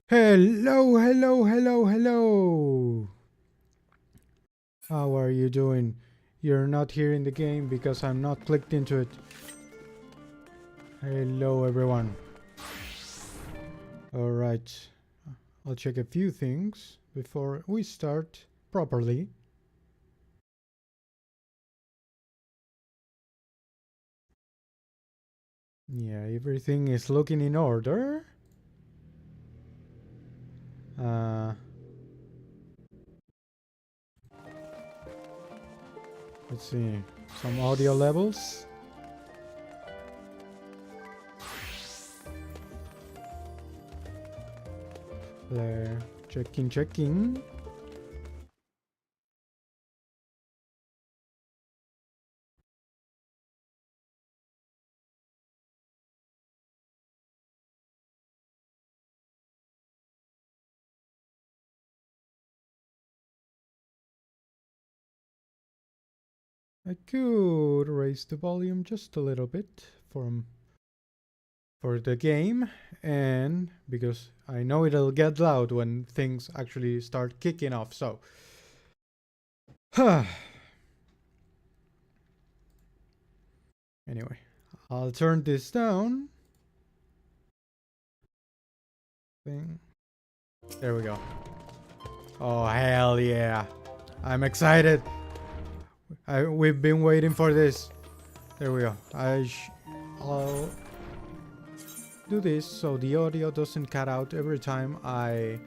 Hello, hello, hello, hello. How are you doing? You're not here in the game because I'm not clicked into it. Hello, everyone. Alright. I'll check a few things before we start properly. Yeah, everything is looking in order. Uh, let's see. Some audio levels. Checking, checking. I could raise the volume just a little bit for the game, and because I know it'll get loud when things actually start kicking off. So anyway, I'll turn this down. Thing. There we go. Oh hell yeah. I'm excited. We've been waiting for this. There we go. I'll do this so the audio doesn't cut out every time I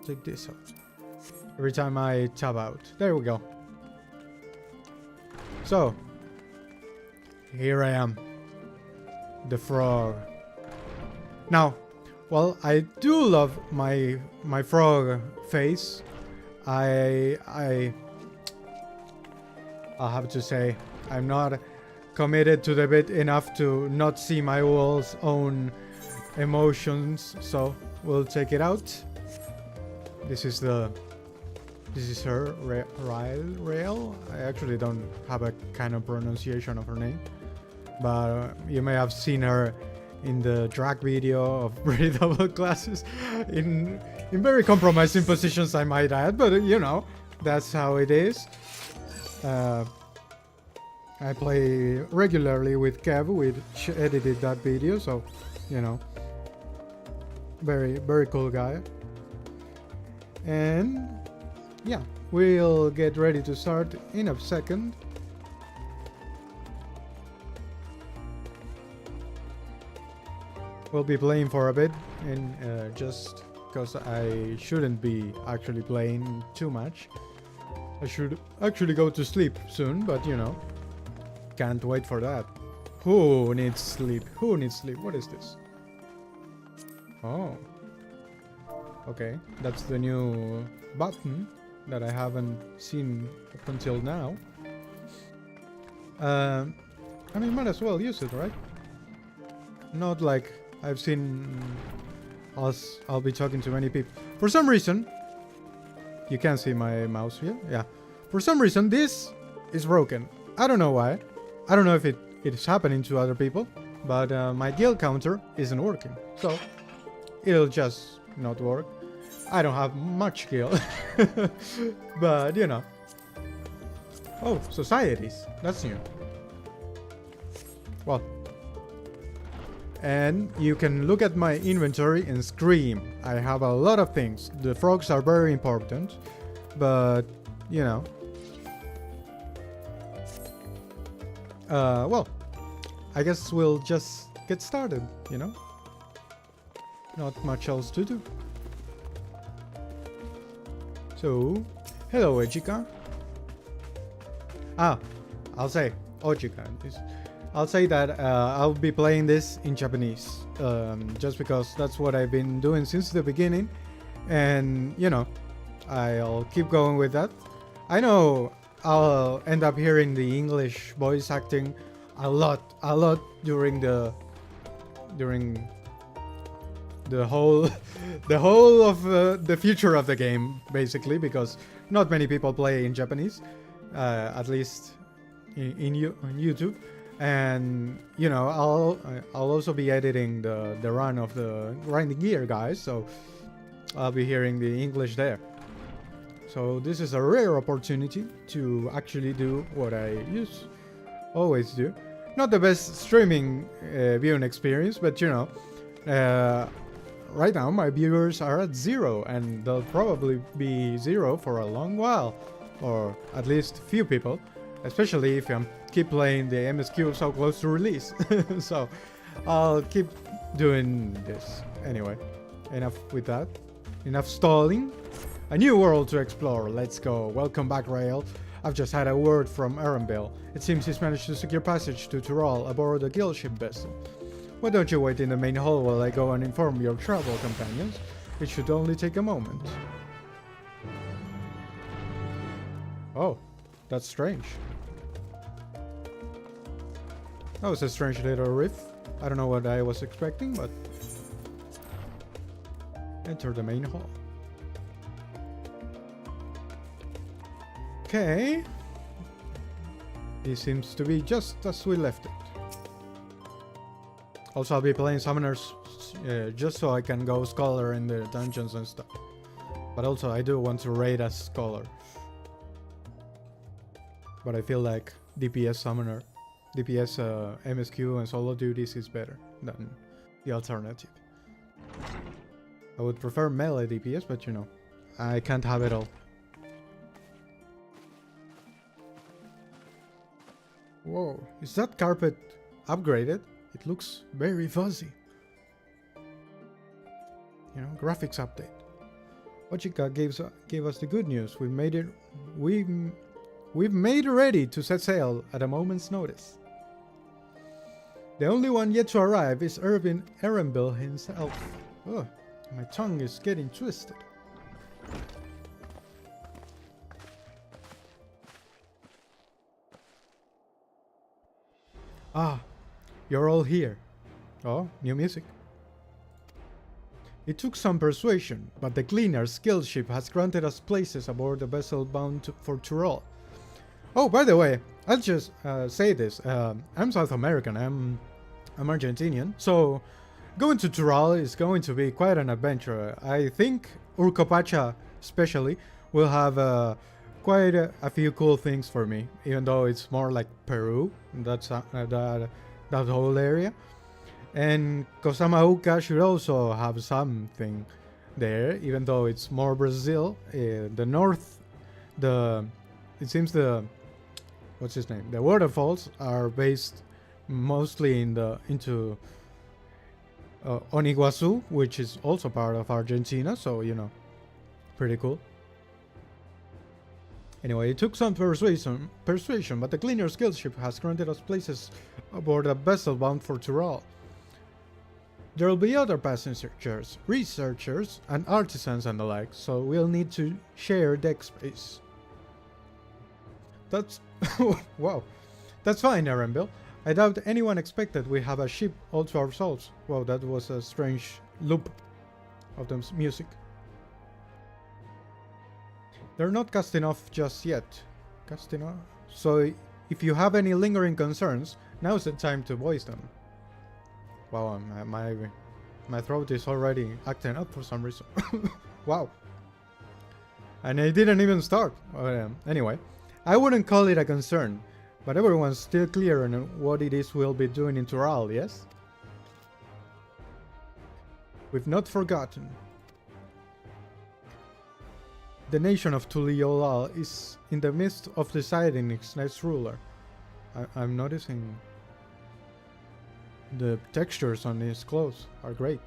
take this out. Every time I tab out. There we go. So, here I am. The frog. Now, while I do love my frog face, I'll have to say I'm not committed to the bit enough to not see my wall's own emotions, so we'll take it out. This is her Rail. I actually don't have a kind of pronunciation of her name, but you may have seen her in the drag video of Pretty Double Classes in very compromising positions, I might add, but you know, that's how it is. I play regularly with Kev, which edited that video, so you know, very cool guy. And yeah, we'll get ready to start in a second. We'll be playing for a bit, and just because I shouldn't be actually playing too much. I should actually go to sleep soon, but you know, can't wait for that. Who needs sleep? Who needs sleep? What is this? Oh. Okay, that's the new button that I haven't seen up until now. I mean, might as well use it, right? Not like I've seen I'll be talking to many people. For some reason, you can't see my mouse here. Yeah. For some reason, this is broken. I don't know why. I don't know if it is happening to other people, but my guild counter isn't working. So it'll just not work. I don't have much guild, but you know. Oh, societies. That's new. Well, and you can look at my inventory and scream. I have a lot of things. The frogs are very important, but you know. Well, I guess we'll just get started, you know? Not much else to do. So, hello Ejika. I'll say Ojika. I'll say that I'll be playing this in Japanese, just because that's what I've been doing since the beginning, and you know, I'll keep going with that. I know I'll end up hearing the English voice acting a lot during the whole the whole of the future of the game, basically, because not many people play in Japanese, at least on YouTube. And you know, I'll also be editing the run of the grinding gear guys, so I'll be hearing the English there. So this is a rare opportunity to actually do what I always do. Not the best streaming viewing experience, but you know, right now my viewers are at 0, and they'll probably be 0 for a long while, or at least few people, especially if I'm keep playing the MSQ so close to release. So I'll keep doing this. Anyway, enough with that. Enough stalling. A new world to explore. Let's go. Welcome back, Rael. I've just had a word from Arenville. It seems he's managed to secure passage to Tyrol aboard a guild ship vessel. Why don't you wait in the main hall while I go and inform your travel companions? It should only take a moment. Oh, that's strange. That was a strange little riff. I don't know what I was expecting, but... Enter the main hall. Okay. This seems to be just as we left it. Also, I'll be playing Summoners just so I can go Scholar in the dungeons and stuff. But also, I do want to raid as Scholar. But I feel like DPS Summoner, DPS MSQ and solo duties is better than the alternative. I would prefer melee DPS, but you know, I can't have it all. Whoa, is that carpet upgraded? It looks very fuzzy. You know, graphics update. Ochika gave us the good news. We've made it ready to set sail at a moment's notice. The only one yet to arrive is Erenbil himself. Ugh, my tongue is getting twisted. Ah, you're all here. Oh, new music. It took some persuasion, but the Cleaner's guild ship has granted us places aboard the vessel bound for Tyrol. Oh, by the way, I'll just say this. I'm South American. I'm Argentinian. So going to Tyrol is going to be quite an adventure. I think Urcopacha especially will have quite a few cool things for me, even though it's more like Peru. That's that whole area. And Cosamauca should also have something there, even though it's more Brazil. The north, it seems what's his name? The waterfalls are based mostly into Oniguazu, which is also part of Argentina. So you know, pretty cool. Anyway, it took some persuasion, but the Cleaner's guild ship has granted us places aboard a vessel bound for Tyrol. There will be other passengers, researchers, and artisans and the like, so we'll need to share deck space. That's... wow. That's fine, Erenbil. I doubt anyone expected we have a ship all to ourselves. Wow, that was a strange loop of the music. They're not casting off just yet. Casting off? So, if you have any lingering concerns, now's the time to voice them. Wow, my throat is already acting up for some reason. Wow. And I didn't even start. Anyway, I wouldn't call it a concern, but everyone's still clear on what it is we'll be doing in Tyrol, yes? We've not forgotten. The nation of Tuliolal is in the midst of deciding its next ruler. I'm noticing the textures on his clothes are great.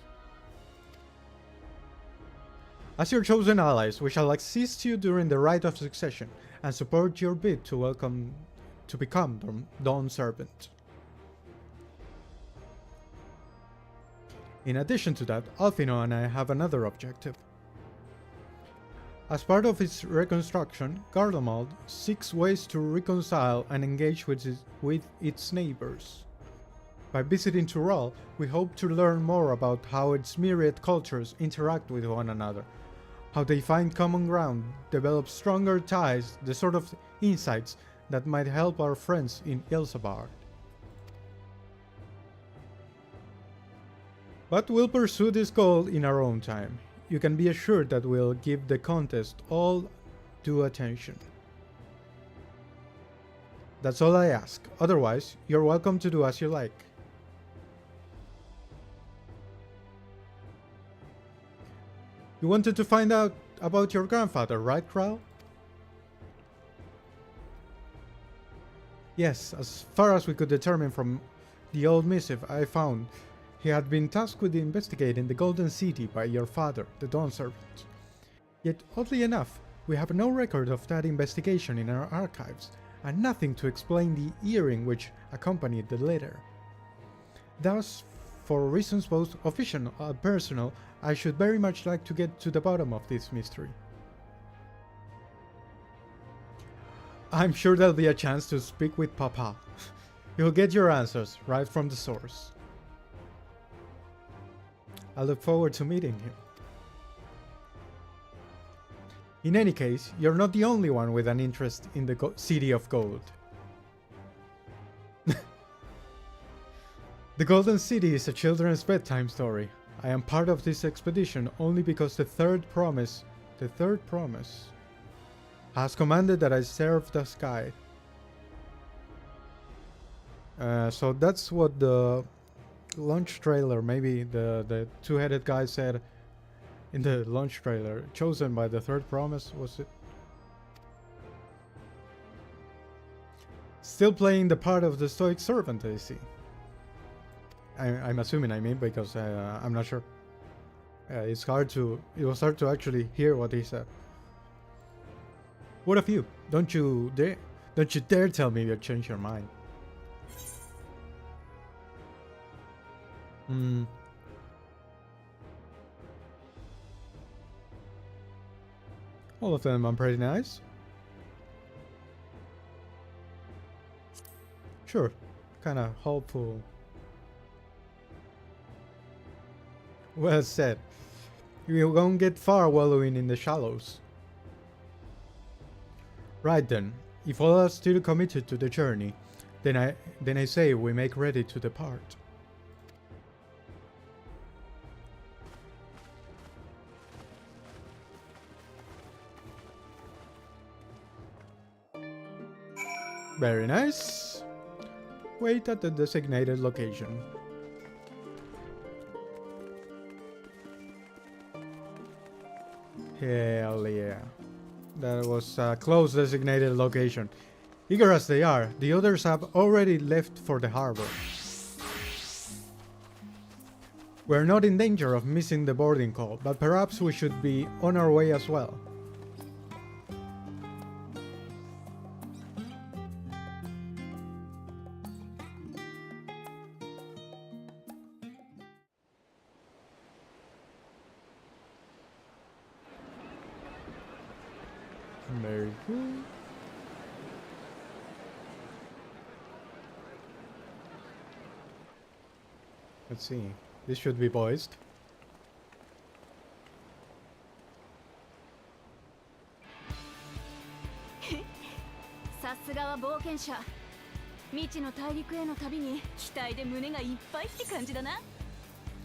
As your chosen allies, we shall assist you during the rite of succession and support your bid to become Dawn Servant. In addition to that, Alfino and I have another objective. As part of its reconstruction, Garlemald seeks ways to reconcile and engage with its neighbors. By visiting Tyrol, we hope to learn more about how its myriad cultures interact with one another, how they find common ground, develop stronger ties, the sort of insights that might help our friends in Ilsabard. But we'll pursue this goal in our own time. You can be assured that we'll give the contest all due attention. That's all I ask. Otherwise, you're welcome to do as you like. You wanted to find out about your grandfather, right, Kral? Yes, as far as we could determine from the old missive I found, he had been tasked with investigating the Golden City by your father, the Dawn Servant. Yet, oddly enough, we have no record of that investigation in our archives, and nothing to explain the earring which accompanied the letter. Thus, for reasons both official and personal, I should very much like to get to the bottom of this mystery. I'm sure there'll be a chance to speak with Papa. You'll get your answers right from the source. I look forward to meeting him. In any case, you're not the only one with an interest in the City of Gold. The Golden City is a children's bedtime story. I am part of this expedition only because the third promise has commanded that I serve the sky. So that's what the launch trailer, maybe the two-headed guy said in the launch trailer. Chosen by the third promise, was it? Still playing the part of the stoic servant, I see. I'm assuming, I mean, because I'm not sure. It was hard to actually hear what he said. What of you? Don't you dare tell me you changed your mind. All of them are pretty nice. Sure, kinda hopeful. Well said. You won't get far wallowing in the shallows. Right then, if all are still committed to the journey, then I say we make ready to depart. Very nice. Wait at the designated location. Hell yeah. That was a close designated location. Eager as they are, the others have already left for the harbor. We're not in danger of missing the boarding call, but perhaps we should be on our way as well. Very good. Let's see. This should be poised.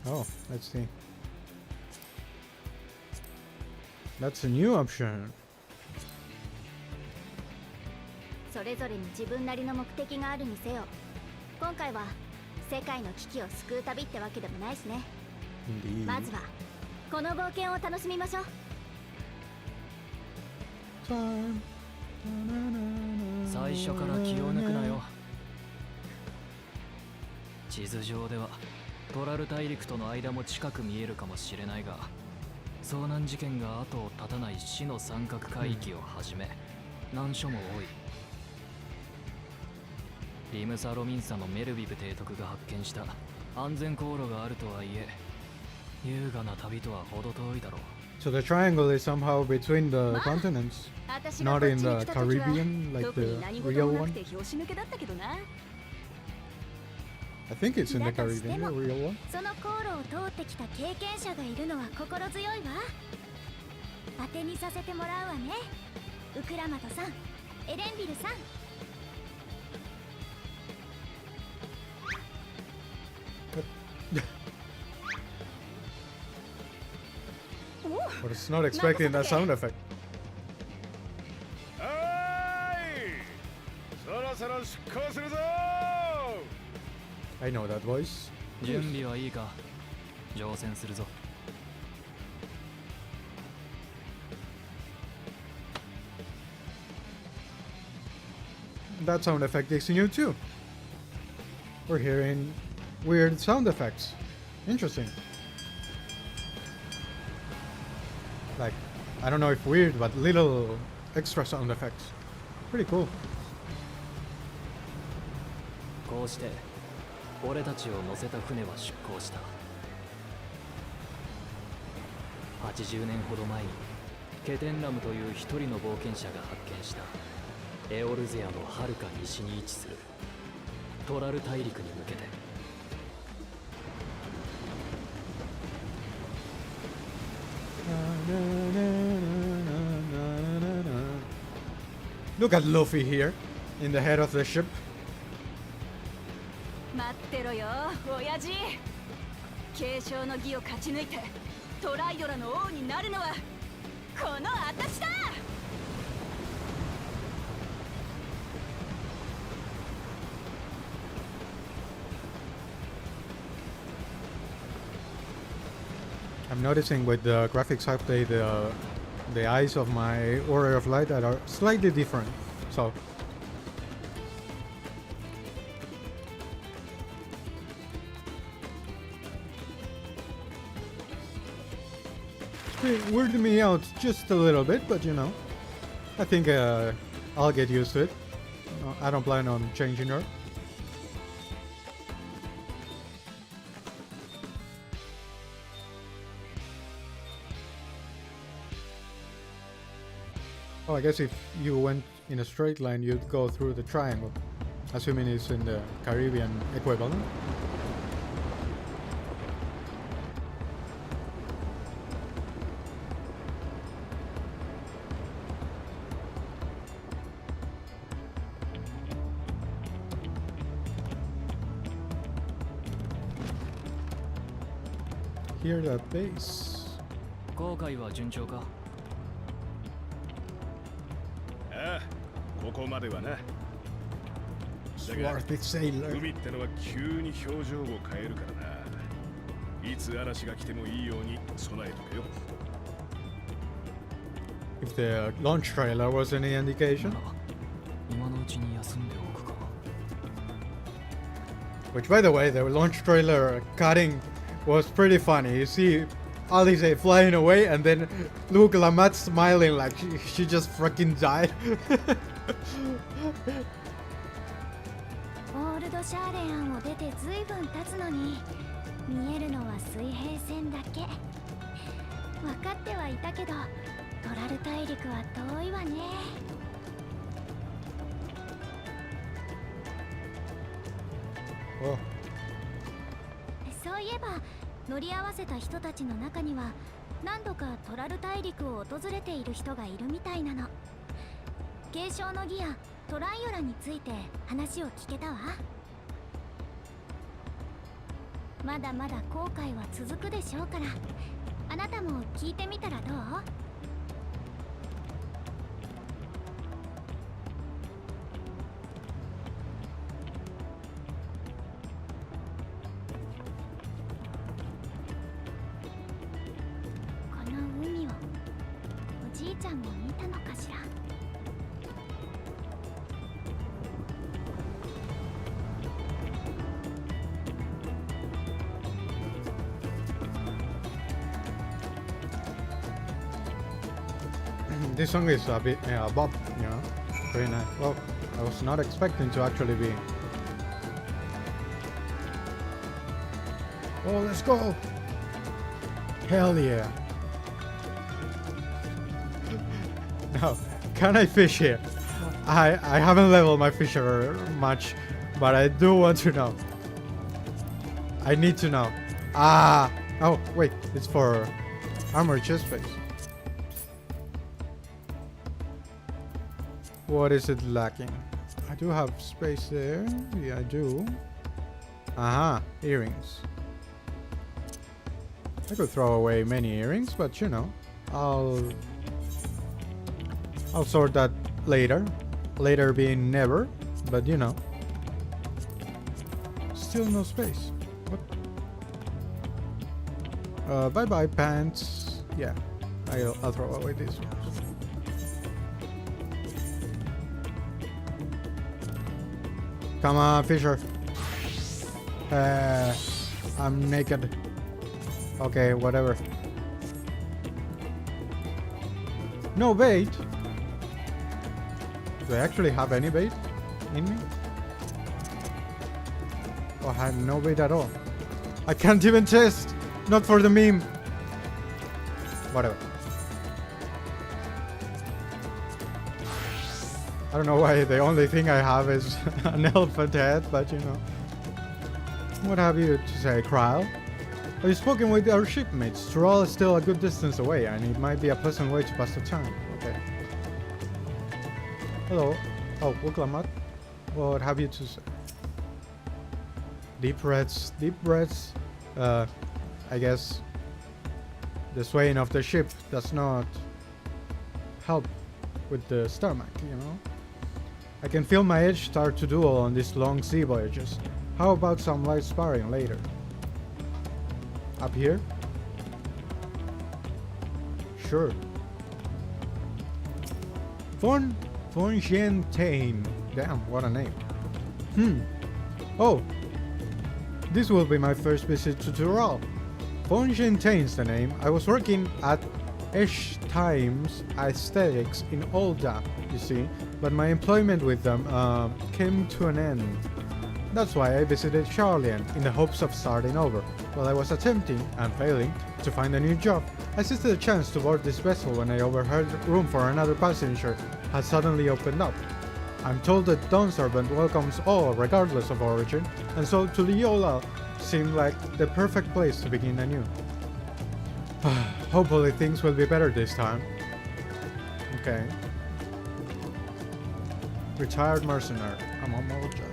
Oh, let's see. That's a new option. それぞれに自分なりの目的があるにせよ、今回は世界の危機を救う旅ってわけでもないしね。まずはこの冒険を楽しみましょう。最初から気を抜くなよ。地図上ではトラル大陸との間も近く見えるかもしれないが、遭難事件が後を絶たない死の三角海域をはじめ、難所も多い。リムサ・ロミンサのメルビブ提督が発見した安全航路があるとはいえ、優雅な旅とは程遠いだろう。So the triangle is somehow between the continents, not in the Caribbean like the real one. I think it's in the Caribbean, the real one. その航路を通ってきた経験者がいるのは心強いわ。当てにさせてもらうわね。ウクラマトさん、エレンビルさん。I was not expecting that sound effect. はーい、そろそろ出航するぞ。 I know that voice. 準備はいいか。乗船するぞ。 That sound effect is new too. We're hearing weird sound effects. Interesting. Like, I don't know if weird, but little extra sound effects. Pretty cool. こうして俺たちを乗せた船は出港した。80年ほど前にケテンラムという一人の冒険者が発見したエオルゼアのはるか西に位置するトラル大陸に向けて。 Look at Luffy here, in the head of the ship. 待ってろよ親父。継承の儀を勝ち抜いてトライドラの王になるのはこの私だ。 I'm noticing with the graphics update, the eyes of my Warrior of Light that are slightly different. So it's weirding me out just a little bit, but you know, I think I'll get used to it. I don't plan on changing her. Oh, I guess if you went in a straight line, you'd go through the triangle, assuming it's in the Caribbean equivalent. Hear that bass. 航海は順調か。 ああ、ここまではな。だが Swarthy sailor. 海ってのは急に表情を変えるからな。いつ嵐が来てもいいように備えとけよ。 If the launch trailer was any indication. 今のうちに休んでおくか。 Which, by the way, the launch trailer cutting was pretty funny. You see Alice flying away and then Luke Lamont smiling like she just fucking died. オールドシャーレアンを出てずいぶん経つのに見えるのは水平線だけ。分かってはいたけどトラル大陸は遠いわね。 Oh. そういえば乗り合わせた人たちの中には何度かトラル大陸を訪れている人がいるみたいなの。継承の儀やトライオラについて話を聞けたわ。まだまだ後悔は続くでしょうから、あなたも聞いてみたらどう？ この海をおじいちゃんも見たのかしら。 This song is a bit bop, you know, very nice. Well, I was not expecting to actually be. Oh, let's go! Hell yeah! Now, can I fish here? I haven't leveled my fisher much, but I do want to know. I need to know. Ah! Oh, wait, it's for armor chest space. What is it lacking? I do have space there. Yeah, I do. Aha, earrings. I could throw away many earrings, but you know, I'll sort that later. Later being never, but you know. Still no space. What? Bye-bye pants. Yeah, I'll throw away these ones. Come on, Fisher. I'm naked. Okay, whatever. No bait? Do I actually have any bait in me? Oh, I have no bait at all. I can't even test! Not for the meme! Whatever. I don't know why the only thing I have is an elephant head, but you know. What have you to say, Kryle? Have you spoken with our shipmates? Tural is still a good distance away, and it might be a pleasant way to pass the time. Okay. Hello. Oh, Wuklamat. What have you to say? Deep breaths. Deep breaths. I guess the swaying of the ship does not help with the stomach, you know? I can feel my edge start to duel on these long sea voyages. How about some light sparring later? Up here? Sure. Von Gentane. Damn, what a name. Oh. This will be my first visit to Tural. Von Gentane's the name. I was working at Esh Times Aesthetics in Olda, you see, but my employment with them came to an end. That's why I visited Charlian in the hopes of starting over. While I was attempting, and failing, to find a new job, I seized the chance to board this vessel when I overheard room for another passenger had suddenly opened up. I'm told that Dawn Servant welcomes all regardless of origin, and so to Liola seemed like the perfect place to begin anew. Hopefully things will be better this time. Okay. Retired mercenary. I'm on my job.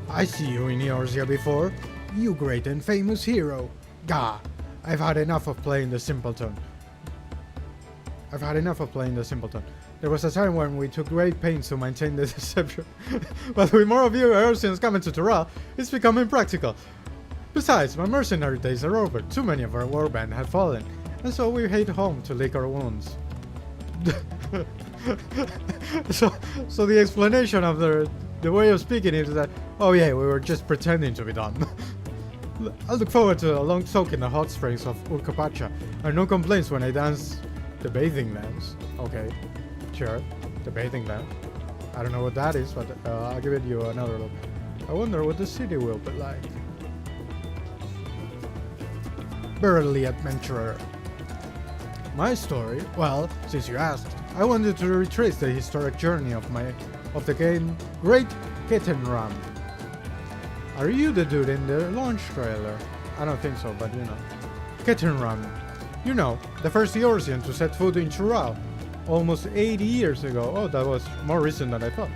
I see you in Eorzea before. You great and famous hero. Gah, I've had enough of playing the simpleton. There was a time when we took great pains to maintain the deception. But with more of you Eorzeans coming to Tural, it's become impractical. Besides, my mercenary days are over. Too many of our warband have fallen, and so we head home to lick our wounds. so the explanation of the way of speaking is that, oh yeah, we were just pretending to be dumb. I look forward to a long soak in the hot springs of Urkapacha, and no complaints when I dance the bathing dance. Okay, sure, the bathing dance. I don't know what that is, but I'll give it you another look. I wonder what the city will be like. Burly adventurer. My story? Well, since you asked, I wanted to retrace the historic journey of the game Great Kettenram. Are you the dude in the launch trailer? I don't think so, but you know. Kettenram. You know, the first Eorzean to set foot in Tural, almost 80 years ago. Oh, that was more recent than I thought.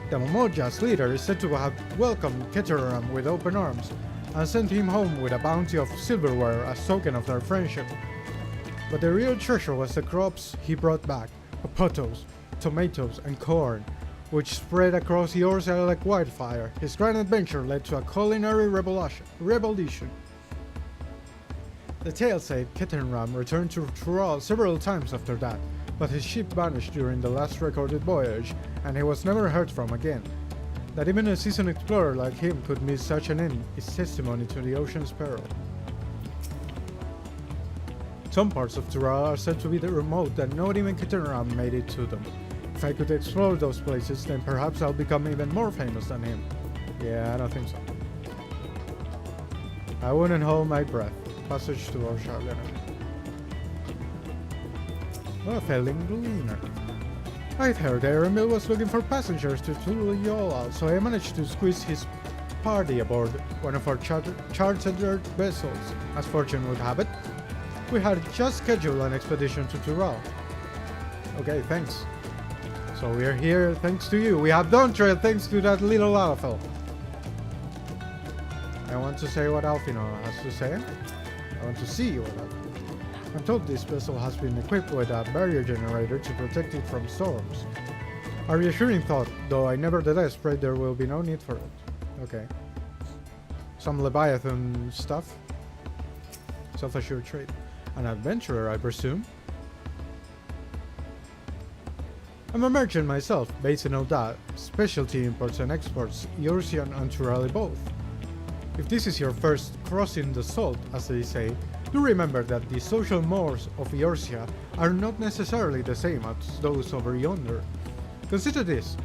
The Momoja's leader is said to have welcomed Kettenram with open arms, and sent him home with a bounty of silverware as token of their friendship. But the real treasure was the crops he brought back, potatoes, tomatoes, and corn, which spread across Eorzea like wildfire. His grand adventure led to a culinary revolution. The tale said Kettenram returned to Tural several times after that, but his ship vanished during the last recorded voyage, and he was never heard from again. That even a seasoned explorer like him could miss such an end is testimony to the ocean's peril. Some parts of Tural are said to be that remote that not even Kettenram made it to them. If I could explore those places, then perhaps I'll become even more famous than him. Yeah, I don't think so. I wouldn't hold my breath. Passage to our Charlotte. A failing gleaner. I'd heard Aramil was looking for passengers to Tuliola, so I managed to squeeze his party aboard one of our chartered vessels. As fortune would have it, we had just scheduled an expedition to Tural. Okay, thanks. So we're here thanks to you. We have done trail thanks to that little Alphel. I want to say what Alfino has to say. I want to see what Alfino. I'm told this vessel has been equipped with a barrier generator to protect it from storms. A reassuring thought, though I nevertheless pray there will be no need for it. Okay. Some Leviathan stuff. Self-assured trade. An adventurer, I presume? I'm a merchant myself, based in Oda. Specialty imports and exports, Eorzean and Turali both. If this is your first crossing the salt, as they say, do remember that the social mores of Eorzea are not necessarily the same as those over yonder. Consider this.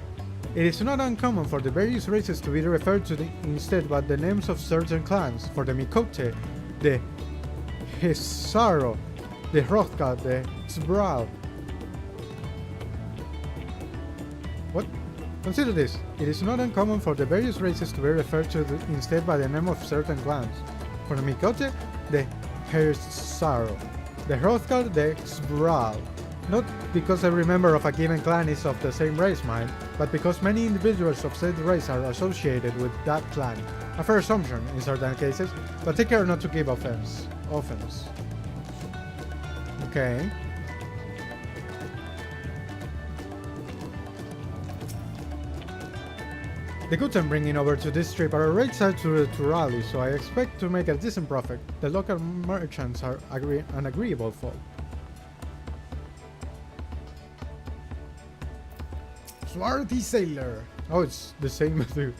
It is not uncommon for the various races to be referred to instead by the names of certain clans. For the Mikote, the Hesaro, the Hrothgar, the Sbral. What? Consider this. It is not uncommon for the various races to be referred to instead by the name of certain clans. For the Mikote, the Hesaro, the Hrothgar, the Sbral. Not because every member of a given clan is of the same race, mind, but because many individuals of said race are associated with that clan. A fair assumption in certain cases, but take care not to give offense. Okay. The goods I'm bringing over to this trip are right side to Turali, so I expect to make a decent profit. The local merchants are an agreeable folk. Swarthy sailor. Oh, it's the same dude.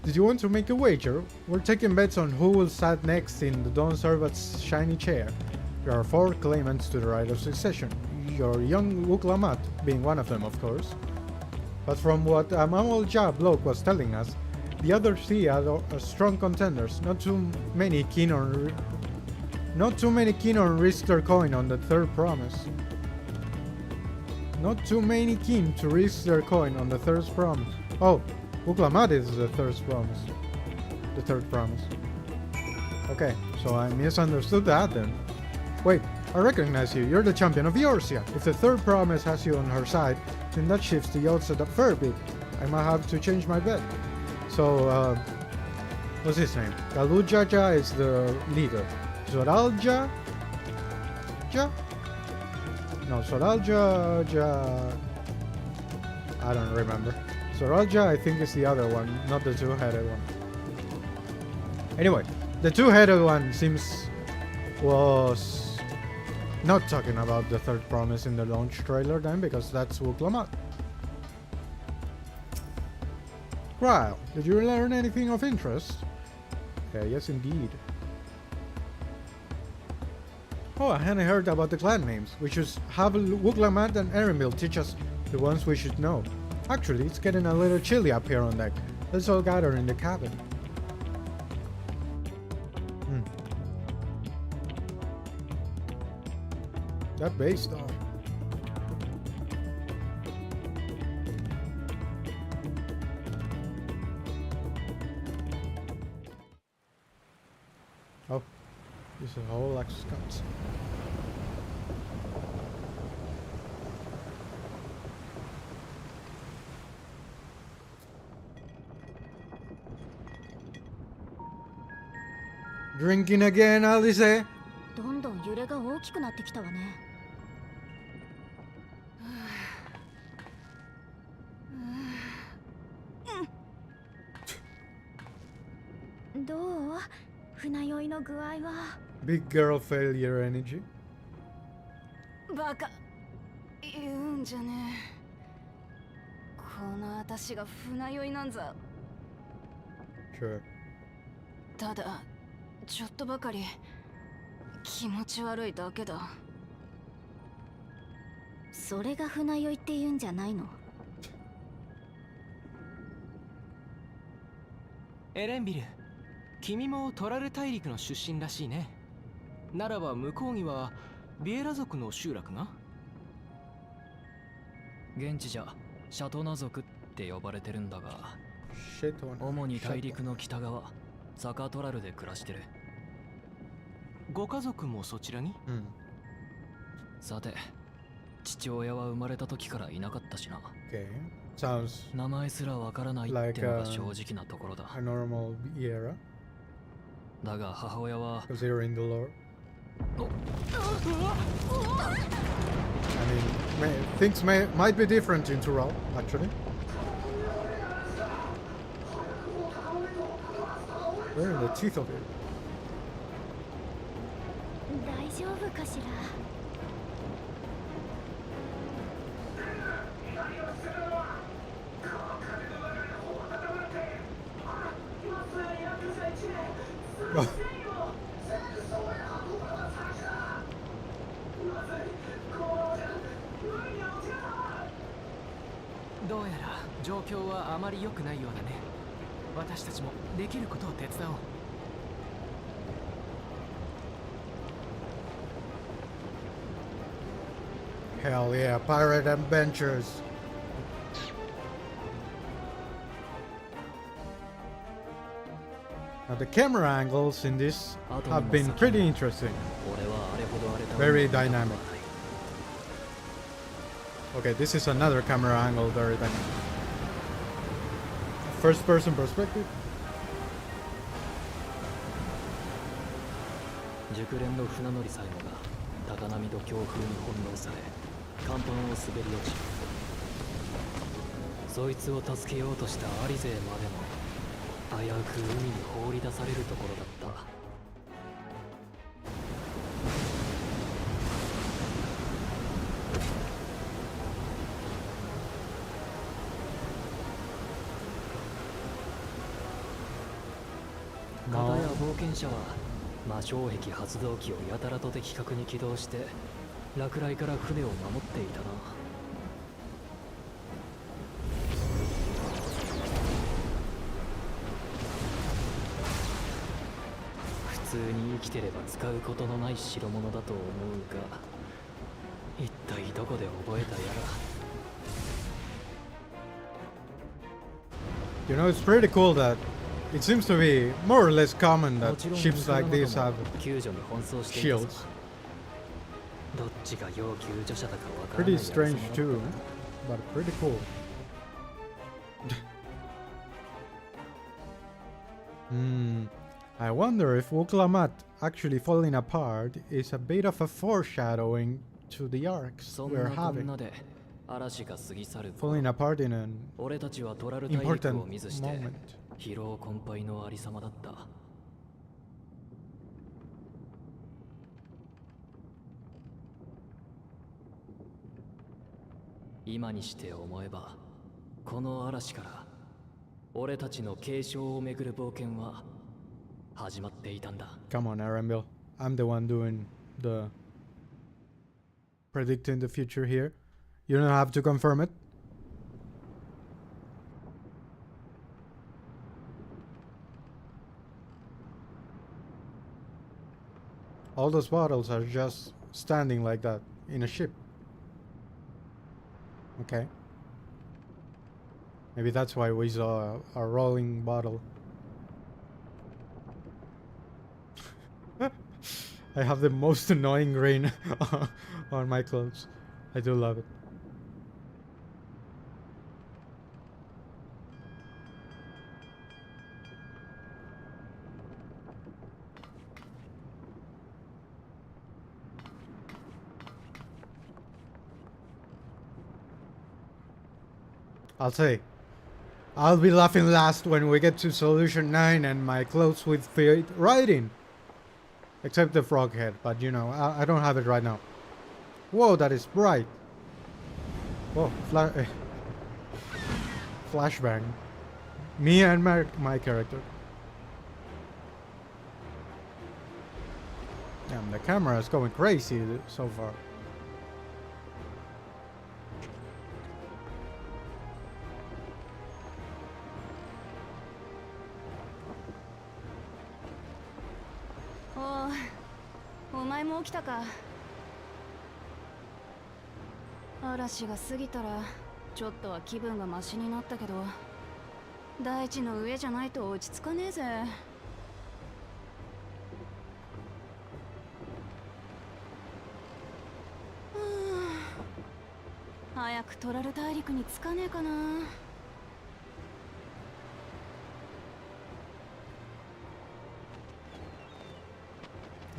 Did you want to make a wager? We're taking bets on who will sit next in the Don Servat's shiny chair. There are 4 claimants to the right of succession. Your young Wuklamat being one of them, of course. But from what Mamal Ja bloke was telling us, the other 3 are strong contenders. Not too many keen on risk their coin on the third promise. Not too many keen to risk their coin on the third promise. Oh, Wuklamat is the third promise. The third promise. Okay, so I misunderstood that then. Wait, I recognize you. You're the champion of Eorzea. If the third promise has you on her side, then that shifts the odds at a fair bit. I might have to change my bet. So, what's his name? Galujaja is the leader. Zoralja? No, Soralja... I don't remember. Soralja, I think, is the other one, not the two-headed one. Anyway, the two-headed one was not talking about the third promise in the launch trailer then, because that's Wuklamat. Cryle, did you learn anything of interest? Yes, indeed. Oh, I hadn't heard about the clan names. We should have Wuklamat and Erenbil teach us the ones we should know. Actually, it's getting a little chilly up here on deck. Let's all gather in the cabin. That base star. Oh, this is a whole lot of scouts. Drinking again, Alice? どんどん揺れが大きくなってきたわね。どう？船酔いの具合は。Big girl failure energy. バカ言うんじゃねえ。この私が船酔いなんざ。Sure. ただちょっとばかり気持ち悪いだけだ。それが船酔いって言うんじゃないの？エレンビル、君もトラル大陸の出身らしいね。ならば向こうにはビエラ族の集落が？現地じゃシャトナ族って呼ばれてるんだが、主に大陸の北側、サカトラルで暮らしてる。ご家族もそちらに？さて、父親は生まれた時からいなかったしな。Sounds 名前すらわからないってのが正直なところだ。a normal era. だが母親は Considering the lore. I mean, things might be different in Tural, actually. We're in the teeth of it. 大丈夫かしら。どうやら状況はあまり良くないようだね。私たちもできることを手伝おう。Hell yeah, pirate adventures. Now the camera angles in this have been pretty interesting. Very dynamic. Okay, this is another camera angle, very dynamic. First person perspective. 熟練の船乗りさえもが高波と強風に翻弄され甲板を滑り落ち、そいつを助けようとしたアリ勢までも危うく海に放り出されるところだった。片や冒険者は魔性壁発動機をやたらと的確に起動して落雷から船を守っていたな。普通に生きてれば使うことのない代物だと思うが、一体どこで覚えたやら。You know, it's pretty cool that it seems to be more or less common that ships like this have shields. Pretty strange too, but pretty cool. I wonder if Wuklamat actually falling apart is a bit of a foreshadowing to the arcs we're having. Falling apart in an important moment. 疲労困憊のありさまだった。今にして思えば、この嵐から俺たちの継承をめぐる冒険は始まっていたんだ。Come on, Arambil. I'm the one doing the predicting the future here. You don't have to confirm it. All those bottles are just standing like that in a ship. Okay. Maybe that's why we saw a rolling bottle. I have the most annoying rain on my clothes. I do love it. I'll say, I'll be laughing last when we get to solution 9 and my clothes will fit right in. Except the frog head, but you know, I don't have it right now. Whoa, that is bright. Whoa, flashbang. Me and my character. Damn, the camera is going crazy so far. Oh, お前も起きたか。嵐が過ぎたらちょっとは気分がマシになったけど、大地の上じゃないと落ち着かねえぜ。早くトラル大陸に着かねえかな。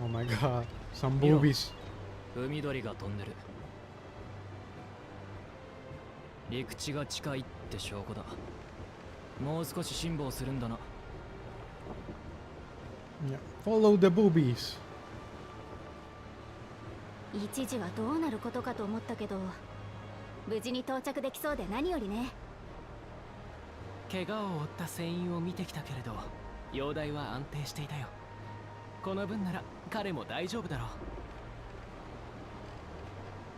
Oh my god. Some boobies. 海鳥が飛んでる。陸地が近いって証拠だ。もう少し辛抱するんだな。Yeah. Follow the boobies. 一時はどうなることかと思ったけど、無事に到着できそうで何よりね。怪我を負った船員を見てきたけれど、容体は安定していたよ。この分なら彼も大丈夫だろう。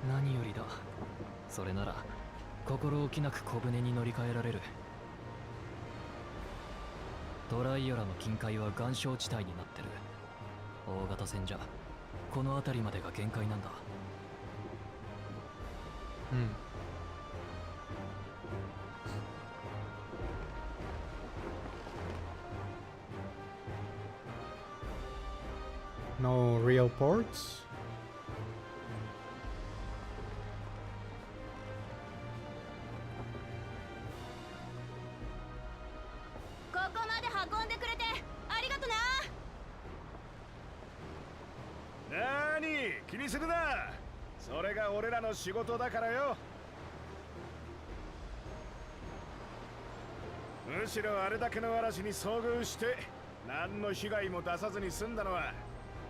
何よりだ。それなら心置きなく小舟に乗り換えられる。トライオラの近海は岩礁地帯になってる。大型船じゃこの辺りまでが限界なんだ。No real ports. ここまで運んでくれてありがとな。なーに気にするな。それが俺らの仕事だからよ。むしろあれだけの嵐に遭遇して何の被害も出さずに済んだのは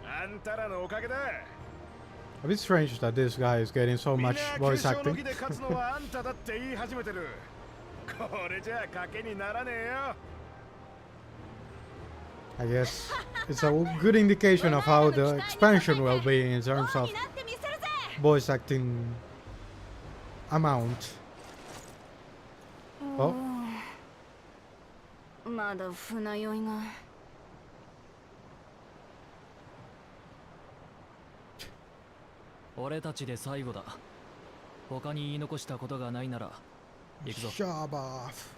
あんたらのおかげだ。 A bit strange that this guy is getting so みんな much 決 voice 勝の acting. 日で勝つのはあんただって言い始めてる。これじゃ賭けにならねえよ。 I guess it's a good indication of how the expansion will be in terms of になってみせるぜ。 voice acting amount. Oh, まだ船酔いが。俺たちで最後だ。他に言い残したことがないなら行くぞ。 job off.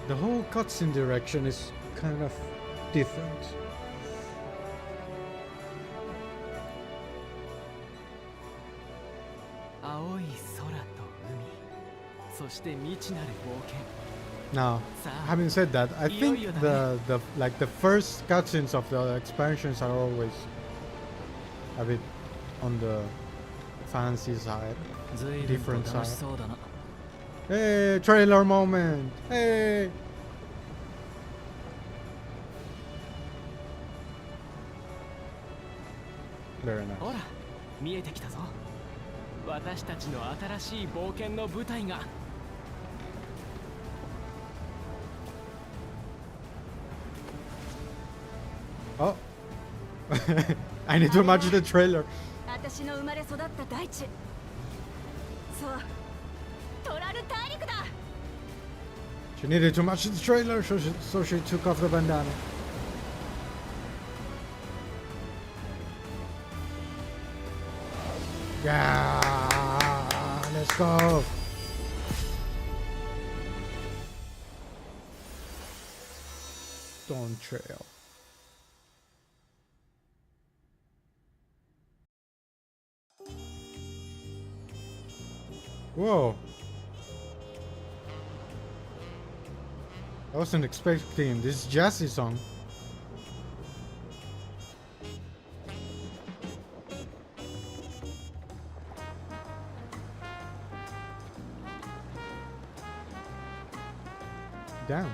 The whole cutscene direction is kind of different. 青い空と海、そして未知なる冒険。 Now, さあ、 having said that, I think いよいよだね。 the first cutscenes of the expansions are always a bit on the fancy side. 随分 different と楽しそうだな。 Hey, trailer moment! Hey! Very nice. ほら、見えてきたぞ。私たちの新しい冒険の舞台が。 Oh! I need to match the trailer. 私の生まれ育った大地。そう、トラル大陸だ。 She needed to match the trailer, so she took off the bandana. Yeah, let's go. Stone Trail. Whoa. I wasn't expecting this jazzy song. Damn.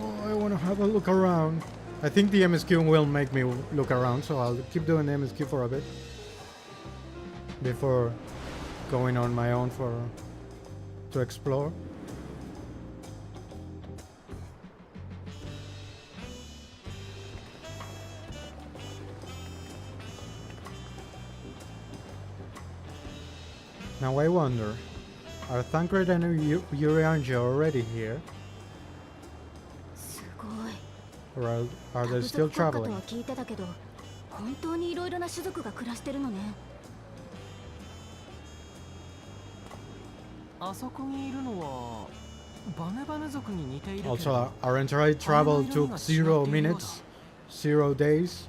Oh, I want to have a look around. I think the MSQ will make me look around, so I'll keep doing the MSQ for a bit before going on my own to explore. Now I wonder, are Thancred and Urianger already here? すごい。Or are 多 they 部 still 族国家と traveling? は聞いてたけど、本当にいろいろな種族が暮らしてるのね。あそこにいるのはバネバネ族に似ているけれ Also, ど、 our entire travel took 0 minutes, 0 days,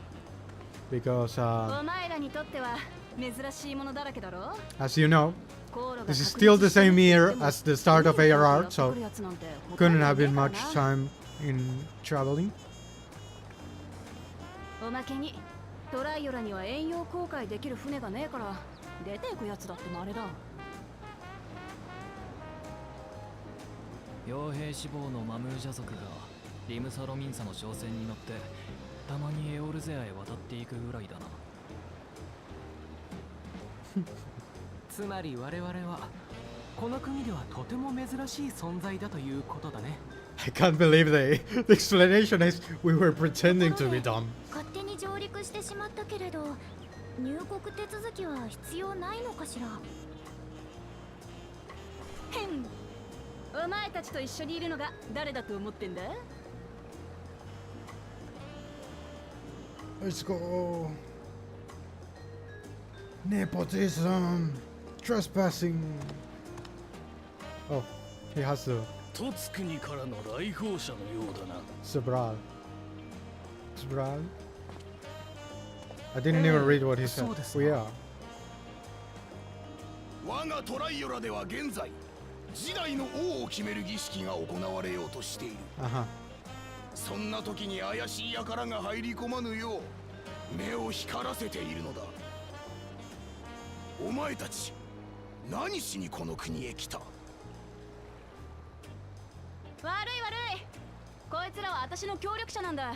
because お前らにとっては珍しいものだらけだろ。 as you know, 航路が this is 確 still 立 the してる same って言 year っても as the start of 海の ARR, やってく so るやつなんて他 couldn't にいね have え been から much な。 time in traveling. おまけにトライオラには遠洋航海できる船がねえから出ていくやつだってもあれだ。傭兵志望のマムージャ族がリムサロミンサの商船に乗ってたまにエオルゼアへ渡っていくぐらいだな。つまり我々はこの国ではとても珍しい存在だということだね。 I can't believe the explanation is we were pretending to be dumb. 勝手に上陸してしまったけれど、入国手続きは必要ないのかしら。へん。お前たちと一緒にいるのが誰だと思ってんだ？ Let's go. Nepotism, trespassing. Oh, he has the トツ国からの来訪者のようだな。 Sabral. Sabral? I didn't even read what he said. そうですか。 We are. 我がトライオラでは現在次代の王を決める儀式が行われようとしている。 Uh-huh. そんな時に怪しい輩が入り込まぬよう目を光らせているのだ。お前たち何しにこの国へ来た？悪い悪い。こいつらは私の協力者なんだ。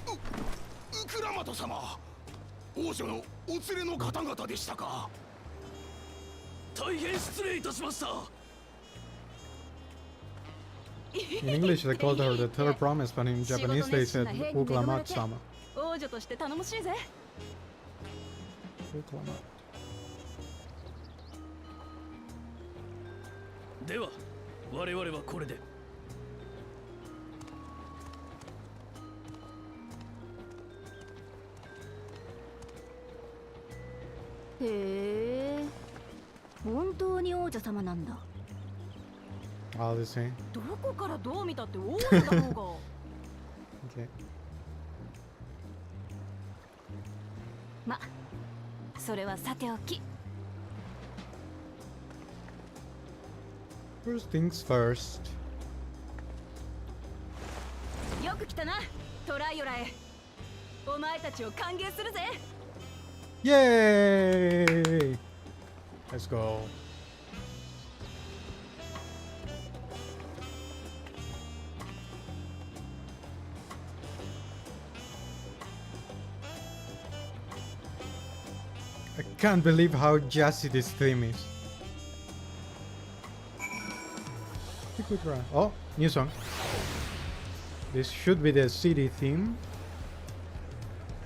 ウクラマト様、王女のお連れの方々でしたか。大変失礼いたしました。 In English, they called her the third promise, but in Japanese, they said Uklamat-sama. 王女として頼もしいぜ。 Uklamat. では我々はこれで。へえ、本当に王女様なんだ。 All the same. どこからどう見たって王女だろうが。 Okay. ま、それはさておき。 First things first. よく来たな、トライオラへ。お前たちを歓迎するぜ。 Yay! Let's go. I can't believe how jazzy this theme is. A quick run. Oh, new song. This should be the city theme.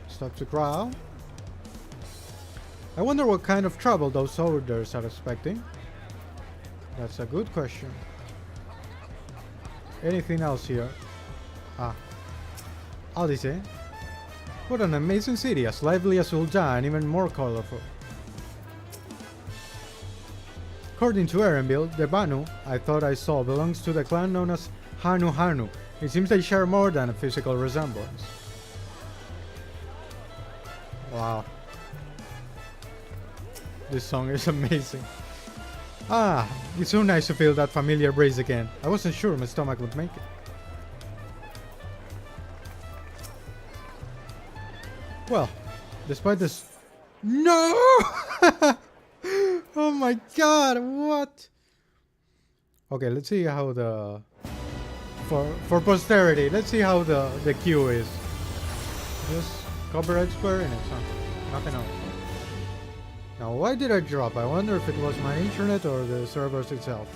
Stop the crowd. I wonder what kind of trouble those soldiers are expecting. That's a good question. Anything else here? Ah. Odyssey. What an amazing city, as lively as Ulja and even more colorful. According to Erenville, the Banu I thought I saw belongs to the clan known as Hanu Hanu. It seems they share more than a physical resemblance. Wow. This song is amazing. Ah, it's so nice to feel that familiar breeze again. I wasn't sure my stomach would make it. Well, despite this... No! Oh my god, what? Okay, let's see how the... For posterity, let's see how the queue is. Just copyright square in it, huh? Nothing else. Now, why did I drop? I wonder if it was my internet or the servers itself.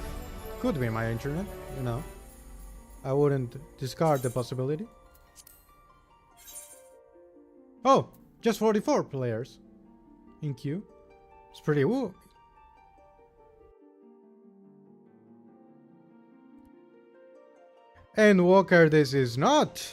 Could be my internet, you know. I wouldn't discard the possibility. Oh, just 44 players in queue. It's pretty woo. And Walker, this is not.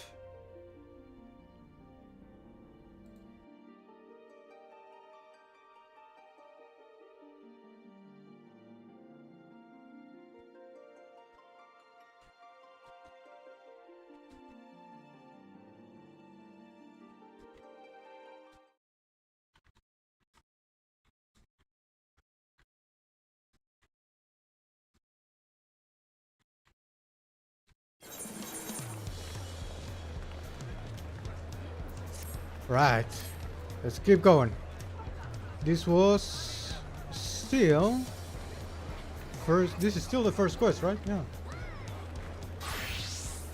Right. Let's keep going. This was still first. This is still the first quest, right? Yeah.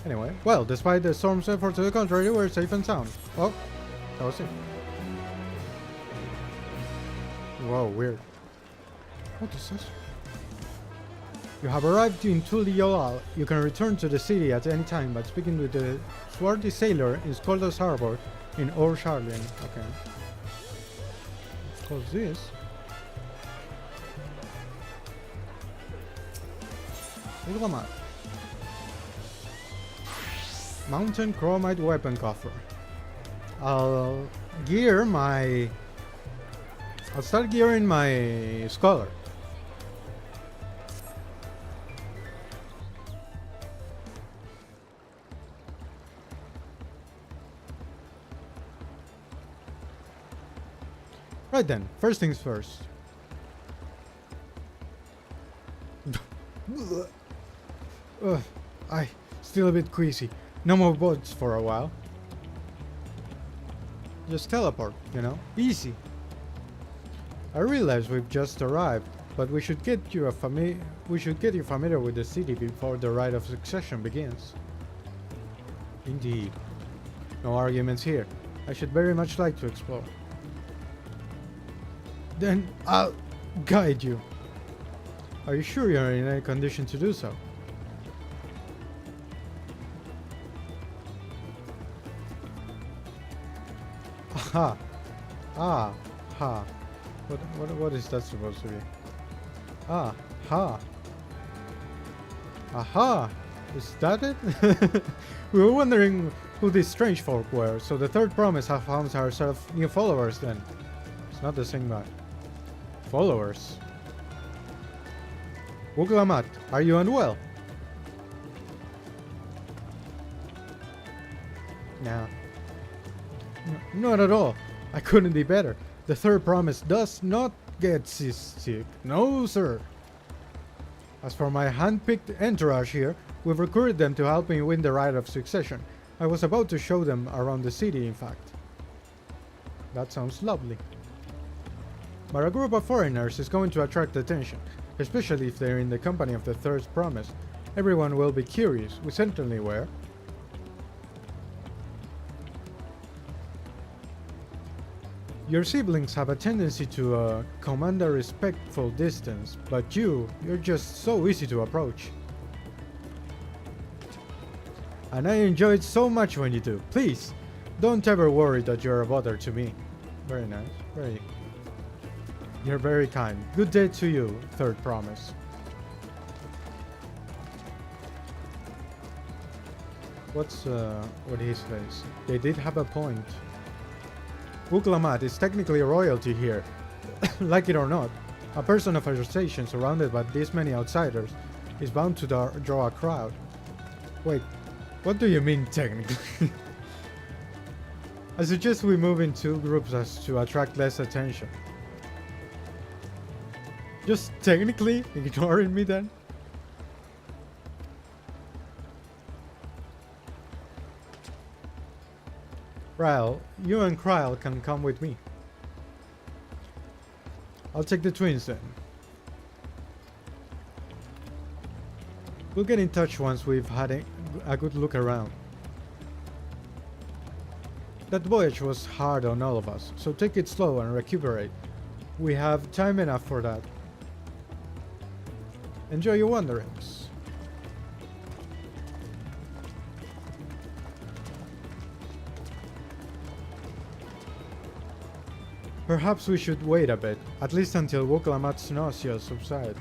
Anyway, well, despite the storm's effort to the contrary, we're safe and sound. Oh, that was it. Whoa, weird. What is this? You have arrived in Tuliolal. You can return to the city at any time by speaking with the swarthy sailor in Skolda's Harbor in Orsharlin. Okay. Let's close this. Look at that. Mountain Chromite Weapon Coffer. I'll start gearing my Scholar. Right then, first things first. I still a bit queasy. No more boats for a while. Just teleport, you know? Easy. I realize we've just arrived, but we should get you familiar with the city before the rite of succession begins. Indeed. No arguments here. I should very much like to explore. Then I'll guide you. Are you sure you're in any condition to do so? Aha. Ah. Ha. What is that supposed to be? Ah. Ha. Aha. Is that it? We were wondering who these strange folk were, so the third promise has found ourselves new followers then. It's not the same guy. Followers. Wuklamat, are you unwell? Nah. Not at all. I couldn't be better. The third promise does not get sick. No, sir. As for my hand-picked entourage here, we've recruited them to help me win the rite of succession. I was about to show them around the city, in fact. That sounds lovely. But a group of foreigners is going to attract attention, especially if they're in the company of the third promise. Everyone will be curious. We certainly were. Your siblings have a tendency to command a respectful distance, but you're just so easy to approach. And I enjoy it so much when you do. Please, don't ever worry that you're a bother to me. Very nice. You're very kind. Good day to you, third promise. What's what he says? They did have a point. Wuklamat is technically royalty here. Like it or not, a person of our station surrounded by this many outsiders is bound to draw a crowd. Wait, what do you mean technically? I suggest we move in two groups as to attract less attention. Just technically ignoring me then? Ryle, you and Kryle can come with me. I'll take the twins then. We'll get in touch once we've had a good look around. That voyage was hard on all of us, so take it slow and recuperate. We have time enough for that. Enjoy your wanderings. Perhaps we should wait a bit, at least until Wuklamat's nausea subsides.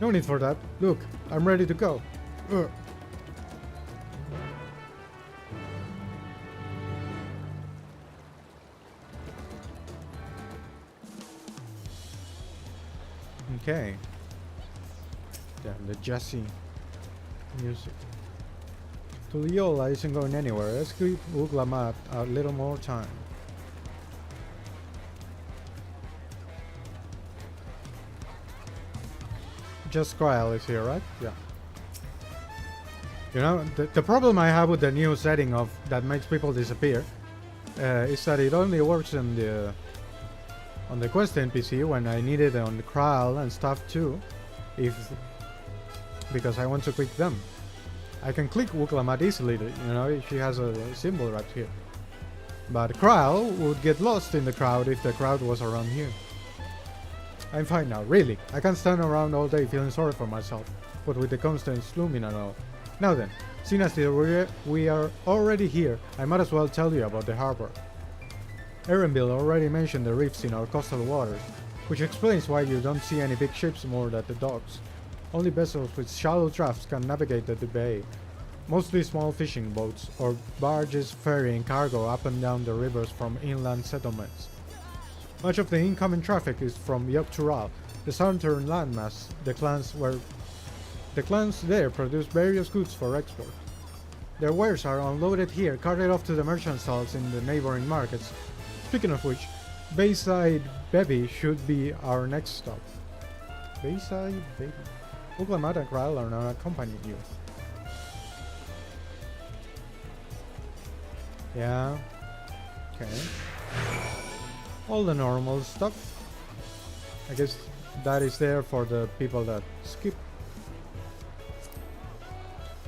No need for that. Look, I'm ready to go. Okay. Damn, the Jesse music. Tuliola isn't going anywhere. Let's give Uglamat a little more time. Just Kyle is here, right? Yeah. You know, the problem I have with the new setting of that makes people disappear is that it only works on the quest NPC when I need it on the Kral and stuff too, because I want to click them. I can click Wuklamat easily, you know, she has a symbol right here. But Kral would get lost in the crowd if the crowd was around here. I'm fine now, really. I can't stand around all day feeling sorry for myself, but with the constant slooming and all. Now then, seeing as we are already here, I might as well tell you about the harbor. Erenville already mentioned the reefs in our coastal waters, which explains why you don't see any big ships moored at the docks. Only vessels with shallow drafts can navigate the bay, mostly small fishing boats or barges ferrying cargo up and down the rivers from inland settlements. Much of the incoming traffic is from Yogg-Tural, the southern landmass. The clans there produce various goods for export. Their wares are unloaded here, carted off to the merchant stalls in the neighboring markets. Speaking of which, Bayside Baby should be our next stop. Bayside Baby. Uglamat and Kral are now accompanying you. Yeah. Okay. All the normal stuff. I guess that is there for the people that skip.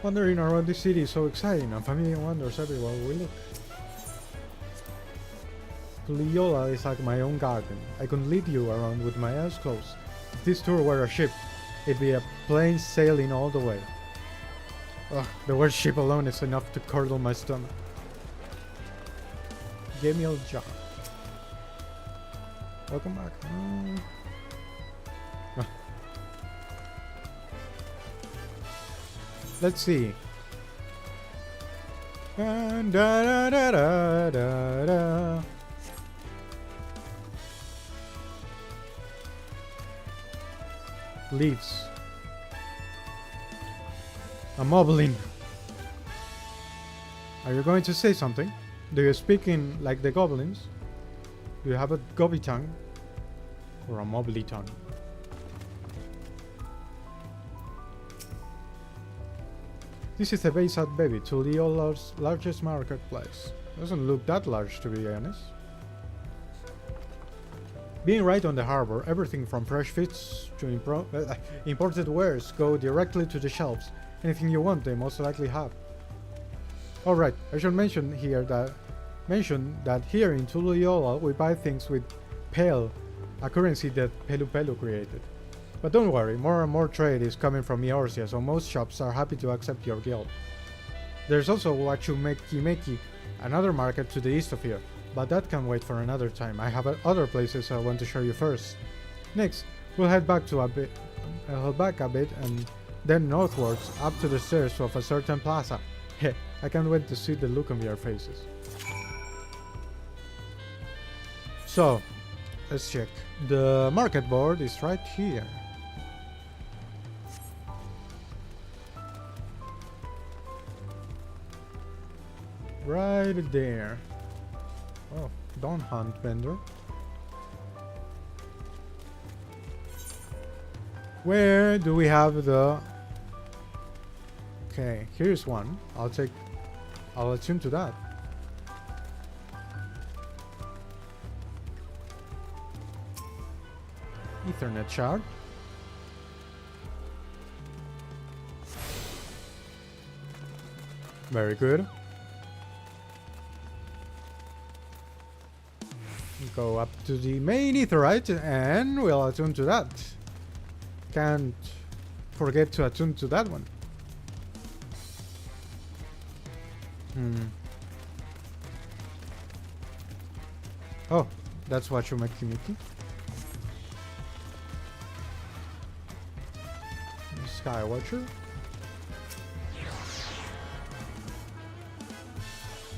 Wandering around this city is so exciting, and familiar wonders everywhere we look. Tuliola is like my own garden. I could lead you around with my eyes closed. If this tour were a ship, it'd be a plain sailing all the way. Ugh, the word ship alone is enough to curdle my stomach. Give me a job. Welcome back. Let's see. Da, da, da, da, da, da. Leaves. A moblin. Are you going to say something? Do you speak in like the goblins? Do you have a gobby tongue? Or a mobley tongue? This is the Bayside Baby, Tuliola's largest marketplace. Doesn't look that large, to be honest. Being right on the harbor, everything from fresh fish to imported wares go directly to the shelves. Anything you want, they most likely have. Alright, I should mention that here in Tuliola we buy things with Pale, a currency that Pelu Pelu created. But don't worry, more and more trade is coming from Eorzea, so most shops are happy to accept your guild. There's also Wachumeki, another market to the east of here, but that can wait for another time. I have other places I want to show you first. Next, we'll head back a bit and then northwards up to the stairs of a certain plaza. Heh, I can't wait to see the look on your faces. So, let's check. The market board is right here. Right there. Oh, Dawn Hunt vendor. Where do we have the... Okay, here's one. I'll attune to that. Ethernet shard. Very good. Go up to the main etherite and we'll attune to that. Can't forget to attune to that one. Oh, that's what you make Kimiki. Skywatcher.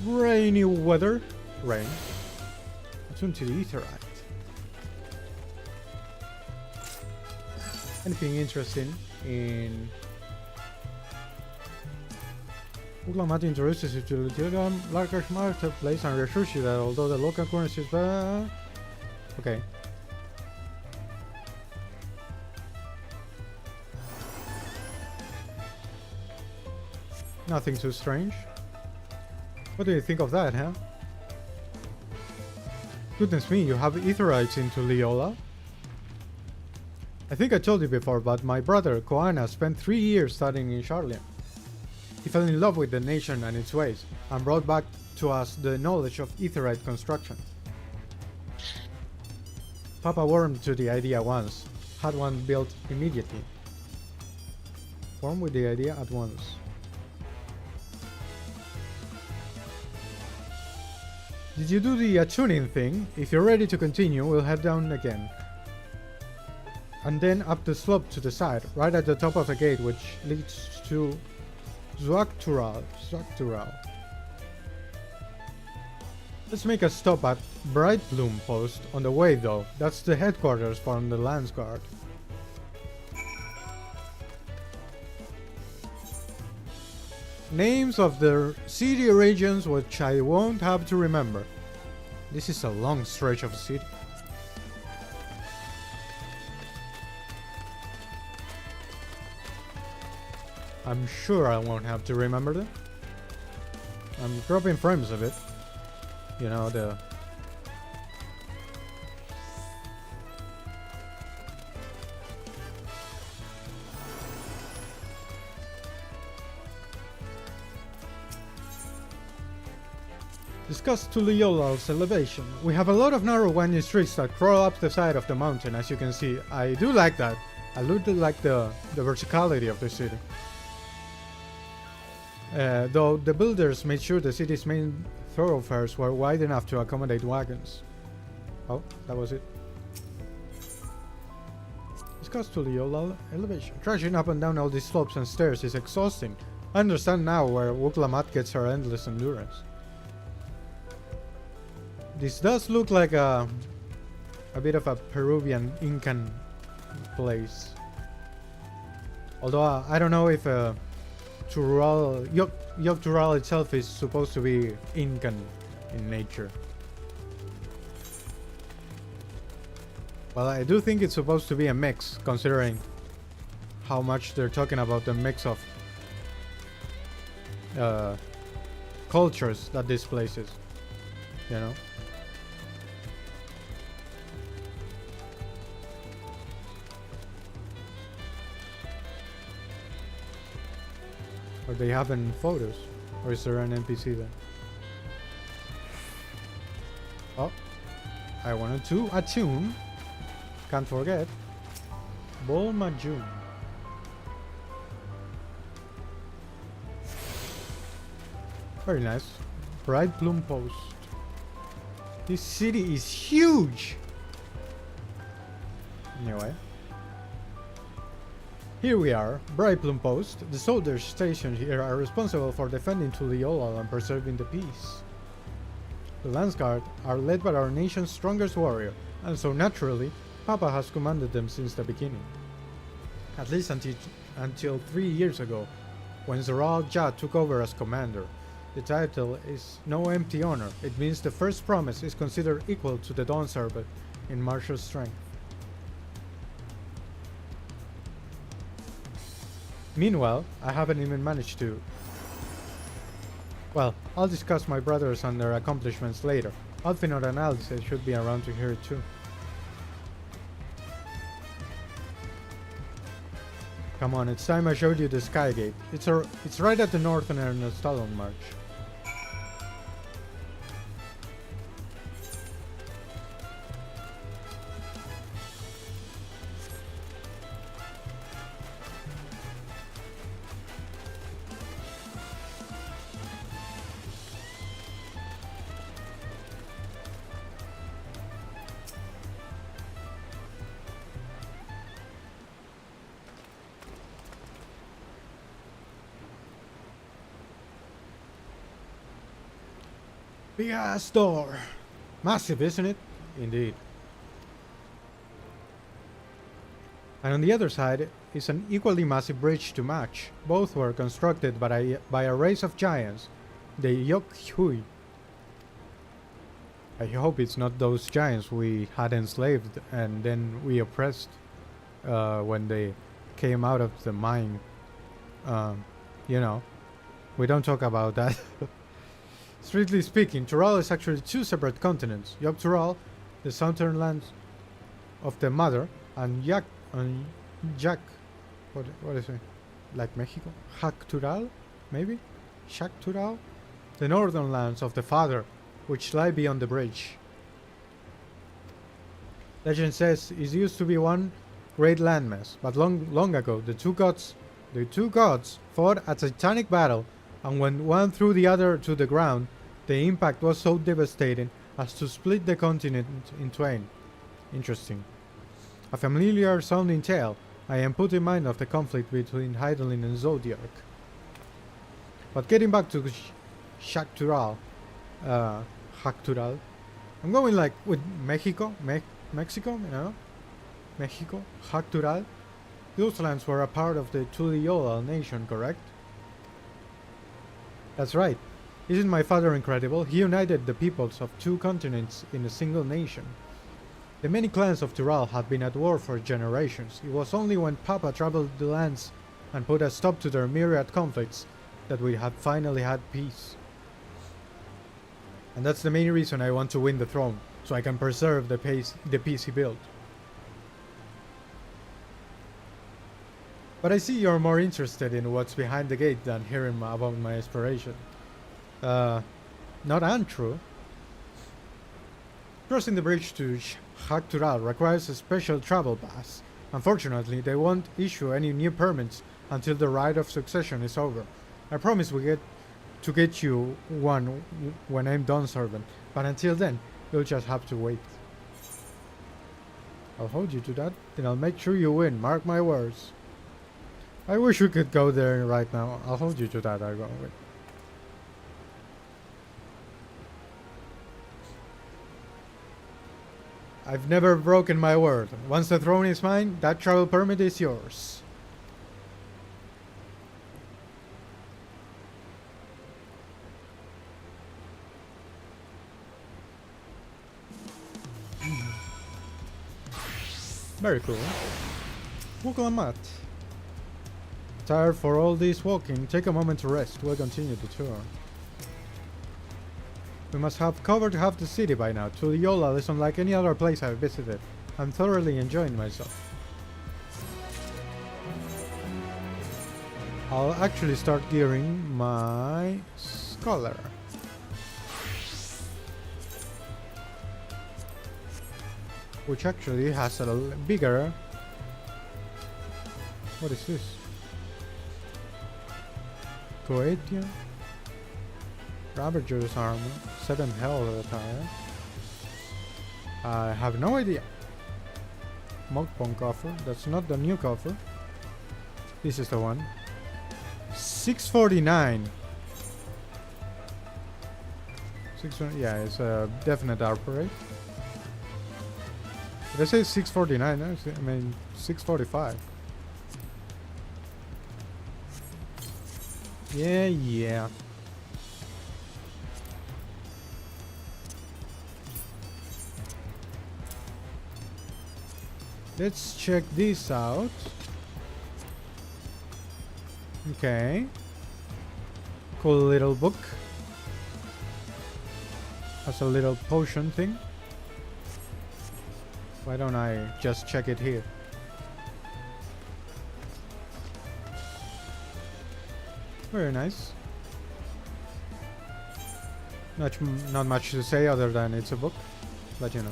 Rainy weather. Rain. Attune to the etherite. anything interesting in Uklamat introduces you to the larger marketplace and reassures you that although the local currency is okay. Nothing too strange. What do you think of that, huh? Goodness me, you have Aetherites into Leola? I think I told you before, but my brother, Koana, spent 3 years studying in Charlian. He fell in love with the nation and its ways, and brought back to us the knowledge of Aetherite construction. Papa warmed to the idea once, had one built immediately. Warmed with the idea at once. Did you do the tuning thing? If you're ready to continue, we'll head down again. And then up the slope to the side, right at the top of the gate which leads to Zwaktural. Let's make a stop at Bright Bloom Post on the way though. That's the headquarters from the Lance Guard. Names of the city regions which I won't have to remember. This is a long stretch of city. I'm sure I won't have to remember them. I'm dropping frames of it. You know, the... Discuss Tuliola's elevation. We have a lot of narrow winding streets that crawl up the side of the mountain, as you can see. I do like that. I do like the verticality of the city. Though the builders made sure the city's main thoroughfares were wide enough to accommodate wagons. Oh, that was it. Discuss Tuliola elevation. Trudging up and down all these slopes and stairs is exhausting. I understand now where Wuklamat gets her endless endurance. This does look like a bit of a Peruvian Incan place. Although I don't know if Yogtural itself is supposed to be Incan in nature. Well, I do think it's supposed to be a mix, considering how much they're talking about the mix of cultures that this place is, you know? Or they have in photos? Or is there an NPC there? Oh, I wanted to attune. Can't forget. Bolmajun. Very nice. Bright Bloom Post. This city is huge! Anyway. Here we are, Bright Bloom Post. The soldiers stationed here are responsible for defending Tuliyola and preserving the peace. The Lance Guard are led by our nation's strongest warrior, and so naturally, Papa has commanded them since the beginning. At least until 3 years ago, when Zoral Ja took over as commander. The title is no empty honor. It means the first promise is considered equal to the Dawn Serpent in martial strength. Meanwhile, I haven't even managed to... Well, I'll discuss my brothers and their accomplishments later. Alfinor and Alice should be around to hear it too. Come on, it's time I showed you the Skygate. It's right at the northern end of Stallon March. Big ass door. Massive, isn't it? Indeed. And on the other side is an equally massive bridge to match. Both were constructed by a race of giants, the Yokhui. I hope it's not those giants we had enslaved and then we oppressed when they came out of the mine. You know, we don't talk about that. Strictly speaking, Tural is actually two separate continents. Yok Tural, the southern lands of the mother, and Jak, what is it? Like Mexico? Hak Tural, maybe? Shak Tural? The northern lands of the father, which lie beyond the bridge. Legend says it used to be one great landmass, but long ago the two gods fought a titanic battle, and when one threw the other to the ground, the impact was so devastating as to split the continent in twain. Interesting. A familiar sounding tale. I am put in mind of the conflict between Hydaelyn and Zodiac. But getting back to Shaktural, Haktural, I'm going like with Mexico, Mexico, you know? Mexico, Haktural. Those lands were a part of the Tuliyola nation, correct? That's right. Isn't my father incredible? He united the peoples of two continents in a single nation. The many clans of Tural had been at war for generations. It was only when Papa traveled the lands and put a stop to their myriad conflicts that we had finally had peace. And that's the main reason I want to win the throne, so I can preserve the peace he built. But I see you're more interested in what's behind the gate than hearing about my aspiration. Not untrue. Crossing the bridge to Haktural requires a special travel pass. Unfortunately, they won't issue any new permits until the rite of succession is over. I promise we get you one when I'm done serving, but until then, you'll just have to wait. I'll hold you to that, and I'll make sure you win, mark my words. I wish we could go there right now. I'll hold you to that, I'll go with. I've never broken my word. Once the throne is mine, that travel permit is yours. Very cool. Wuklamat. Tired for all this walking? Take a moment to rest. We'll continue the tour. We must have covered half the city by now. Tuliyola is unlike any other place I've visited. I'm thoroughly enjoying myself. I'll actually start gearing my scholar. Which actually has a bigger... What is this? Coetia? Ravager's armor, 7 health attire. I have no idea. Mugpong coffer, that's not the new coffer. This is the one. 649. Yeah, it's a definite upgrade. Did I say 649? I mean 645. Yeah. Let's check this out. Okay. Cool little book. Has a little potion thing. Why don't I just check it here? Very nice. Not much to say other than it's a book, but you know.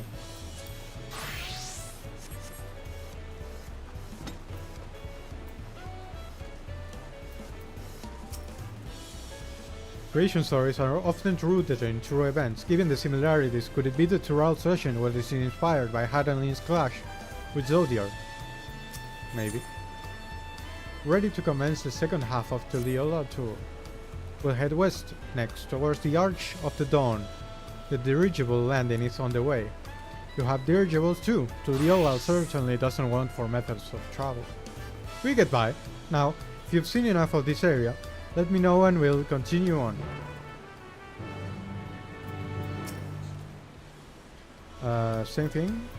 Creation stories are often rooted in true events. Given the similarities, could it be the Tural session where it is inspired by Hydaelyn's clash with Zodiar? Maybe. Ready to commence the second half of the Tuliyola tour. We'll head west next, towards the Arch of the Dawn. The dirigible landing is on the way. You have dirigibles too. Tuliola certainly doesn't want for methods of travel. We get by. Now, if you've seen enough of this area, let me know and we'll continue on. Same thing.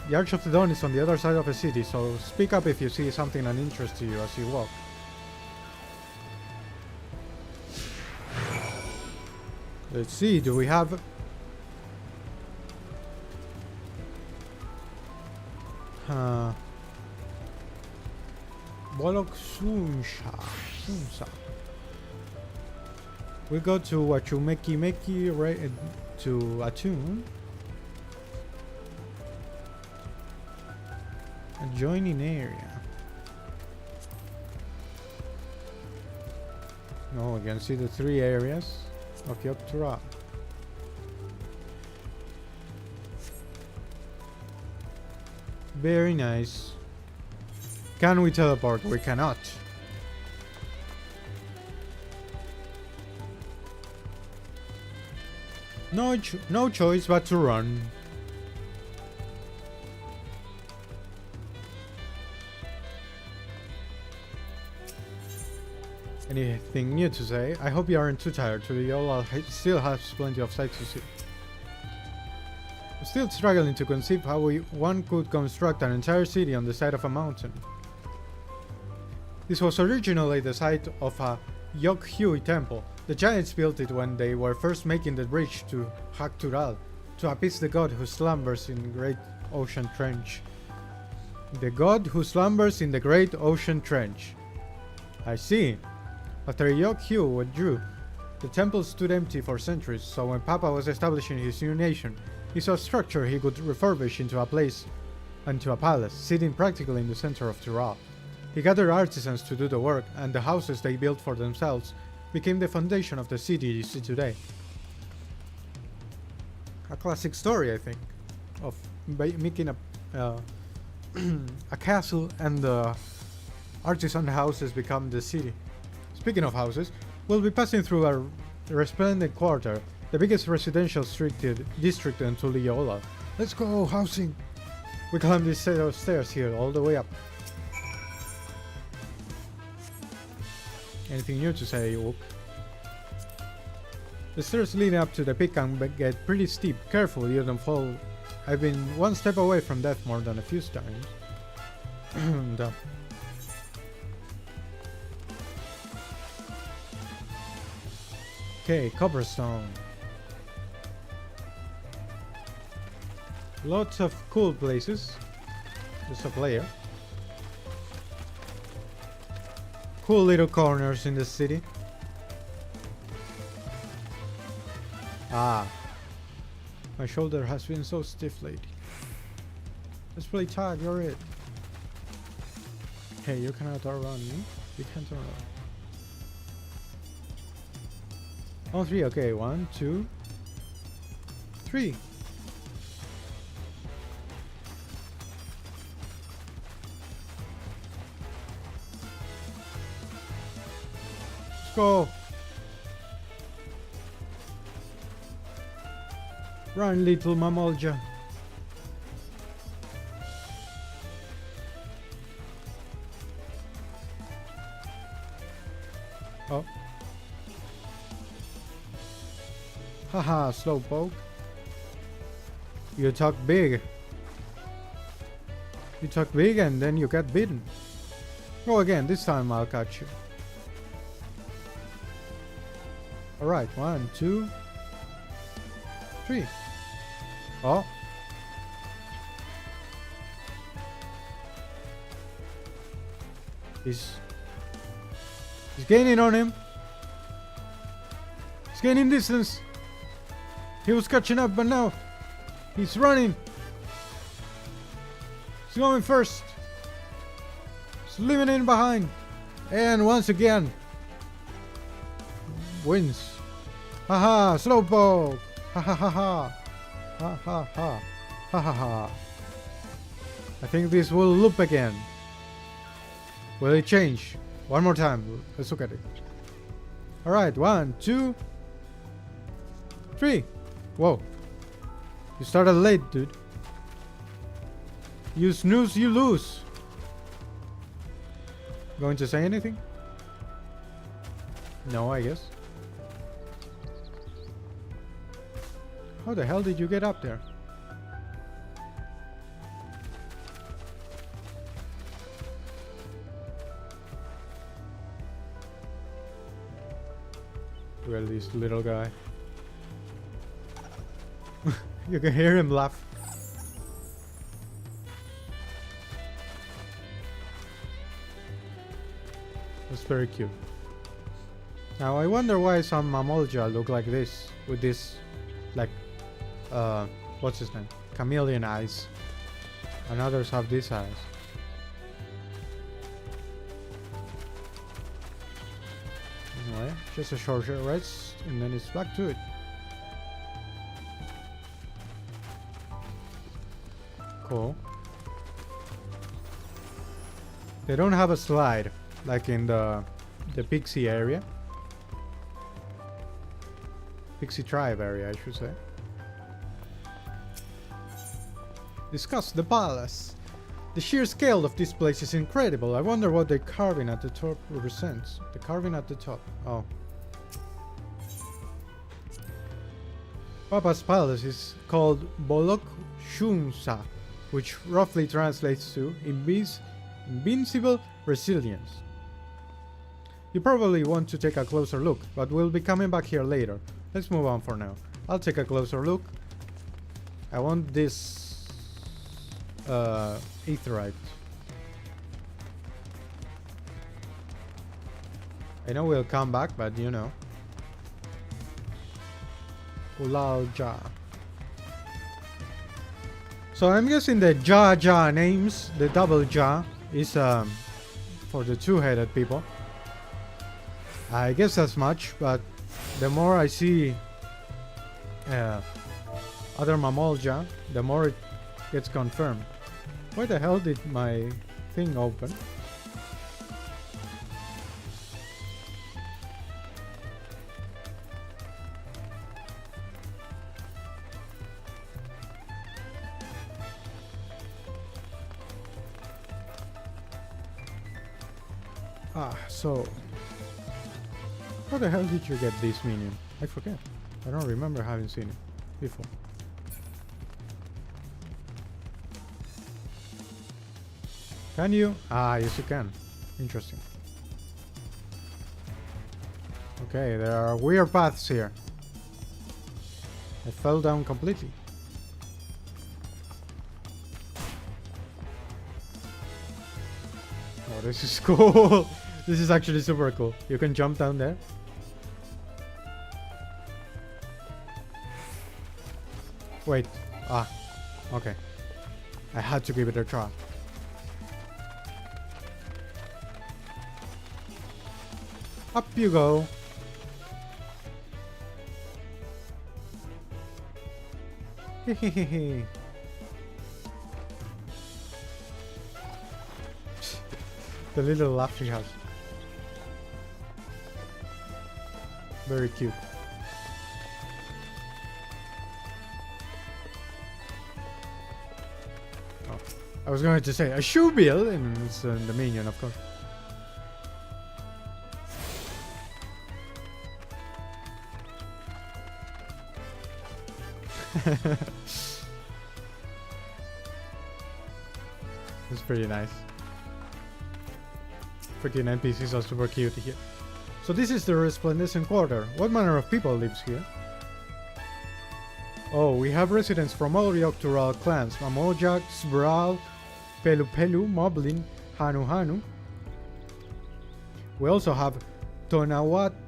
The Arch of the Dawn is on the other side of the city, so speak up if you see something that interests you as you walk. Let's see, do we have... Bolok Sunsa. We go to Wachumeki Meki right to Attune. Adjoining area. Oh, we can see the 3 areas of Yoptura. Very nice. Can we teleport? We cannot. No choice but to run. Anything new to say? I hope you aren't too tired. Tuliola still has plenty of sights to see. I'm still struggling to conceive how one could construct an entire city on the side of a mountain. This was originally the site of a Yoghui temple. The giants built it when they were first making the bridge to Haktural, to appease the god who slumbers in the great ocean trench. The god who slumbers in the great ocean trench. I see. After Yoghui withdrew, the temple stood empty for centuries, so when Papa was establishing his new nation, he saw a structure he could refurbish into a palace, sitting practically in the center of Tural. He gathered artisans to do the work, and the houses they built for themselves became the foundation of the city you see today. A classic story, I think, of making a castle and the artisan houses become the city. Speaking of houses, we'll be passing through a resplendent quarter, the biggest residential district in Tuliola. Let's go housing! We climb this set of stairs here all the way up. Anything new to say, Ook? The stairs leading up to the peak can get pretty steep. Careful you don't fall. I've been one step away from death more than a few times. Okay, cobblestone. Lots of cool places. Just a player. Cool little corners in the city. Ah. My shoulder has been so stiff lately. Let's play tag, you're it. Hey, you cannot outrun me. You can't outrun. On 3, okay. 1, 2, 3. Let's go. Run, little Mamolja. Oh. Haha, slowpoke. You talk big. You talk big and then you get bitten. Go again, this time I'll catch you. Alright, 1, 2, 3. Oh. He's gaining on him. He's gaining distance. He was catching up, but now he's running. He's going first. He's leaving in behind. And once again, wins. Haha, slowpoke. Ha ha ha ha. Ha ha ha. Ha ha ha. I think this will loop again. Will it change? One more time. Let's look at it. Alright, 1, 2, 3. Whoa. You started late, dude. You snooze, you lose. Going to say anything? No, I guess. How the hell did you get up there? Well, this little guy. You can hear him laugh. That's very cute. Now I wonder why some Mamolja look like this, with this, like, what's his name? Chameleon eyes. And others have these eyes. Anyway, just a short rest, and then it's back to it. Cool. They don't have a slide, like in the Pixie area. Pixie Tribe area, I should say. Discuss the palace. The sheer scale of this place is incredible. I wonder what the carving at the top represents. The carving at the top. Oh. Papa's palace is called Bolok Shunsa, which roughly translates to invincible resilience. You probably want to take a closer look, but we'll be coming back here later. Let's move on for now. I'll take a closer look. I want this Aetheryte. I know we'll come back, but you know. Ulao Ja. So I'm guessing the Ja names, the double Ja, is for the two-headed people. I guess as much, but the more I see other Mamolja, the more it gets confirmed. Why the hell did my thing open? So how the hell did you get this minion? I forget. I don't remember having seen it before. Can you? Ah, yes you can. Interesting. Okay, there are weird paths here. I fell down completely. Oh, this is cool. This is actually super cool. You can jump down there. Wait. Ah. Okay. I had to give it a try. Up you go. Hehehe. The little laugh she has. Very cute. Oh, I was going to say a shoe bill, and it's the minion, of course. It's pretty nice. Freaking NPCs are super cute here. So this is the Resplendent Quarter. What manner of people lives here? Oh, we have residents from all the Octural clans. Mamojak, Sbral, Pelu Pelu, Moblin, Hanu Hanu. We also have Tonawauta,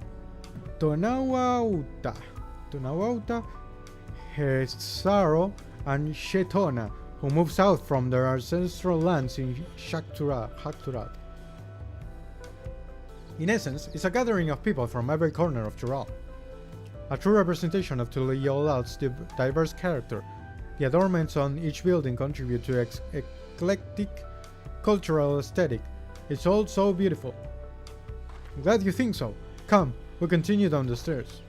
Hesaro, and Shetona, who moved south from their ancestral lands in Hakturat. In essence, it's a gathering of people from every corner of Tural. A true representation of Tuliyolal's diverse character. The adornments on each building contribute to eclectic cultural aesthetic. It's all so beautiful. I'm glad you think so. Come, we'll continue down the stairs.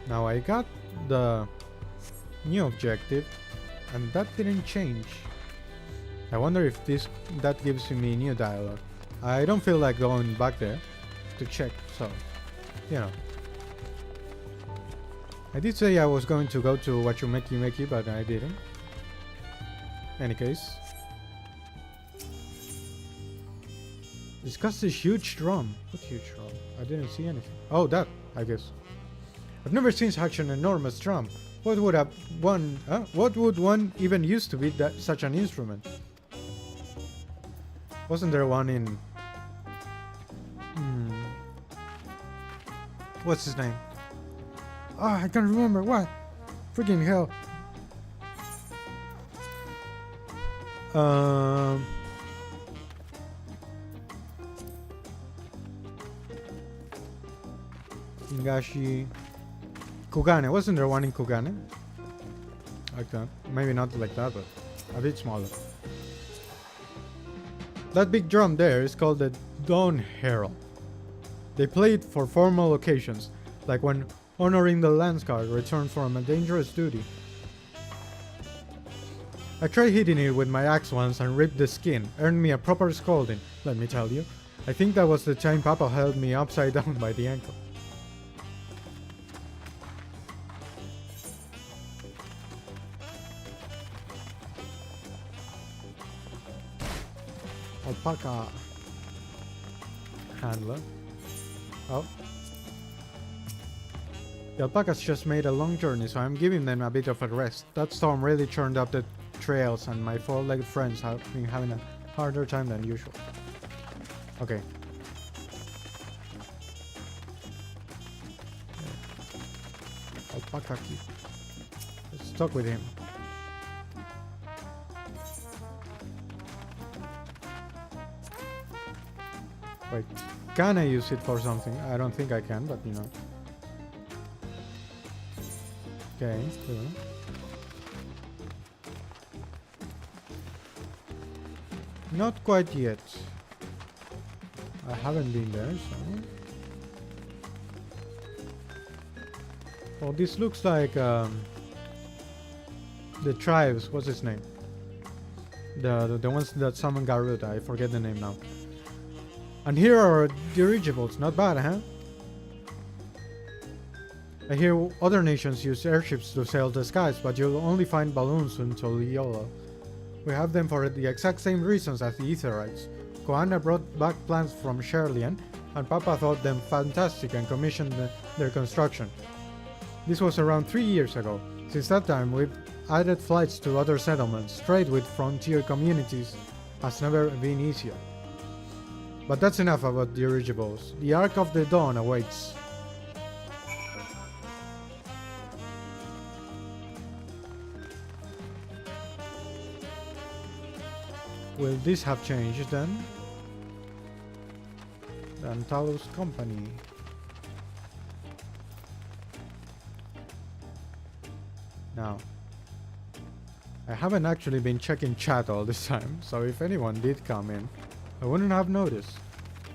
Now I got the new objective, and that didn't change. I wonder if that gives me new dialogue. I don't feel like going back there to check, so you know. I did say I was going to go to Wachumeki, but I didn't. Any case. Discuss this huge drum. What huge drum? I didn't see anything. Oh, that, I guess. I've never seen such an enormous drum. What would one even use to beat such an instrument? Wasn't there one in... What's his name? Oh, I can't remember. What? Freaking hell. Higashi... Kugane. Wasn't there one in Kugane? Like that. Maybe not like that, but a bit smaller. That big drum there is called the Dawn Herald. They play it for formal occasions, like when honoring the Lance Guard returned from a dangerous duty. I tried hitting it with my axe once and ripped the skin, earned me a proper scolding, let me tell you. I think that was the time Papa held me upside down by the ankle. Alpaca handler. Oh. The alpacas just made a long journey, so I'm giving them a bit of a rest. That storm really churned up the trails, and my four-legged friends have been having a harder time than usual. Okay. Alpaca key. Let's talk with him. Wait, can I use it for something? I don't think I can, but you know. Okay, cool. Not quite yet. I haven't been there, so... Oh, this looks like the tribes. What's his name? The ones that summon Garuda. I forget the name now. And here are dirigibles. Not bad, huh? I hear other nations use airships to sail the skies, but you'll only find balloons in Toliolo. We have them for the exact same reasons as the Etherites. Koana brought back plans from Sherlian, and Papa thought them fantastic and commissioned their construction. This was around 3 years ago. Since that time, we've added flights to other settlements. Trade with frontier communities has never been easier. But that's enough about dirigibles. The Ark of the Dawn awaits. Will this have changed then? The Antalos Company. Now, I haven't actually been checking chat all this time, so if anyone did come in, I wouldn't have noticed.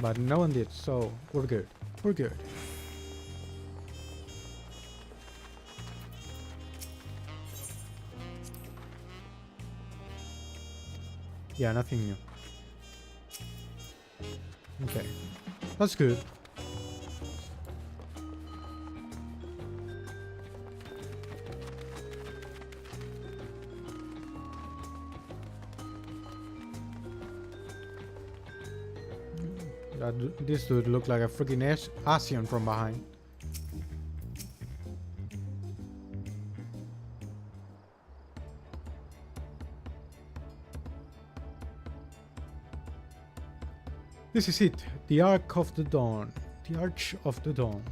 But no one did, so we're good. We're good. Yeah, nothing new. Okay, that's good. This dude looked like a freaking Asian from behind. This is it, the Ark of the Dawn. The Arch of the Dawn.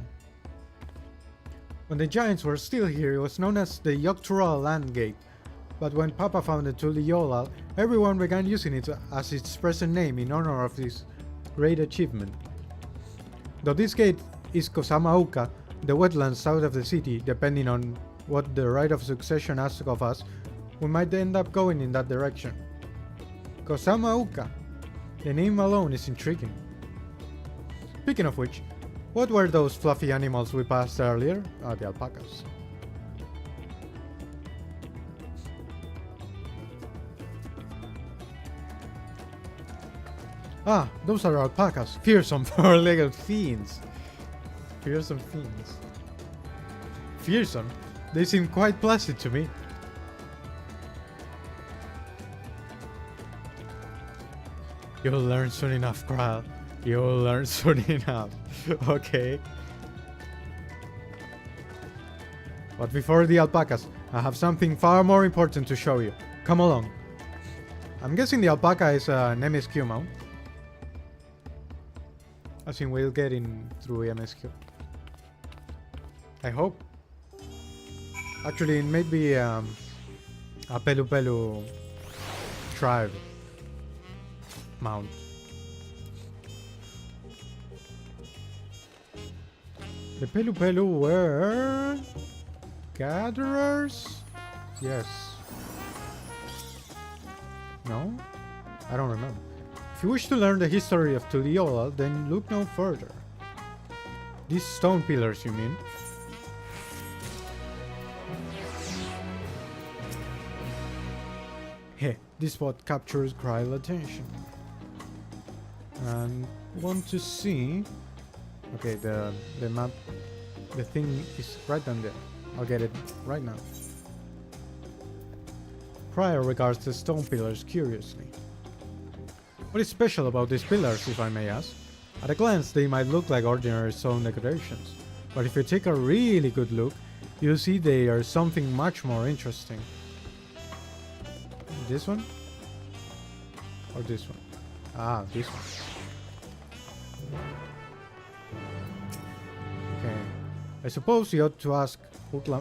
When the Giants were still here, it was known as the Yogg-Turaal Land Gate. But when Papa founded Tuliyollal, everyone began using it as its present name in honor of this great achievement. Though this gate is Kosamauka, the wetlands south of the city, depending on what the right of succession asks of us, we might end up going in that direction. Kosamauka. The name alone is intriguing. Speaking of which, What were those fluffy animals we passed earlier? Ah, the alpacas. Ah, those are alpacas. Fearsome four-legged fiends. Fearsome fiends. Fearsome? They seem quite placid to me. You'll learn soon enough, Kral. You'll learn soon enough. Okay. But before the alpacas, I have something far more important to show you. Come along. I'm guessing the alpaca is an MSQ mount. I think we'll get in through MSQ. I hope. Actually, it may be a Pelu Pelu tribe mount. The Pelu Pelu were gatherers? Yes. No? I don't remember. If you wish to learn the history of Tuliyola, then look no further. These stone pillars, you mean? Heh, this spot captures Kryle's attention. And want to see... Okay, the map, the thing is right down there. I'll get it right now. Kryle regards the stone pillars curiously. What is special about these pillars, if I may ask? At a glance, they might look like ordinary stone decorations, but if you take a really good look, you'll see they are something much more interesting. This one? Or this one? Ah, this one. Okay. I suppose you ought to ask Ukla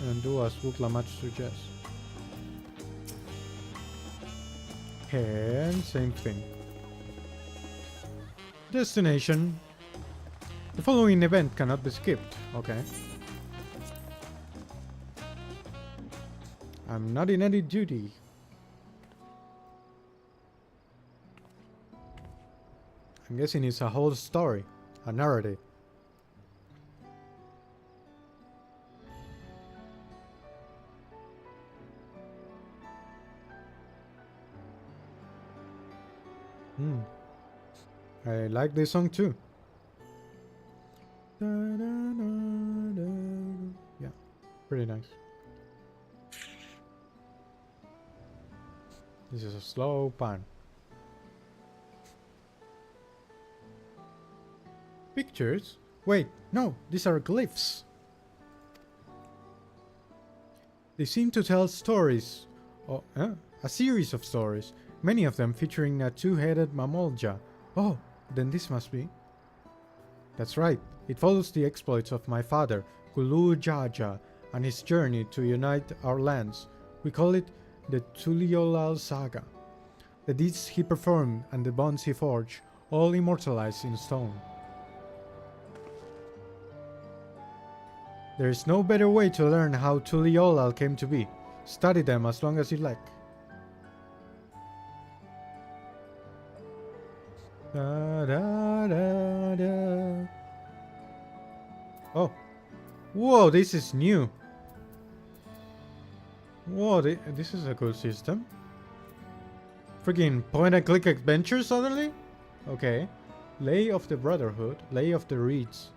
and do as Uklamach suggests. And same thing. Destination. The following event cannot be skipped. Okay. I'm not in any duty. I'm guessing it's a whole story, a narrative. I like this song too. Yeah, pretty nice. This is a slow pan. Pictures? Wait, no, these are glyphs. They seem to tell stories. Oh, a series of stories. Many of them featuring a two-headed Mamolja. Oh, then this must be. That's right. It follows the exploits of my father, Kulu Jaja, and his journey to unite our lands. We call it the Tuliyola Saga. The deeds he performed and the bonds he forged, all immortalized in stone. There is no better way to learn how Tuliyola came to be. Study them as long as you like. Da, da, da, da. Oh. Whoa, this is new. Whoa, this is a cool system. Freaking point and click adventure suddenly? Okay. Lay of the Brotherhood. Lay of the Reeds.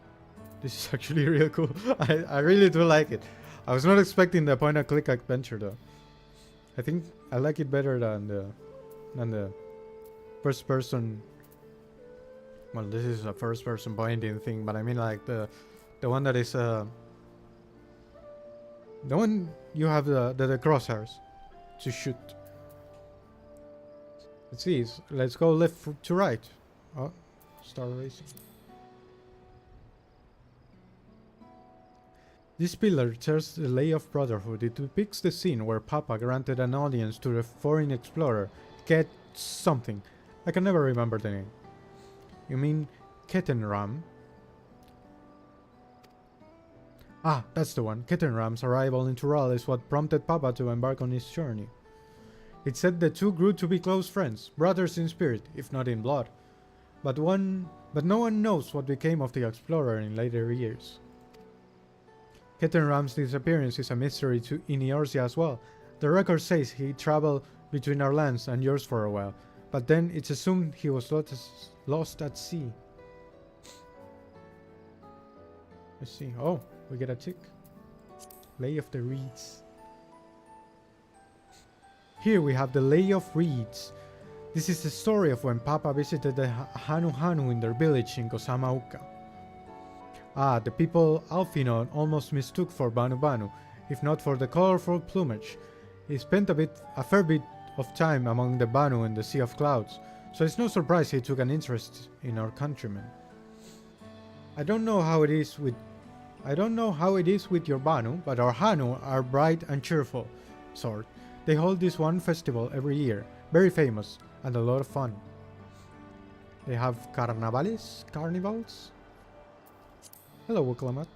This is actually real cool. I really do like it. I was not expecting the point and click adventure though. I think I like it better than the first person. Well, this is a first person pointing thing, but I mean like the one that is the one you have the crosshairs to shoot. Let's see. Let's go left to right. Oh, start racing. This pillar tells the lay of Brotherhood. It depicts the scene where Papa granted an audience to the foreign explorer, Ket something. I can never remember the name. You mean Ketenram? Ah, that's the one. Ketenram's arrival in Tural is what prompted Papa to embark on his journey. It said the two grew to be close friends, brothers in spirit, if not in blood. But one But no one knows what became of the explorer in later years. Kettenram's disappearance is a mystery in Eorzea as well. The record says he traveled between our lands and yours for a while, but then it's assumed he was lost at sea. Let's see. Oh, we get a tick. Lay of the Reeds. Here we have the Lay of Reeds. This is the story of when Papa visited the Hanu Hanu in their village in Kosamauka. The people Alfinon almost mistook for Banu Banu, if not for the colorful plumage. He spent a fair bit of time among the Banu in the Sea of Clouds, so it's no surprise he took an interest in our countrymen. I don't know how it is with your Banu, but our Hanu are bright and cheerful sort. They hold this one festival every year, very famous and a lot of fun. They have carnivals. Hello, Wuklamat.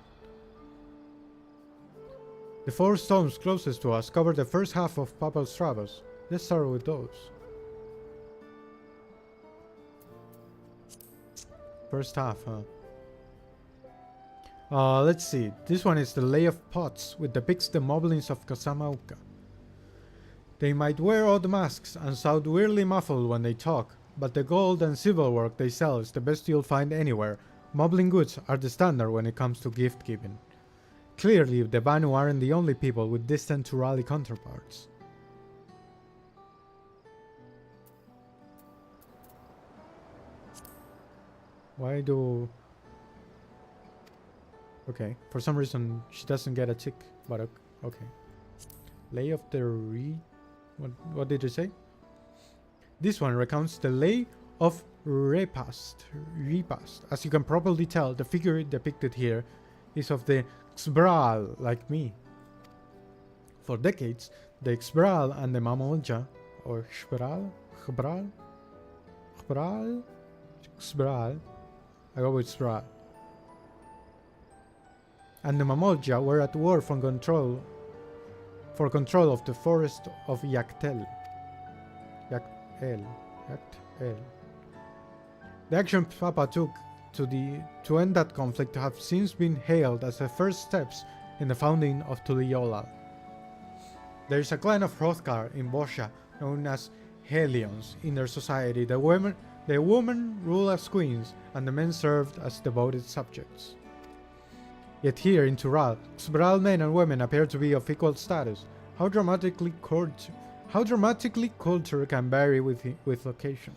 The 4 stones closest to us cover the first half of Papal travels. Let's start with those. First half, huh? Let's see. This one is the Lay of Pots, which depicts the moblins of Kosamauka. They might wear odd masks and sound weirdly muffled when they talk, but the gold and silver work they sell is the best you'll find anywhere. Moblin goods are the standard when it comes to gift giving. Clearly, the Banu aren't the only people with distant Turali counterparts. Why do... Okay, for some reason she doesn't get a tick, but okay. Lay of the What did you say? This one recounts the Lay of Repast. As you can probably tell, the figure depicted here is of the Xbral, like me. For decades, the Xbral and the Mamolja, or Xbral, I go with Xbral, and the Mamolja were at war for control of the forest of Yaktel. The action Papa took to end that conflict have since been hailed as the first steps in the founding of Tuliyollal. There is a clan of Hrothgar in Bosha known as Helions. In their society, the women rule as queens and the men served as devoted subjects. Yet here in Tural, Xbral men and women appear to be of equal status. How dramatically culture can vary with location.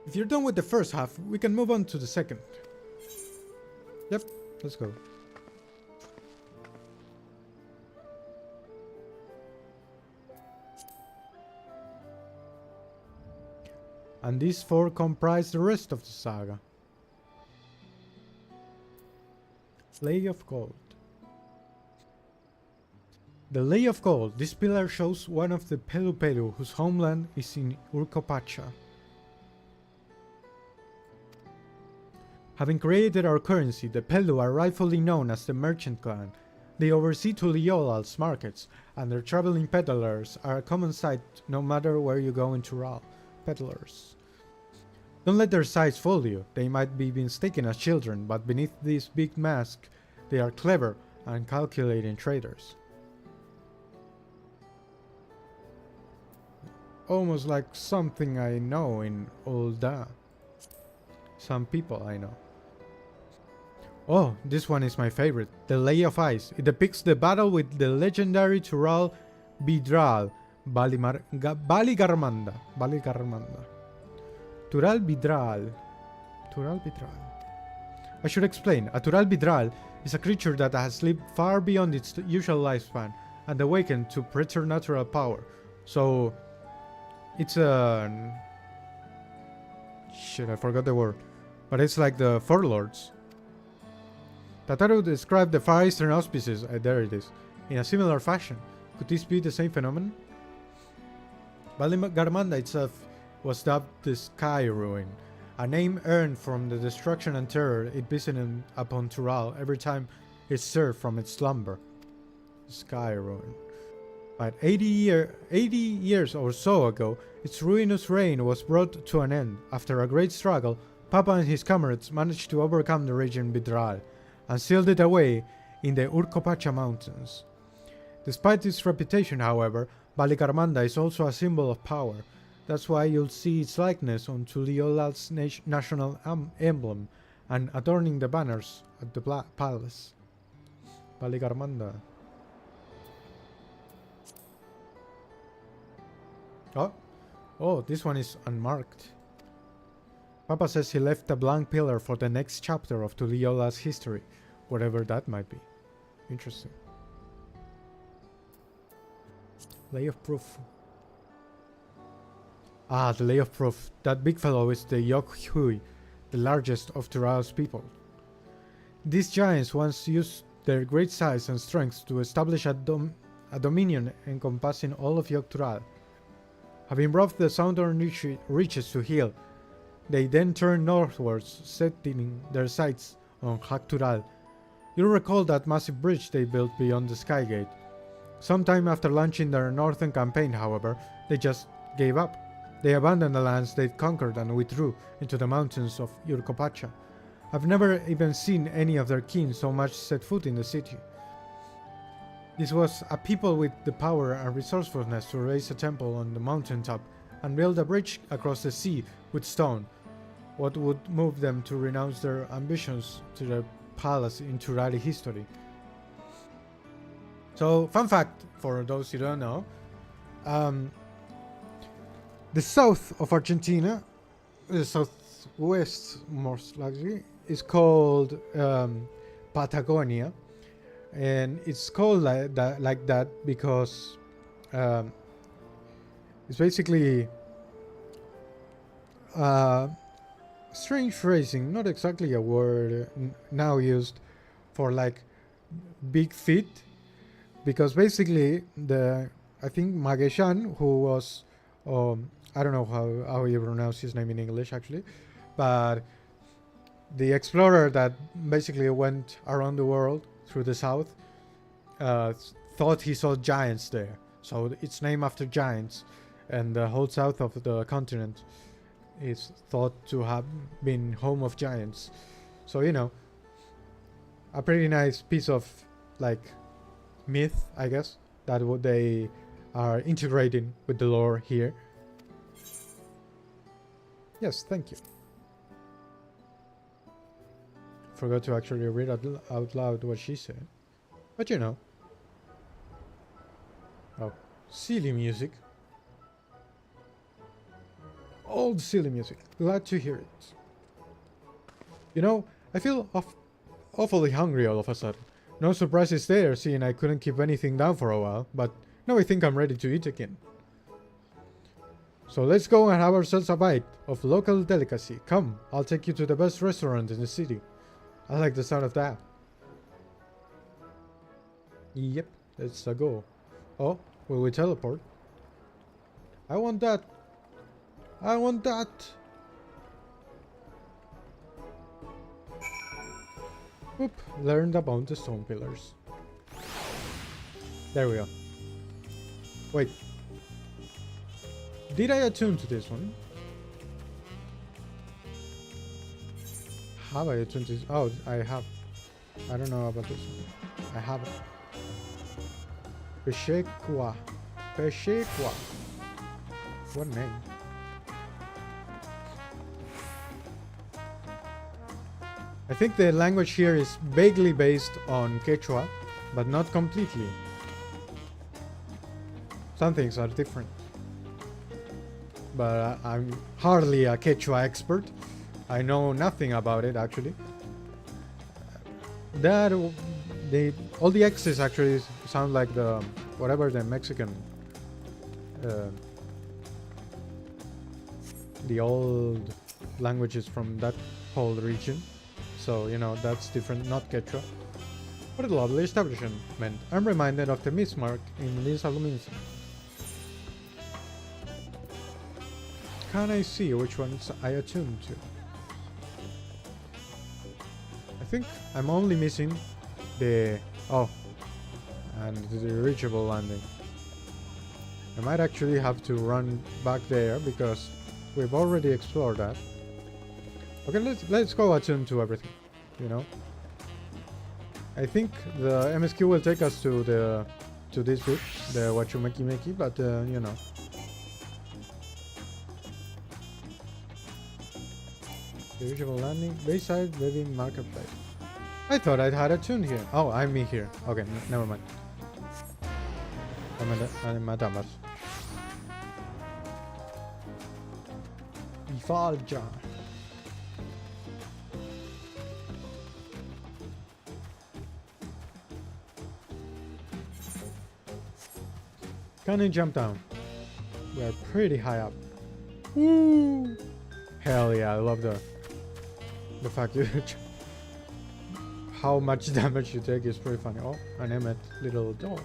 If you're done with the first half, we can move on to the second. Yep, let's go. And these 4 comprise the rest of the saga. Lay of Gold. The Lay of Gold. This pillar shows one of the Pelu whose homeland is in Urkopacha. Having created our currency, the Pelu are rightfully known as the Merchant Clan. They oversee Tuliyollal's markets, and their traveling peddlers are a common sight no matter where you go in Tural. Peddlers. Don't let their size fool you. They might be mistaken as children, but beneath this big mask, they are clever and calculating traders. Almost like something I know in Ul'dah. Some people I know. Oh, this one is my favorite. The Lay of Ice. It depicts the battle with the legendary Tural Bidral, Baligarmanda. Tural Bidral. I should explain. A Tural Bidral is a creature that has lived far beyond its usual lifespan and awakened to preternatural power. So, it's a... Shit, I forgot the word. But it's like the Forlords. Tataru described the Far Eastern auspices, there it is, in a similar fashion. Could this be the same phenomenon? Baligarmanda itself was dubbed the Sky Ruin, a name earned from the destruction and terror it visited upon Tural every time it stirred from its slumber. Sky Ruin. But 80 years or so ago, its ruinous reign was brought to an end. After a great struggle, Papa and his comrades managed to overcome the raging Vidral and sealed it away in the Urcopacha Mountains. Despite its reputation, however, Valicarmanda is also a symbol of power. That's why you'll see its likeness on Tuliola's national emblem and adorning the banners at the palace. Valicarmanda. Oh, this one is unmarked. Papa says he left a blank pillar for the next chapter of Tuliola's history, whatever that might be. Interesting. Lay of proof. Ah, the lay of proof. That big fellow is the Yok Hui, the largest of Tural's people. These giants once used their great size and strength to establish a dominion encompassing all of Yok Tural. Having brought the southern reaches to heel, they then turned northwards, setting their sights on Hak Tural. You'll recall that massive bridge they built beyond the Skygate. Sometime after launching their northern campaign, however, they just gave up. They abandoned the lands they'd conquered and withdrew into the mountains of Urcopacha. I've never even seen any of their kin so much set foot in the city. This was a people with the power and resourcefulness to raise a temple on the mountaintop and build a bridge across the sea with stone. What would move them to renounce their ambitions to their palace in Turali history? So, fun fact for those who don't know, the south of Argentina, the southwest most likely, is called Patagonia, and it's called like that because it's basically strange phrasing, not exactly a word now used for like big feet, because basically I think Magellan, who was I don't know how you pronounce his name in English actually, but the explorer that basically went around the world through the south thought he saw giants there, so it's named after giants, and the whole south of the continent is thought to have been home of giants. So, you know, a pretty nice piece of like myth, I guess, that what they are integrating with the lore here. Yes, thank you. Forgot to actually read out loud what she said, but you know. Oh, silly music. Old silly music. Glad to hear it. You know, I feel awfully hungry all of a sudden. No surprises there, seeing I couldn't keep anything down for a while, but now I think I'm ready to eat again. So let's go and have ourselves a bite of local delicacy. Come, I'll take you to the best restaurant in the city. I like the sound of that. Yep, let's go. Oh, will we teleport? I want that. I want that. Oop, learned about the stone pillars. There we go. Wait. Did I attune to this one? Have I attuned to this? Oh, I have. I don't know about this one. I have it. Peshekwa. Peshekwa. What name? I think the language here is vaguely based on Quechua, but not completely. Some things are different. But I'm hardly a Quechua expert. I know nothing about it actually. All the X's actually sound like the whatever the Mexican, the old languages from that whole region. So, you know, that's different, not Quechua. What a lovely establishment. I'm reminded of the mismark in this aluminum. Can I see which ones I attune to? I think I'm only missing the... Oh. And the reachable landing. I might actually have to run back there because we've already explored that. Okay, let's go attune to everything, you know. I think the MSQ will take us to this route, the Wachumeki, but you know. The usual landing, Bayside Living Marketplace. I thought I'd had a tune here. Oh, I'm me here. Okay, never mind. Matamos. Ifalja. Can I jump down? We are pretty high up. Woo! Hell yeah, I love the fact you how much damage you take is pretty funny. Oh, an Emmet little door.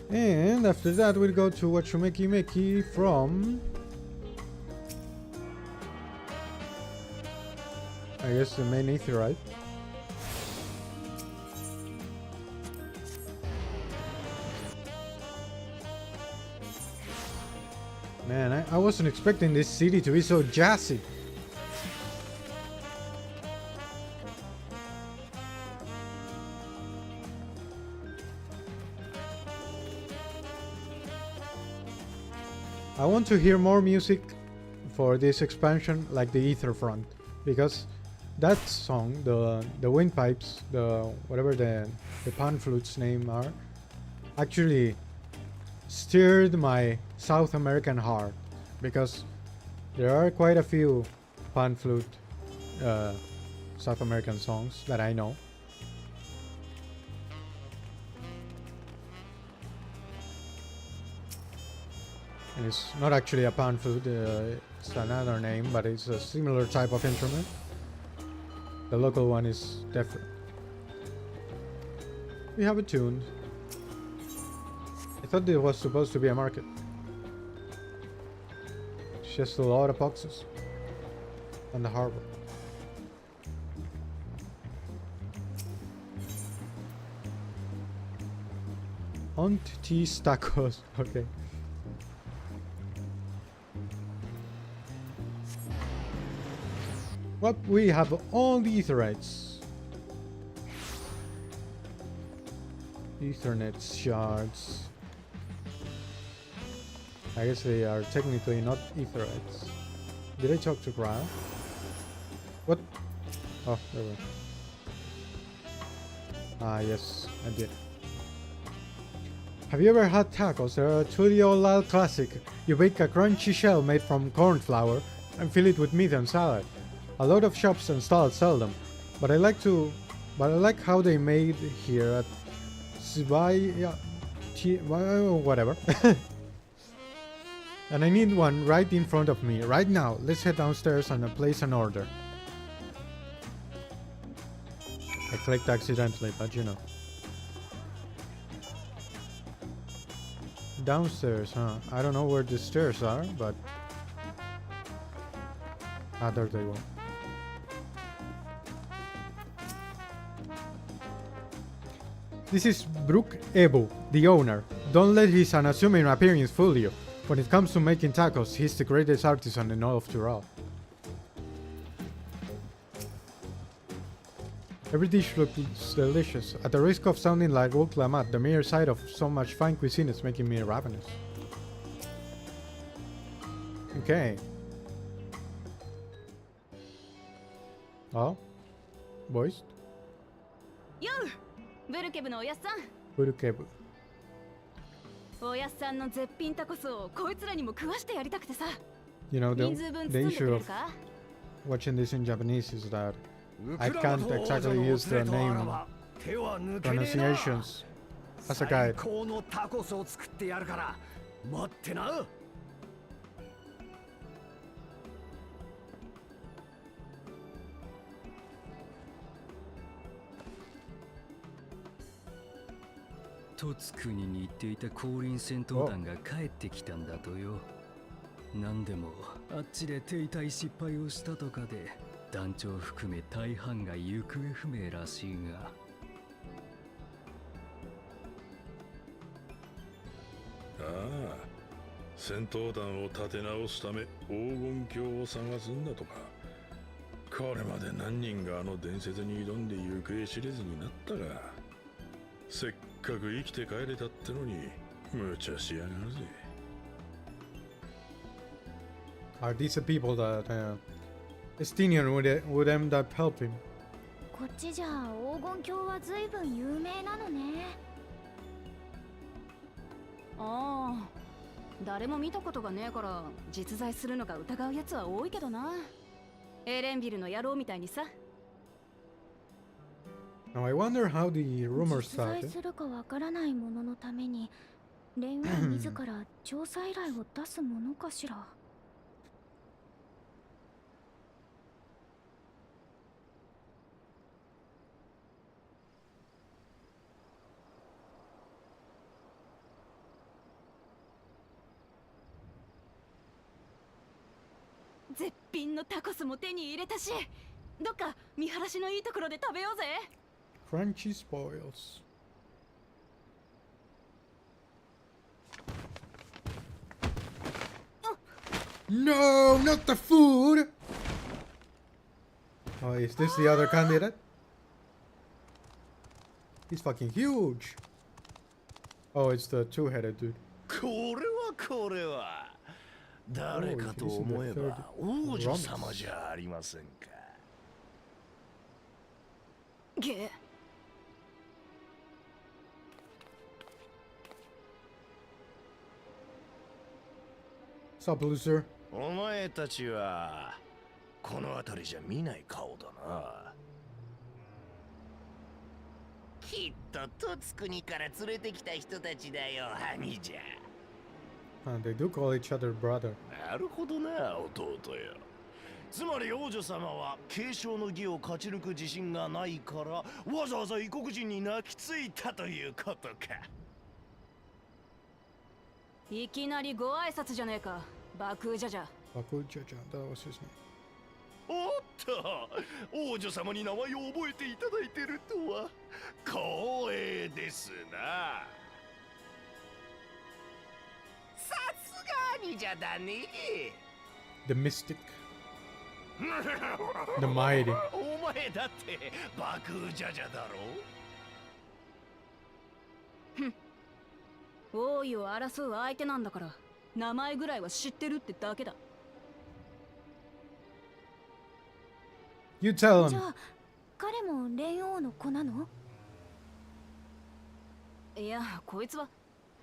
And after that we'll go to Wachumeki from, I guess, the main aetheryte. Man, I wasn't expecting this city to be so jazzy. I want to hear more music for this expansion, like the Ether Front, because that song, the windpipes, whatever the pan flutes name are, actually stirred my South American heart, because there are quite a few pan flute South American songs that I know. And it's not actually a pan flute, it's another name, but it's a similar type of instrument. The local one is different. We have a tune. I thought it was supposed to be a market. It's just a lot of boxes on the harbor. Auntie's tacos. Okay. Well, we have all the Etherites. Ethernet shards. I guess they are technically not Etherites. Did I talk to Grau? What? Oh, there we go. Ah, yes, I did. Have you ever had tacos? They're a truly old classic. You bake a crunchy shell made from corn flour and fill it with meat and salad. A lot of shops and stalls sell them, but I like how they made here at Sibaya, whatever. And I need one right in front of me right now. Let's head downstairs and place an order. I clicked accidentally, but you know. Downstairs, huh? I don't know where the stairs are, but ah, there they go. This is Brook Ebu, the owner. Don't let his unassuming appearance fool you. When it comes to making tacos, he's the greatest artisan in all of Tural. Every dish looks delicious. At the risk of sounding like Woklamat, the mere sight of so much fine cuisine is making me ravenous. Okay. Oh, boys. Yo! ブルケブのおやっさん Burukebu. おやっさんの絶品タコスをこいつらにも食わしてやりたくてさ You know, 人数分 the 包んでく issue れる of か watching this in Japanese is that I can't exactly use the name pronunciations as a guide. このタコスを作ってやるから待ってな。トツクに似ていた降臨戦闘団が帰ってきたんだとよ。何でもあっちで停滞失敗をしたとかで団長含め大半が行方不明らしいが。ああ、戦闘団を立て直すため黄金鏡を探すんだとか。これまで何人があの伝説に挑んで行方知れずになったが、せっかく生きて帰れたってのに無茶しやがるぜ。Are these the people that Estinian would end up helping? こっちじゃ黄金鏡は随分有名なのね。ああ、誰も見たことがねえから実在するのか疑うやつは多いけどな。エレンビルの野郎みたいにさ。Now I wonder how the rumors 実在 started. するかわからないもののためにレンは自ら調査依頼を出すものかしら。絶品のタコスも手に入れたし、どっか見晴らしのいいところで食べようぜ。Crunchy spoils. No, not the food! Oh, is this the other candidate? He's fucking huge. Oh, it's the two-headed dude. これは誰かと思えば王女様じゃありませんか。ゲ What's up, loser? お前たちはこの辺りじゃ見ない顔だな。きっとトツクニから連れてきた人たちだよ、ハニじゃ。They do call each other brother. なるほどな、弟よ。つまり王女様は継承の儀を勝ち抜く自信がないからわざわざ異国人に泣きついたということか。いきなりご挨拶じゃねえか、バクージャジャ。Bakujaja, that was his name. おっと、王女様に名前を覚えていただいてるとは光栄ですな。さすがにじゃだね。 The mystic. The mighty. お前だってバクージャジャだろ。王位を争う相手なんだから名前ぐらいは知ってるってだけだ。 You tell じ him. ゃあ彼もレン王の子なの？いや、こいつは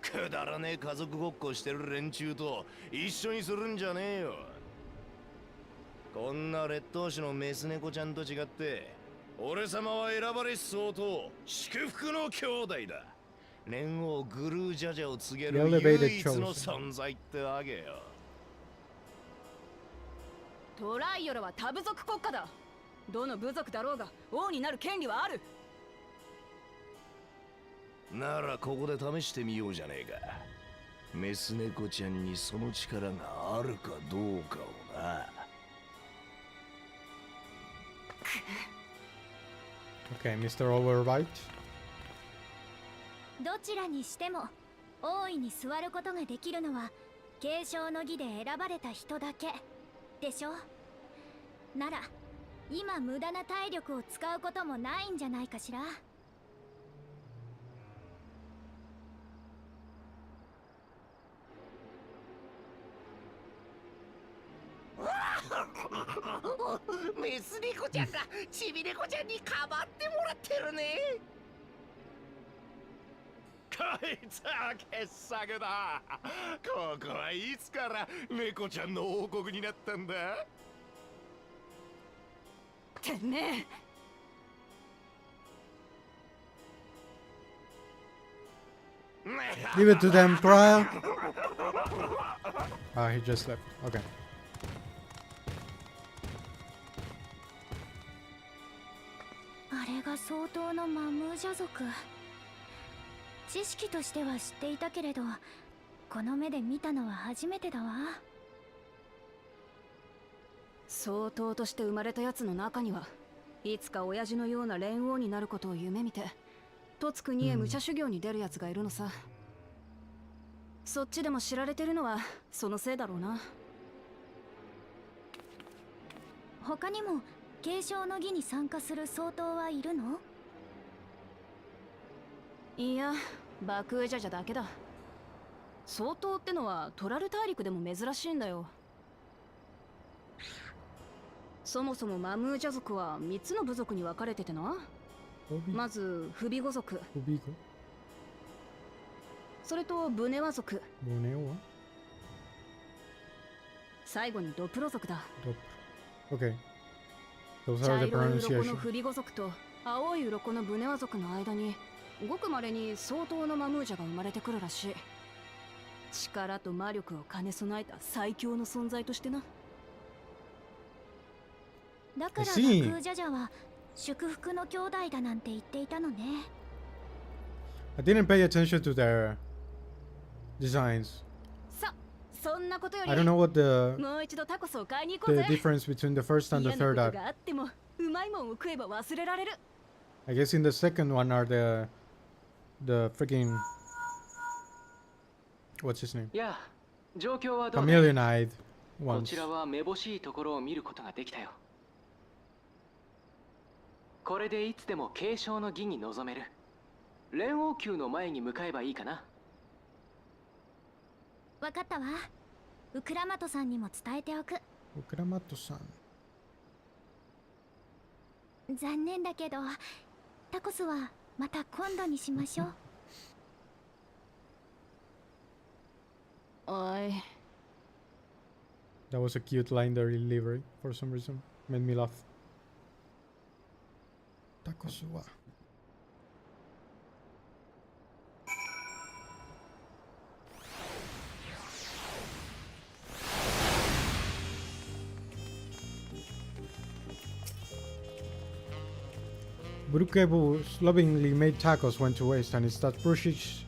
くだらねえ家族ごっこしてる連中と一緒にするんじゃねえよ。こんな劣等種のメス猫ちゃんと違って俺様は選ばれし相当祝福の兄弟だ。連王グルージャジャを告げる Elevated 唯一の chosen. 存在ってわけよ。トライオラは多部族国家だ。どの部族だろうが王になる権利はある。ならここで試してみようじゃねえか。メス猫ちゃんにその力があるかどうかをな。Okay, Mr. Overbite. どちらにしても王位に座ることができるのは継承の儀で選ばれた人だけでしょ。なら今無駄な体力を使うこともないんじゃないかしら。メス猫ちゃんがチビ猫ちゃんにかばってもらってるね。こいつは傑作だ。ここはいつから猫ちゃんの王国になったんだ。てめえ。Give it to them, trial. Ah, he just left. Okay. あれが相当のマムージャ族。知識としては知っていたけれどこの目で見たのは初めてだわ。総統として生まれたやつの中にはいつか親父のような連王になることを夢見てとつ国へ武者修行に出るやつがいるのさ。そっちでも知られてるのはそのせいだろうな。他にも継承の儀に参加する総統はいるの？いや、バクエジャじゃだけだ。総統ってのはトラル大陸でも珍しいんだよ。そもそもマムージャ族は3つの部族に分かれててな。まずフビゴ族、それとブネワ族、最後にドプロ族だ。Okay. Those 茶 are the 色い鱗の pronunciation. フビゴ族と青い鱗のブネワ族の間にごく稀に相当のマムージャが生まれてくるらしい。力と魔力を兼ね備えた最強の存在としてな。だからバク I see. ージャジャは祝福の兄弟だなんて言っていたのね。I didn't pay attention to their designs. そんなことより I don't know what もう一度タコスを買いに行こう the ぜ。 difference between the first and the 嫌な third こと act. があってもうまいもんを食えば忘れられる。 I guess in the second one are the freaking what's his name? いや、状況はどうだい？ Chameleon-eyed こ ones. ちらはめぼしいところを見ることができたよ。これでいつでも継承の儀に臨める。連王宮の前に向かえばいいかな。わかったわ。ウクラマトさんにも伝えておく。 Ukramato-san. 残念だけどタコスはまた今度にしましょう。おい、 That was a cute line delivery for some reason. Made me laugh. Tacos wa. Brukebu's lovingly made tacos went to waste, and it's that brutish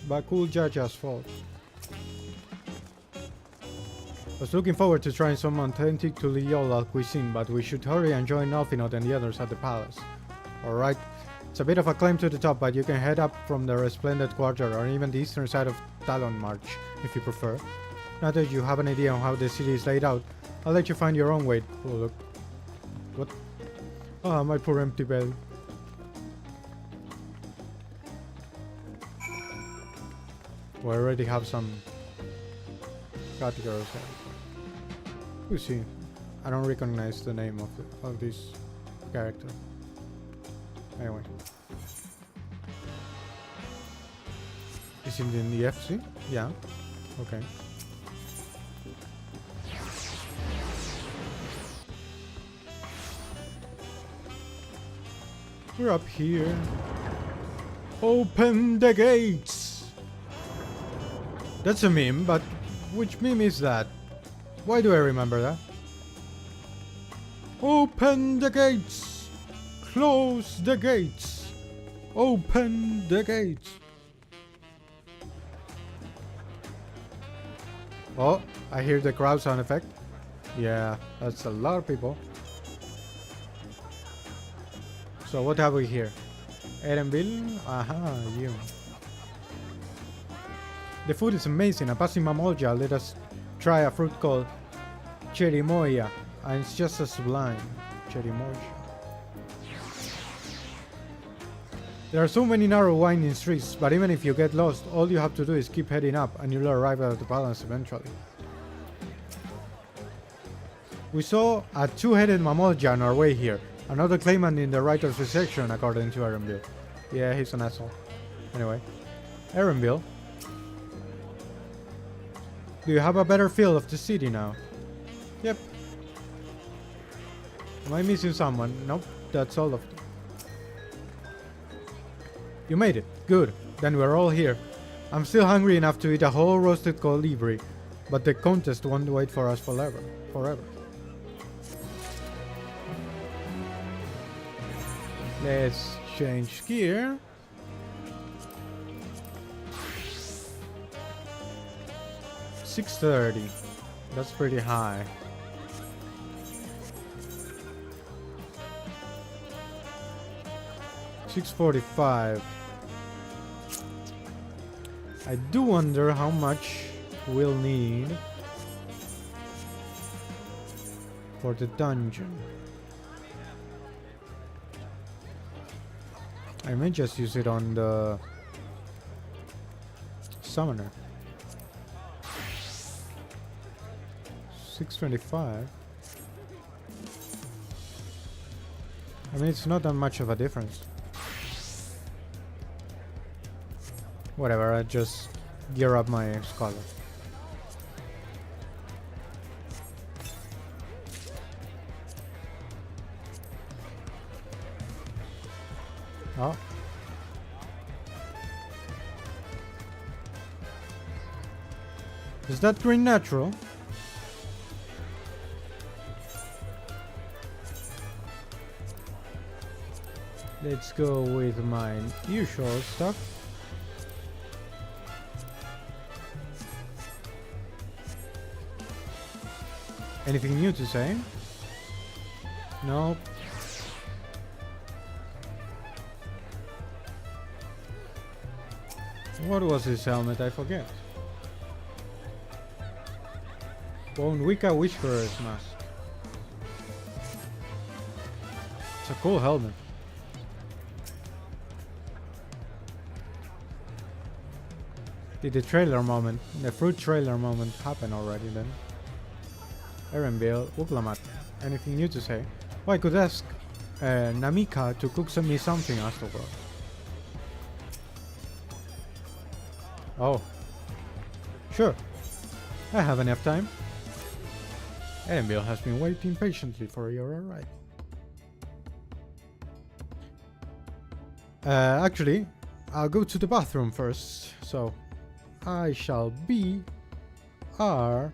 Bakul Jaja's fault. I was looking forward to trying some authentic Tuliola cuisine, but we should hurry and join Alfinot and the others at the palace. Alright, it's a bit of a climb to the top, but you can head up from the resplendent quarter or even the eastern side of Talon March, if you prefer. Now that you have an idea on how the city is laid out, I'll let you find your own way. Oh look. What? Ah, my poor empty belly. We already have some categories. Who's he? I don't recognize the name of this character. Anyway. Is he in the FC? Yeah. Okay. We're up here. Open the gates! That's a meme, but which meme is that? Why do I remember that? Open the gates! Close the gates! Open the gates! Oh, I hear the crowd sound effect. Yeah, that's a lot of people. So what have we here? Erenville? Aha, you. The food is amazing. A passing Mamolja let us try a fruit called Cherimoya, and it's just as sublime. Cherimoya. There are so many narrow winding streets, but even if you get lost, all you have to do is keep heading up and you'll arrive at the palace eventually. We saw a two-headed Mamolja on our way here. Another claimant in the right of succession, according to Erenville. Yeah, he's an asshole. Anyway, Erenville. Do you have a better feel of the city now? Yep. Am I missing someone? Nope, that's all of them. You made it. Good. Then we're all here. I'm still hungry enough to eat a whole roasted colibri, but the contest won't wait for us forever. Let's change gear. $630. That's pretty high. 645. I do wonder how much we'll need for the dungeon. I may just use it on the summoner. 625. I mean, it's not that much of a difference. Whatever, I just gear up my scholar. Oh. Is that green natural? Let's go with my usual stuff. Anything new to say? Nope. What was his helmet? I forget. Bone Wicca Whisperer's mask. It's a cool helmet. Did the trailer moment, the fruit trailer moment happen already then? Erenville, Uklamat. Anything new to say? Oh, I could ask Namika to cook me something afterward. Oh. Sure. I have enough time. Erenville has been waiting patiently for your arrival. Actually, I'll go to the bathroom first, so I shall be RB.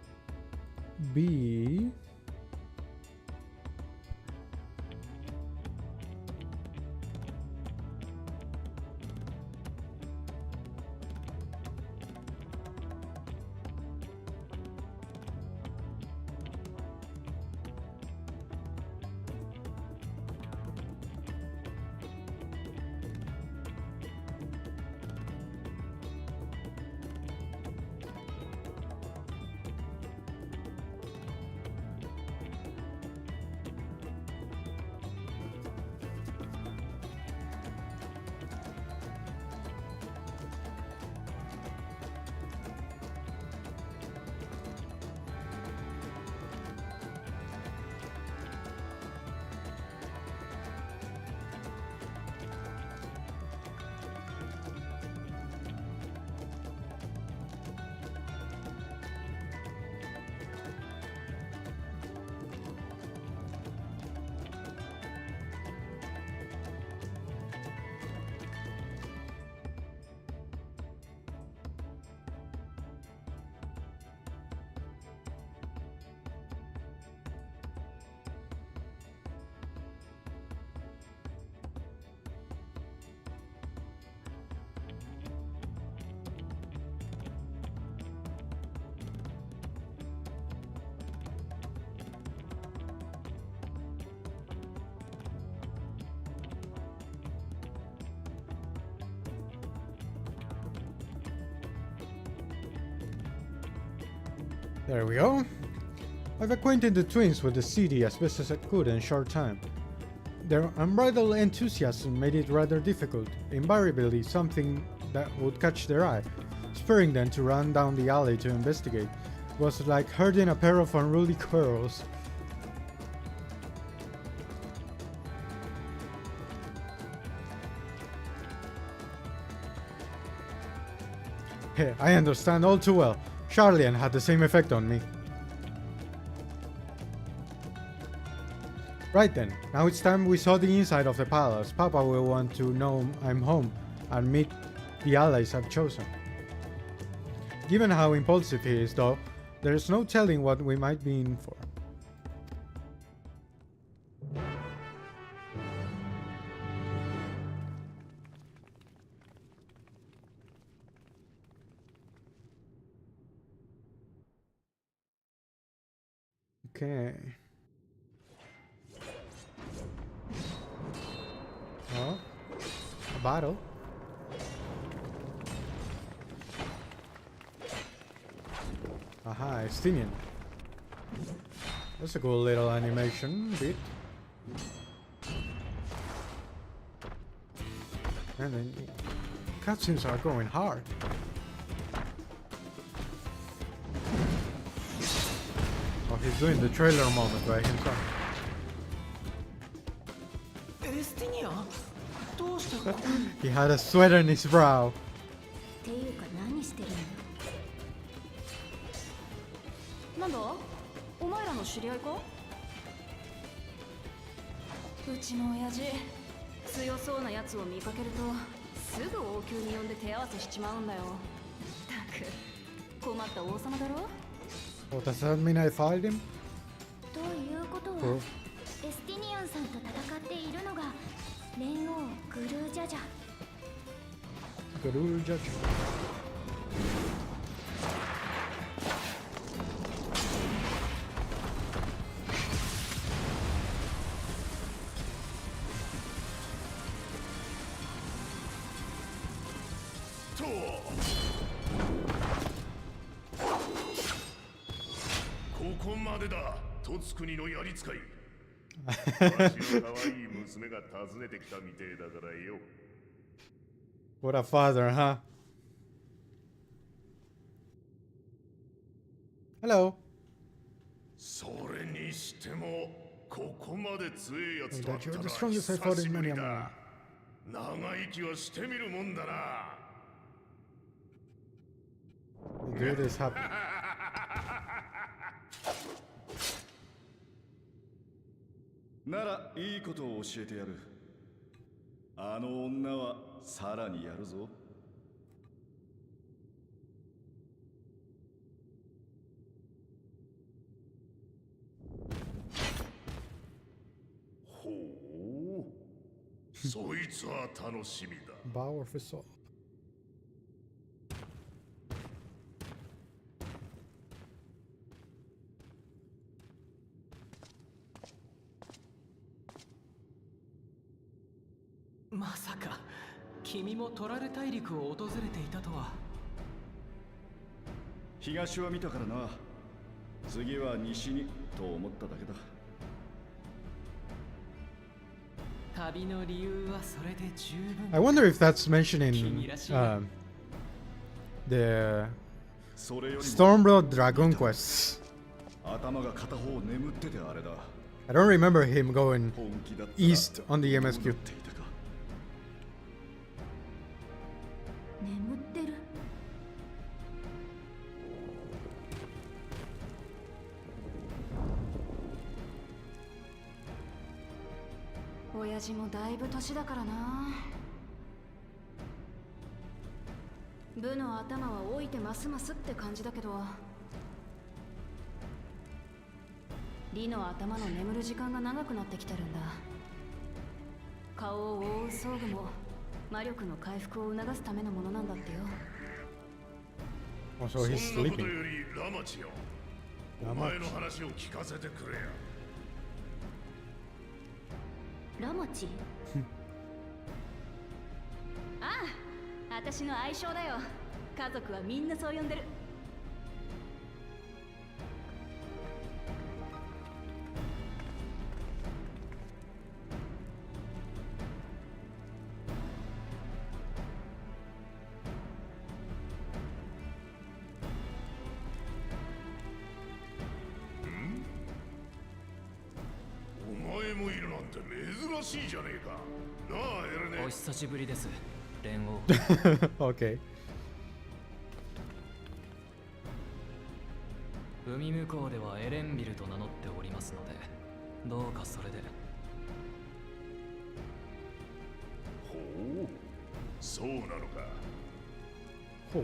There we go. I've acquainted the twins with the city as best as I could in a short time. Their unbridled enthusiasm made it rather difficult, invariably something that would catch their eye. Spurring them to run down the alley to investigate was like herding a pair of unruly squirrels. Hey, I understand all too well. Charlian had the same effect on me. Right then, now it's time we saw the inside of the palace. Papa will want to know I'm home and meet the allies I've chosen. Given how impulsive he is though, there's no telling what we might be in for. Okay. Oh. A battle? Aha, Estinian. That's a cool little animation bit. And then cutscenes are going hard. Oh, he's doing the trailer moment by himself. エスティニアどうしてここ He had a sweat on his brow. っていうか何してるの？なんだお前らの知り合いか？うちの親父強そうなやつを見かけるとすぐ王宮に呼んで手合わせしちまうんだよ。たく困った王様だろ。 Oh, does that mean I fired him? ということは、 Oh. エスティニアンさんと戦っているのが連王グルージャジャ。 Guru judge. What a father, huh? Hello. それにしてもここまで強いやつと Oh, 会 that った you're の the は strongest I fought 久し in ぶ many り a だ。 moon. 長生きはしてみるもんだな。 The dude is happy. ならいいことを教えてやる。あの女はさらにやるぞ。ほう、そいつは楽しみだ。 Bow of his soul. まさか君もトラル大陸を訪れていたとは。東は見たからな。次は西にと思っただけだ。旅の理由はそれで十分。 I wonder if that's mentioning the それよりも Stormblood Dragon quests. 頭が片方眠っててあれだ。 I don't remember him going 本気だったら east on the どうな MSQ. っていたか。眠ってる。親父もだいぶ年だからな。部の頭は老いてますますって感じだけど、リの頭の眠る時間が長くなってきてるんだ。顔を覆う装具も魔力の回復を促すためのものなんだってよ。 Oh, so he's そんなこと sleeping. よりラマチよ。ラマチお前の話を聞かせてくれや。ラマチ？ああ、私の愛称だよ。家族はみんなそう呼んでる。お前もいるなんて珍しいじゃねえか。なあ、エレネ。お久しぶりです連王 Okay. 海向こうではエレンビルと名乗っておりますのでどうかそれで。ほう、そうなのか。 Oh.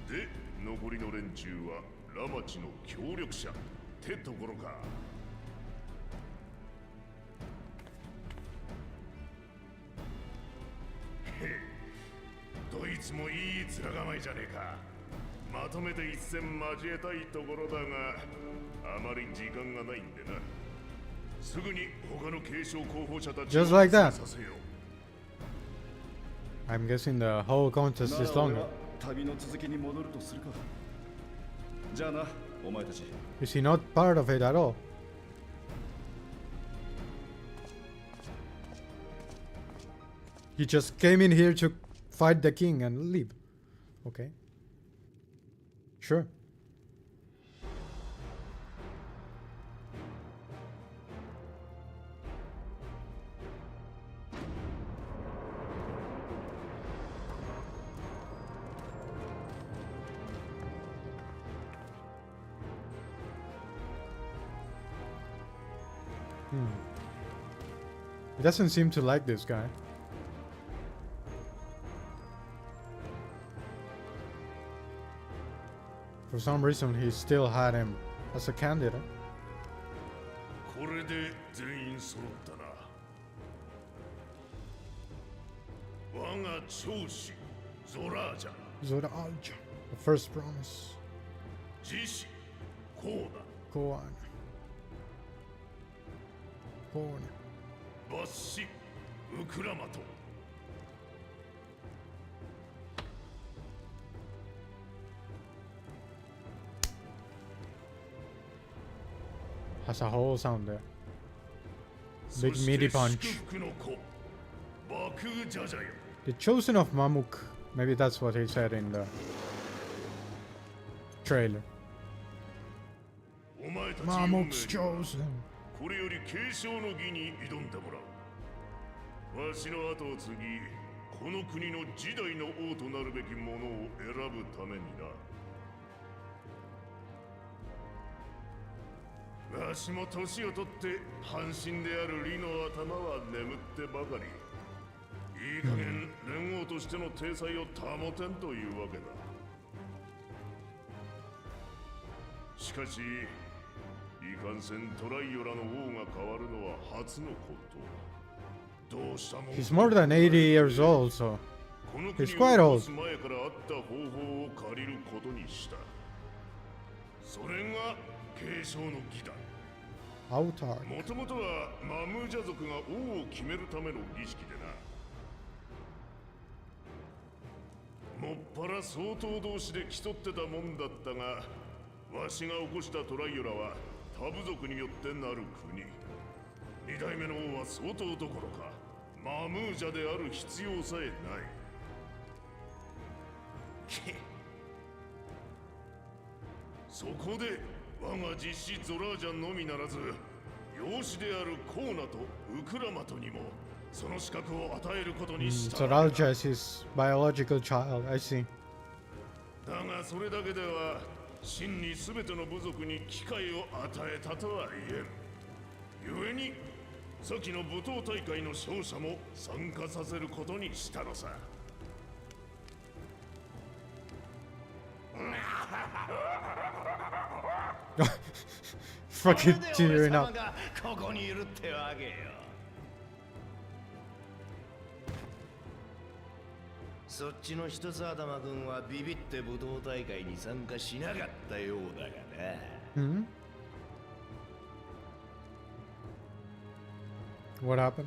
で、残りの連中はラマチの協力者ってところか。へへ、どいつもいい面構えじゃねえか。まとめて一戦交えたいところだが、あまり時間がないんでな。Just like that. I'm guessing the whole contest is longer. 旅の続きに戻るとするか。じゃあな、お前たち。Is he not part of it at all? He just came in here to fight the king and leave. Okay. Sure. He doesn't seem to like this guy. For some reason, he still had him as a candidate. これで全員揃ったな。我が長子ゾラージャ。 Zoralja, the first promise. 自死こうだ。 Go on. Go on. 抜死ウクラマト。 Has a whole sound there. Big meaty punch. The chosen of Mamuk. Maybe that's what he said in the trailer. Mamuk's chosen. これより継承の儀に挑んでもらう。わしの後を継ぎ、この国の次代の王となるべき者を選ぶためにな。わしも年を取って半身である李の頭は眠ってばかり。いい加減連王としての体裁を保てんというわけだ。しかしいかんせんトライオラの王が変わるのは初のこと。どうしたもん。 He's more than 80 years old, so この he's 国 quite を old. 起こす前からあった方法を借りることにした。それが継承の儀だ。 Autark. もともとはマムージャ族が王を決めるための儀式でな。もっぱら相当同士で競ってたもんだったが、わしが起こしたトライオラは他部族によってなる国。二代目の王は相当どころかマムージャである必要さえない。そこで我が実子ゾラージャンのみならず、養子であるコーナとウクラマトにもその資格を与えることにした。Zoralja is his biological child, I see. だがそれだけでは真に全ての部族に機会を与えたとは言えん。故に先の武闘大会の勝者も参加させることにしたのさ。Fucking tearing up. ここにいるってわけよ。そっちの一つ頭君はビビって武闘大会に参加しなかったようだがな。Hmm? What happened?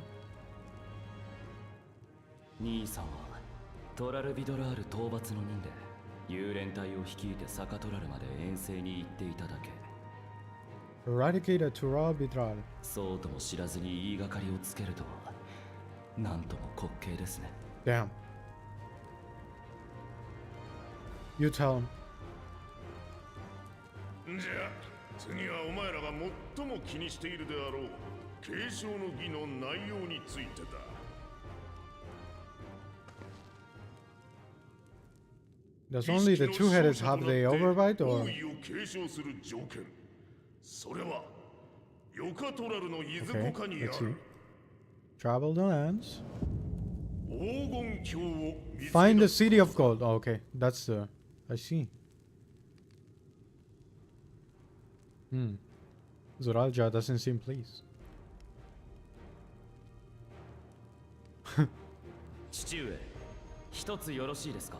兄さんはトラルビドラール討伐の任で幽連隊を率いてサカトラルまで遠征に行っていただけ。 Eradicate a Tural Bidral. そうとも知らずに言いがかりをつけるとはなんとも滑稽ですね。 Damn. You tell him. じゃあ次はお前らが最も気にしているであろう継承の儀の内容についてだ。 Does only the two-headed have the overbite, or 王位を継承する条件。それはヨカトラルのいずこ okay? かに Let's あ see. る Travel the lands. 黄金鏡を見つけ Find 出 the す city of gold. Oh, okay, that's the. I see. Zoralja doesn't seem pleased. 父上、一つよろしいですか。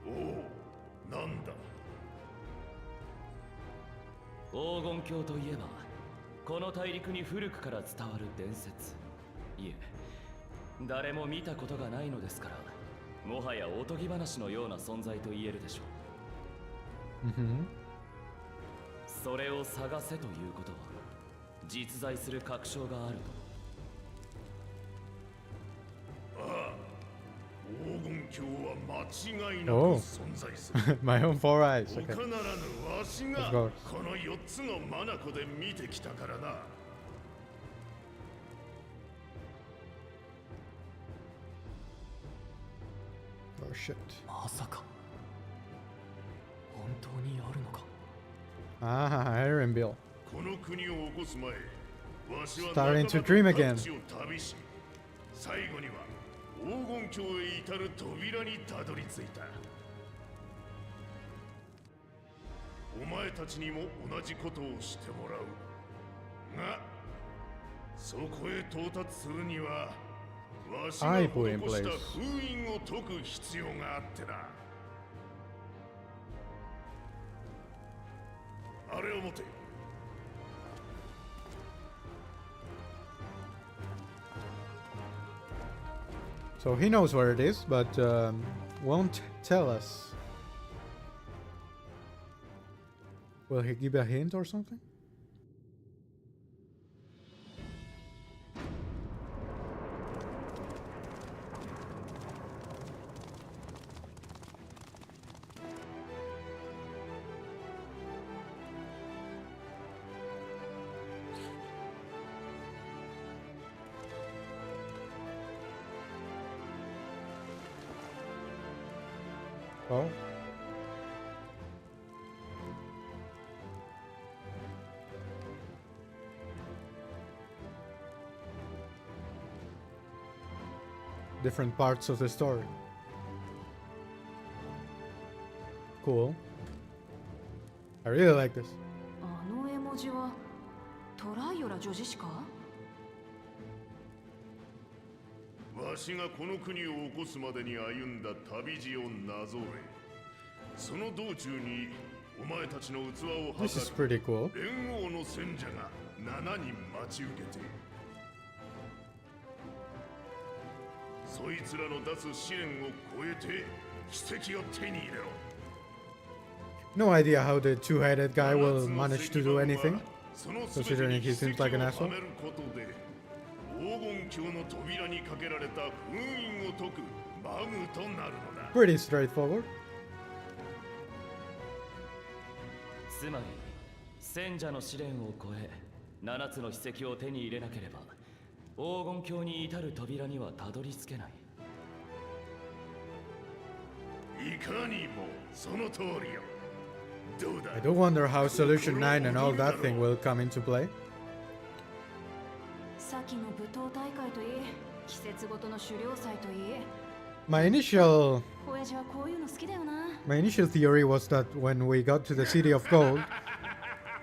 おお、なんだ。黄金鏡といえばこの大陸に古くから伝わる伝説。いえ、誰も見たことがないのですから、もはやおとぎ話のような存在と言えるでしょう。それを探せということは、実在する確証があると。黄金鏡は間違いなく存在する。My own four eyes. 他 Okay. ならぬわしが Of course. この4つの眼で見てきたからな。Oh shit. まさか本当にあるのか。Ah, Iron Bill. この国を起こす前、わしは Starting to dream again. 各地を旅し、最後には黄金鏡へ至る扉にたどり着いた。お前たちにも同じことをしてもらうが、そこへ到達するにはわしが I 施 put in した place. 封印を解く必要があってな。あれを持て。So he knows where it is, but won't tell us. Will he give a hint or something? Oh. Different parts of the story. Cool. I really like this. あの絵文字はトライオラ女子誌か？わしがこの国を起こすまでに歩んだ旅路をなぞれ、その道中にお前たちの器を This is 測る pretty cool. 連王の戦者が7人待ち受けて、そいつらの出す試練を超えて奇跡を手に入れろ。 No idea how the two-headed guy will manage to do anything, considering he seems like an asshole. 黄金鏡の扉にかけられた封印を解くバグとなるのだ。 Pretty straightforward. つまり戦者の試練を超え7つの秘跡を手に入れなければ黄金鏡に至る扉にはたどり着けない。いかにもその通りよ。どうだ。 I do wonder how Solution 9 and all that thing will come into play. 先の舞踏大会といい、季節ごとの狩猟祭といい。My initial 親父はこういうの好きだよな。 theory was that when we got to the City of Gold,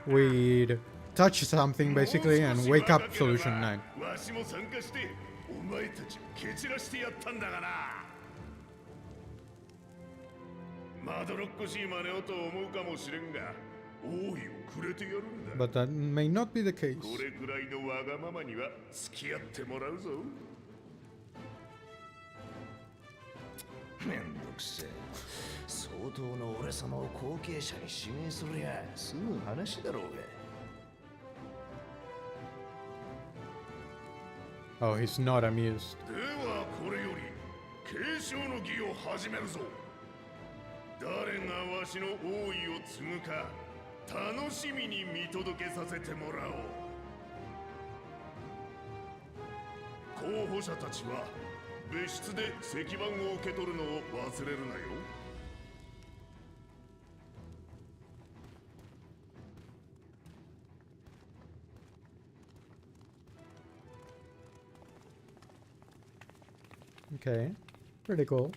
we'd touch something basically and wake up Solution 9. わしも参加してお前たちを蹴散らしてやったんだがな。まどろっこしい真似をと思うかもしれんが、王位をくれてやるんだ。 But that may not be the case. これくらいのわがままには付き合ってもらうぞ。めんどくせえ。相当の俺様を後継者に指名すりゃすぐ話だろうが。 Oh, he's not amused. ではこれより継承の儀を始めるぞ。誰がわしの王位を継ぐか楽しみに見届けさせてもらおう。候補者たちは別室で石板を受け取るのを忘れるなよ。Okay, pretty cool.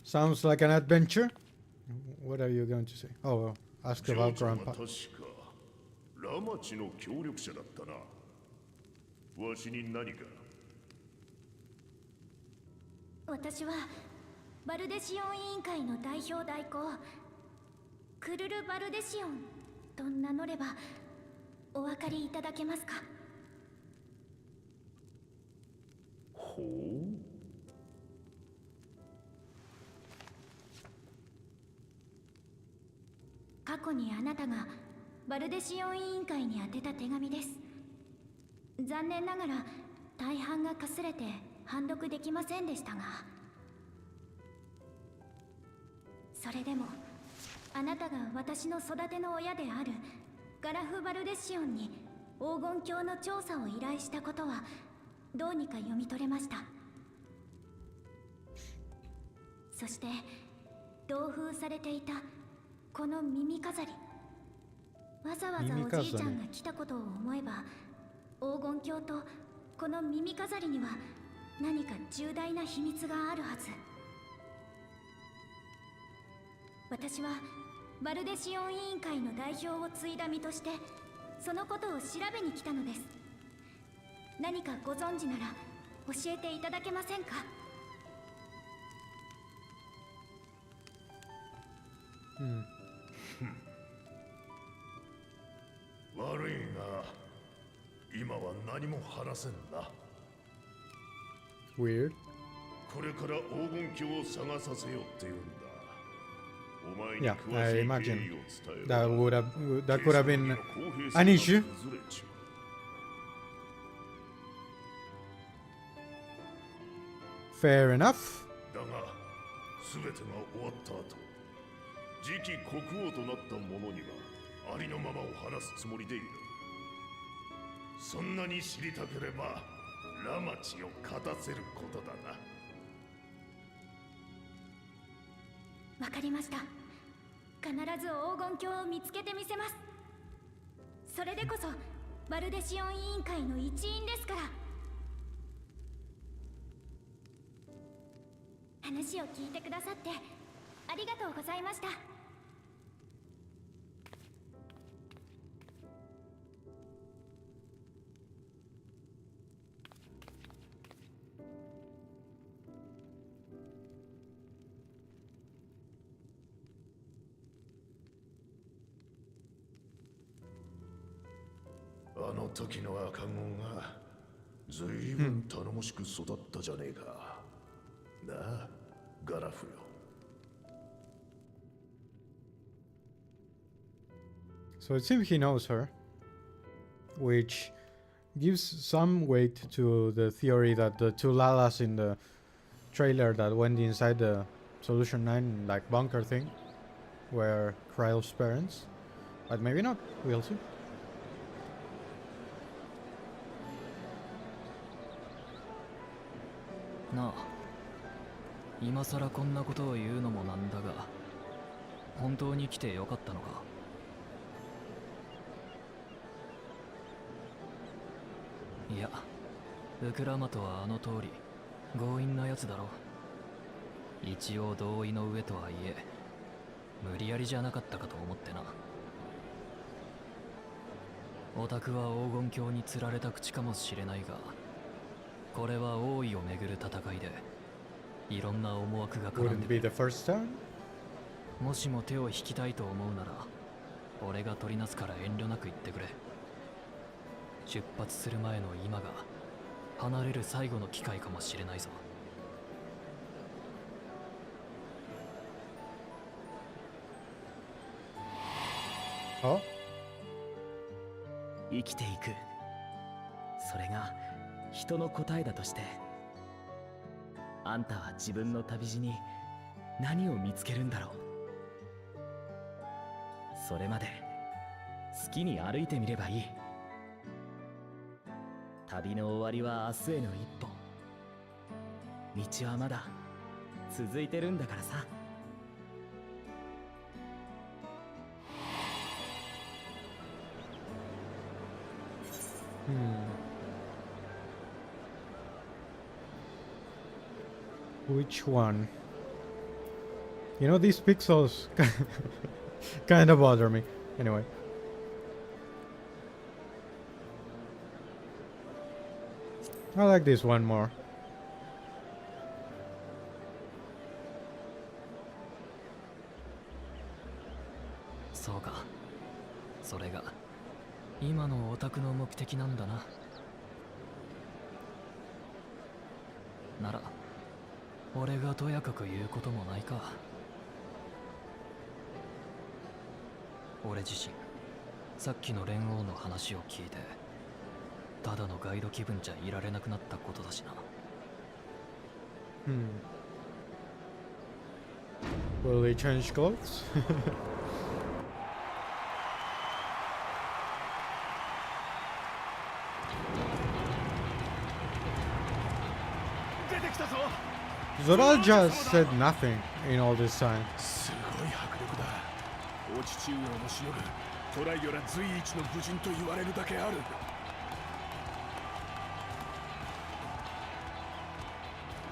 Sounds like an adventure. What are you going to say? Oh, well, ask 嬢 about ちゃんは Grandpa. 確かラマチの協力者だったな。わしに何か。私はバルデシオン委員会の代表代行クルル・バルデシオンと名乗ればお分かりいただけますか？ほう。過去にあなたがバルデシオン委員会に宛てた手紙です。残念ながら大半がかすれて判読できませんでしたが、それでもあなたが私の育ての親であるガラフ・バルデシオンに黄金鏡の調査を依頼したことはどうにか読み取れました。そして同封されていたこの耳飾り、わざわざおじいちゃんが来たことを思えば、黄金鏡とこの耳飾りには何か重大な秘密があるはず。私はバルデシオン委員会の代表を継いだ身としてそのことを調べに来たのです。何かご存知なら教えていただけませんか？悪いが今は何も話せんな。 Weird. これから黄金鏡を探させようって言うんだ。お前に Yeah, 詳 I しい経 imagine 緯を伝えれば that could have been 警察 an の issue. 公平性が崩れちまう。 Fair enough. だが全てが終わった後、次期国王となった者にはありのままを話すつもりでいる。そんなに知りたければラマチを勝たせることだな。わかりました。必ず黄金鏡を見つけてみせます。それでこそバルデシオン委員会の一員ですから。話を聞いてくださってありがとうございました。あの時の赤子がずいぶん頼もしく育ったじゃねえか。なあ、ガラフよ。So it seems he knows her, which gives some weight to the theory that the two Lalas in the trailer that went inside the Solution 9 like bunker thing were Kryle's parents. But maybe not, we'll see. なあ、今さらこんなことを言うのもなんだが、本当に来てよかったのか？いや、ウクラマとはあの通り強引なやつだろ。一応同意の上とはいえ無理やりじゃなかったかと思ってな。オタクは黄金鏡に釣られた口かもしれないが、これは王位をめぐる戦いでいろんな思惑が絡ん Wouldn't で be the first time? もしも手を引きたいと思うなら俺が取りなすから遠慮なく言ってくれ。出発する前の今が離れる最後の機会かもしれないぞ。Oh? 生きていく、それが人の答えだとして、あんたは自分の旅路に何を見つけるんだろう。それまで好きに歩いてみればいい。旅の終わりは明日への一歩。道はまだ続いてるんだからさ。Which one? You know, these pixels kind of bother me. Anyway. I like this one more. そうか、それが今のオタクの目的なんだな。なら俺がとやかく言うこともないか。俺自身さっきの連王の話を聞いてただのガイド気分じゃいられなくなったことだしな。Will they change clothes? 出てきたぞ。 Zoraja said nothing in all this time. すごい迫力だ。お父上をもしのぐトライオラ随一の武人と言われるだけある。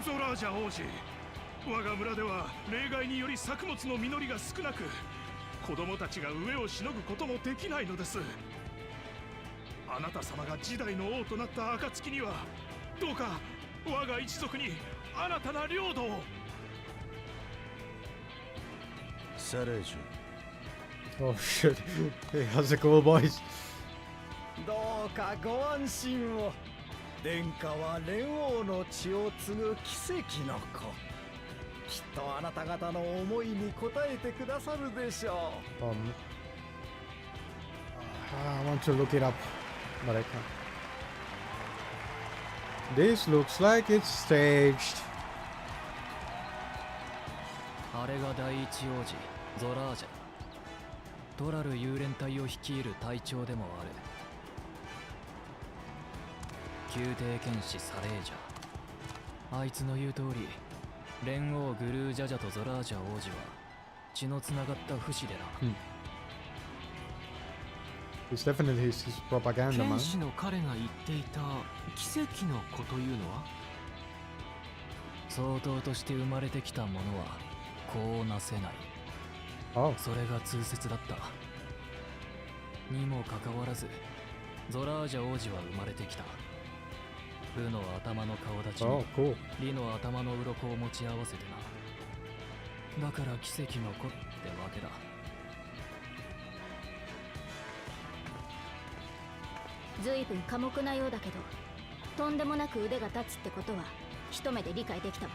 ゾラージャ王子、我が村では例外により作物の実りが少なく、子供たちが上をしのぐこともできないのです。あなた様が時代の王となった暁にはどうか我が一族に新たな領土を。サレージ Oh shit. He has a cool voice. どうかご安心を。殿下は蓮王の血を継ぐ奇跡の子。きっとあなた方の思いに応えてくださるでしょう。I want to look it up, but I can't. This looks like it's staged. あれが第一王子ゾラージャ。トラル幽連隊を率いる隊長でもある。宮廷剣士サレージャ。あいつの言う通り連王グルージャジャとゾラージャ王子は血のつながった不死でな。It's definitely his propaganda, 剣 man. 士の彼が言っていた奇跡の子というのは、相当として生まれてきたものはこうなせない。 Oh. それが通説だった。にもかかわらずゾラージャ王子は生まれてきた。ルの頭の顔立ち Oh, に cool. リの頭の鱗を持ち合わせてな。だから奇跡の子ってわけだ。ずいぶん寡黙なようだけど、とんでもなく腕が立つってことは一目で理解できたわ。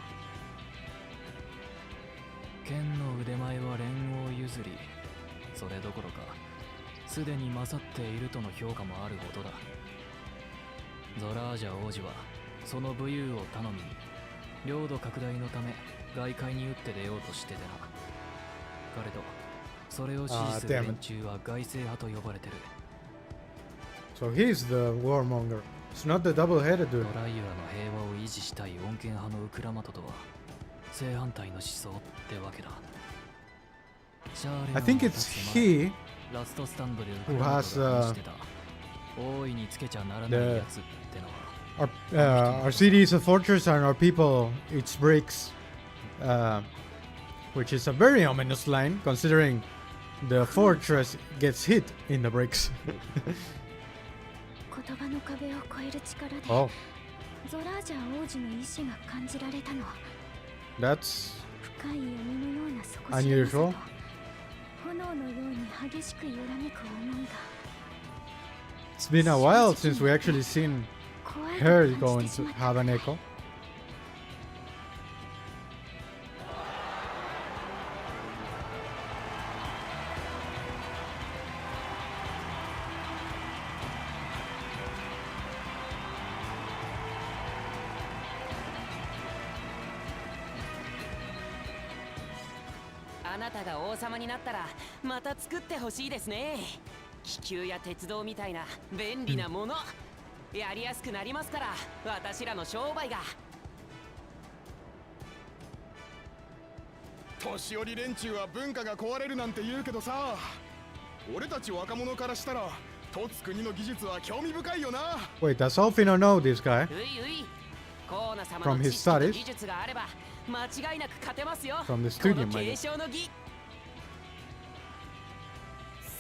剣の腕前は連王譲り。それどころかすでに勝っているとの評価もあるほどだ。ゾラージャ王子はその武勇を頼みに領土拡大のため外界に打って出ようとしててな。彼とそれを支持する連中は外政派と呼ばれてる。 So he's the warmonger. It's not the double-headed ト dude. ライユラの平和を維持したい穏健派のウクラマトとは正反対の思想ってわけだ。シャーレ I の think また it's 迫る he ラストスタンドでウ who クラマ has トが話してた大いにつけちゃならないやつってのは our city is a fortress and our people it's bricks, which is a very ominous line considering the fortress gets hit in the bricks. 言葉の壁を越える力で Oh, ゾラージャ王子の意志が感じられたの。 that's 深い闇のような底知れなさ unusual. と炎のように激しく揺らめく思いが It's been a while since we actually seen 怖い her と感 going じてし to まった。 have an echo. あなたが王様になったらまた作ってほしいですね。気球や鉄道みたいな便利なもの、やりやすくなりますから、私らの商売が。年寄り連中は文化が壊れるなんて言うけどさ、俺たち若者からしたら凸国の技術は興味深いよな。 Wait, does Alfino know this guy ういうい、コーナ様 from の his 知識と studies? 技術があれば間違いなく勝てますよ。 From the こ studio, の maybe. 継承の儀。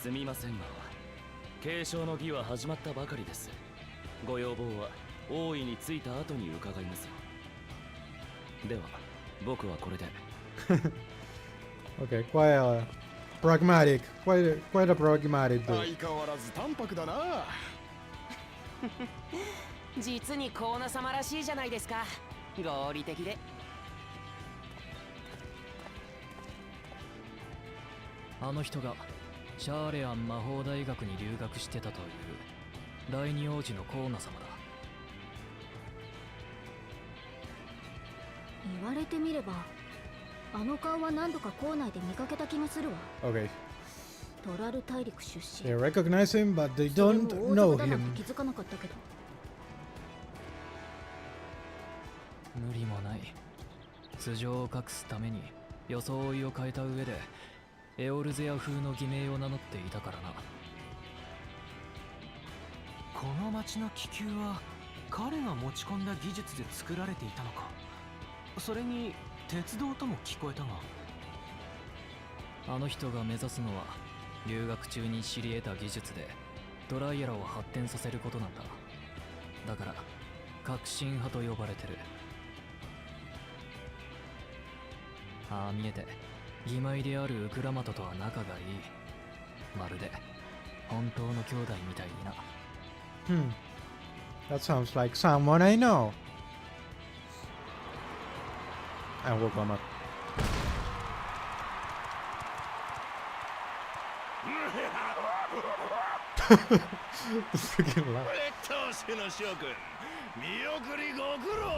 すみませんが、継承の儀は始まったばかりです。ご要望は王位に着いた後に伺います。では僕はこれで。 Okay, quite Pragmatic. Quite a pragmatic dude. 相変わらず淡白だな。実にコーナ様らしいじゃないですか。合理的で。あの人がシャーレアン魔法大学に留学してたという第二王子のコーナ様だ。言われてみれば、あの顔は何度か校内で見かけた気がするわ。 Okay. トラル大陸出身。 They recognize him, but they それ don't も know 王族だなん him. て気づかなかったけど。無理もない。素性を隠すために装いを変えた上でエオルゼア風の偽名を名乗っていたからな。この町の気球は彼が持ち込んだ技術で作られていたのか。それに鉄道とも聞こえたが。あの人が目指すのは留学中に知り得た技術でトライアラを発展させることなんだ。だから革新派と呼ばれてる。ああ見えて義妹であるウクラマトとは仲がいい。まるで本当の兄弟みたいにな。That sounds like someone I know. And we'll come up. Freaking loud. 年の諸君、見送りご苦労。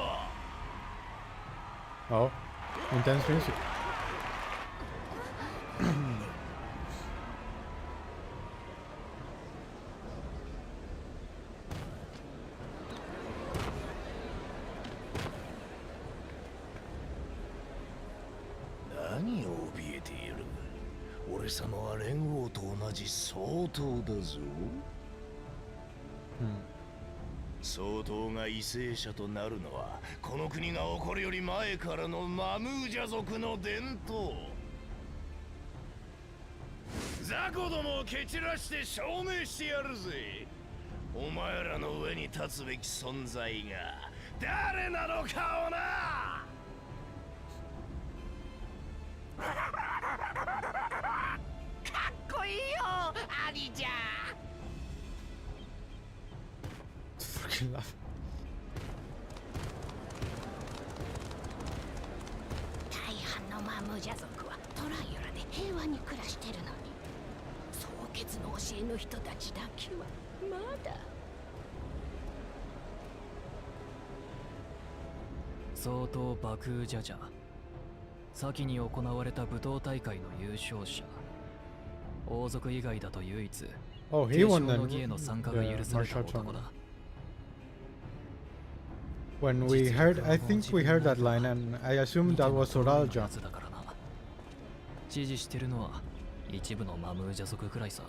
Oh, intense music. 何を怯えている。俺様は連王と同じ総統だぞ。総統が為政者となるのはこの国が起こるより前からのマムージャ族の伝統。雑魚どもを蹴散らして証明してやるぜ。お前らの上に立つべき存在が誰なのかをな。かっこいいよ、兄ちゃん。 Freaking laugh. 大半のマムージャ族はトライオラで平和に暮らしてるのに、蒼血の教えの人たちだけはまだ。相当爆風ジャジャ。先に行われた武闘大会の優勝者。王族以外だと唯一 Oh, he 継 won 承 the, の儀への参加が許 the された martial 男だ。 tournament. When we heard, I think we heard that line, and I assumed that was Soralja. はずだからな。支持してるのは一部のマムージャ族くらいさ。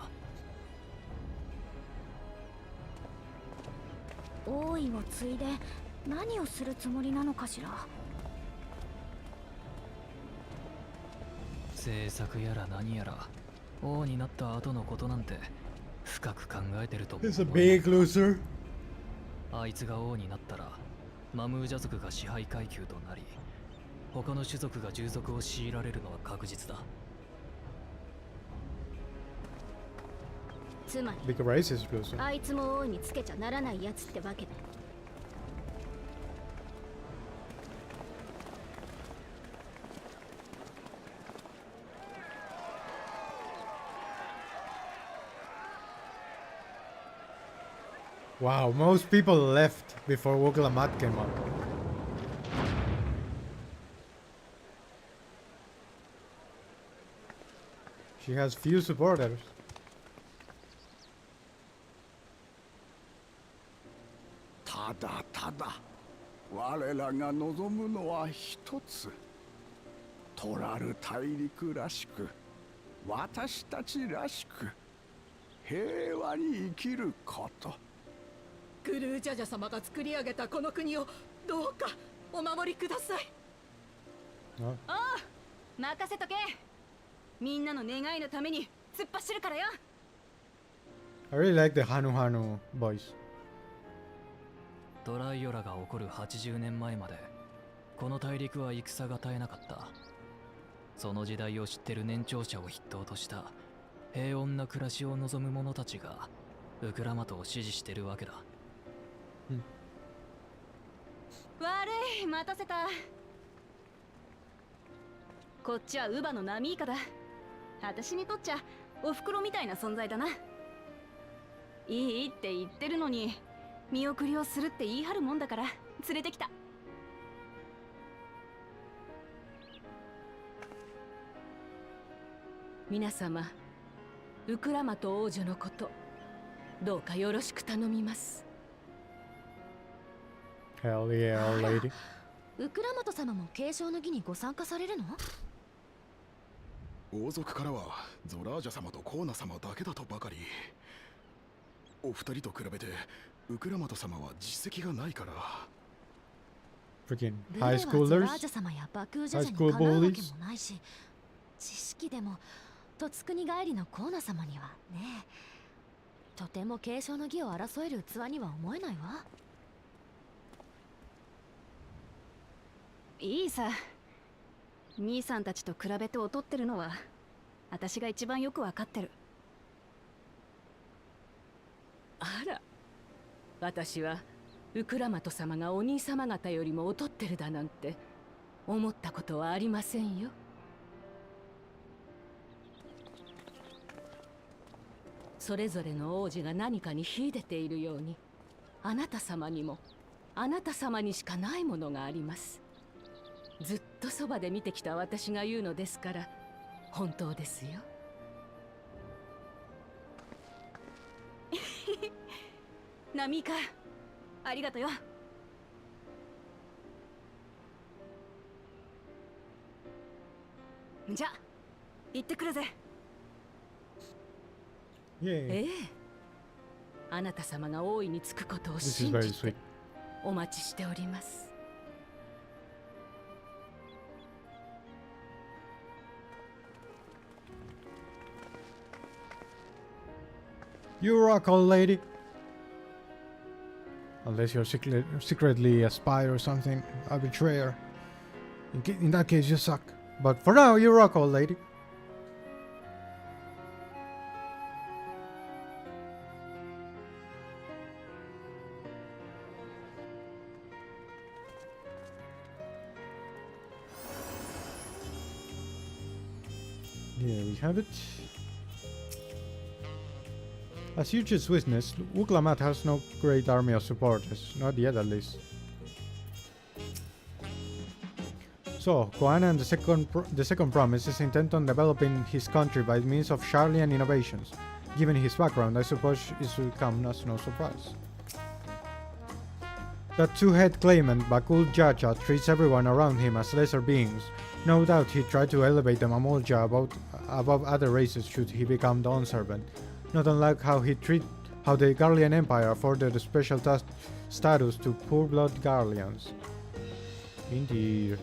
王位を継いで何をするつもりなのかしら。政策やら何やら王になった後のことなんて深く考えてると思う。 He's a big loser. あいつが王になったらマムージャ族が支配階級となり他の種族が従属を強いられるのは確実だ。つまり Big racist loser. あいつも王につけちゃならないやつってわけね。Wow, most people left before Woklamat came up. She has few supporters. ただただ我らが望むのは一つ。トラル大陸らしく、私たちらしく、平和に生きること。グルージャジャ様が作り上げたこの国をどうかお守りください。 Oh. ああ、任せとけ。みんなの願いのために突っ走るからよ。 I really like the Hanu Hanu voice. トライオラが起こる80年前までこの大陸は戦が絶えなかった。その時代を知ってる年長者を筆頭とした平穏な暮らしを望む者たちがウクラマトを支持してるわけだ。悪い、待たせた。こっちはウバのナミイカだ。私にとっちゃおふくろみたいな存在だな。いいって言ってるのに見送りをするって言い張るもんだから連れてきた。皆様、ウクラマト王女のことどうかよろしく頼みます。 Hell yeah, old lady. ウクラマト様も継承の儀にご参加されるの？王族からはゾラージャ様とコーナ様だけだとばかり。お二人と比べてウクラマト様は実績がないから。 Freaking ル high ーはゾラー schoolers. ジャ様やバクージャ High ジャに school かなうわけ bullies. もないし、知識でもとつくに帰りのコーナ様にはね、とても継承の儀を争える器には思えないわ。いいさ。兄さんたちと比べて劣ってるのは私が一番よくわかってる。あら、私はウクラマト様がお兄様方よりも劣ってるだなんて思ったことはありませんよ。それぞれの王子が何かに秀でているように、あなた様にもあなた様にしかないものがあります。ずっとそばで見てきた私が言うのですから本当ですよ。ナミカ、ありがとよ。じゃあ行ってくるぜ。 Yay. ええ、あなた様が大いにつくことを This is 信 very じて sweet. お待ちしております。 You rock, old lady. Unless you're secretly a spy or something, a betrayer. In that case, you suck. But for now, you rock, old lady. There we have it. As you just witnessed, Wuklamat has no great army of supporters, not yet at least. So, Koana and the second promise is intent on developing his country by means of Charlian innovations. Given his background, I suppose it should come as no surprise. That two-head claimant, Bakul Jaja, treats everyone around him as lesser beings. No doubt he tried to elevate the Mamolja above other races should he become the servant. Not unlike how the Garlean Empire afforded a special status to poor-blood Garleans. Indeed.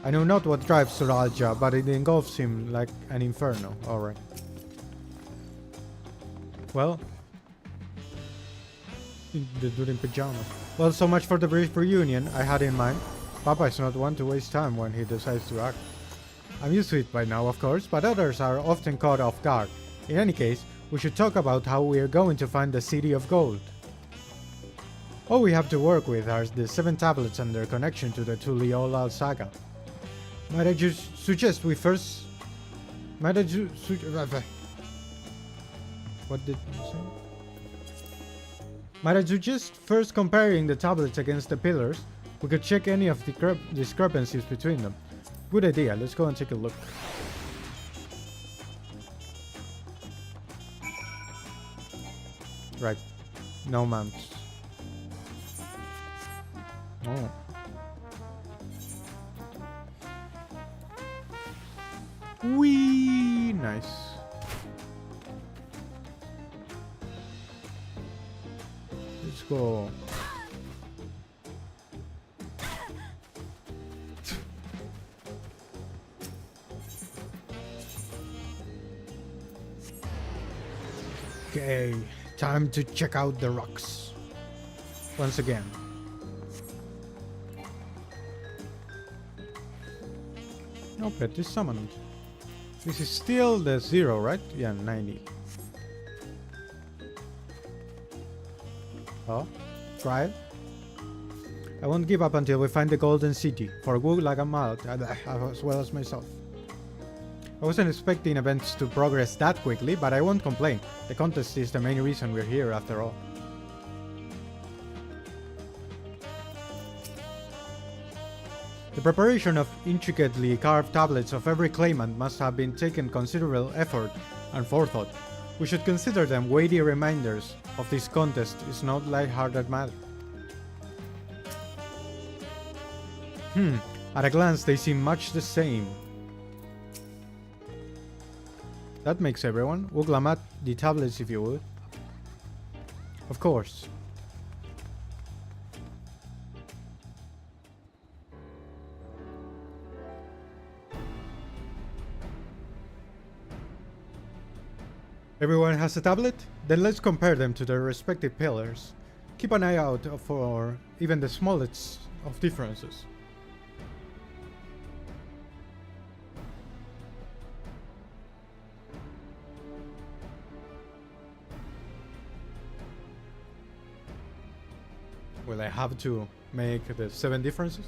I know not what drives Suralja, but it engulfs him like an inferno. Alright. Well... The dude in pajamas. Well, so much for the brief reunion I had in mind. Papa is not one to waste time when he decides to act. I'm used to it by now, of course, but others are often caught off guard. In any case, we should talk about how we are going to find the City of Gold. All we have to work with are the 7 tablets and their connection to the Tuliolal saga. Might I suggest we first... What did you say? Might I suggest first comparing the tablets against the pillars? We could check any of the discrepancies between them. Good idea, let's go and take a look. Right, no mounts. Oh. Whee! Nice. Let's go. Okay, time to check out the rocks. Once again. No pet is summoned. This is still the 0, right? Yeah, 90. Oh, try it. I won't give up until we find the golden city, for Wu Lagamal, as well as myself. I wasn't expecting events to progress that quickly, but I won't complain. The contest is the main reason we're here, after all. The preparation of intricately carved tablets of every claimant must have been taken considerable effort and forethought. We should consider them weighty reminders of this contest is not light-hearted matter. At a glance they seem much the same. That makes everyone. Uglamat the tablets if you would. Of course. Everyone has a tablet? Then let's compare them to their respective pillars. Keep an eye out for even the smallest of differences. Will I have to make the 7 differences?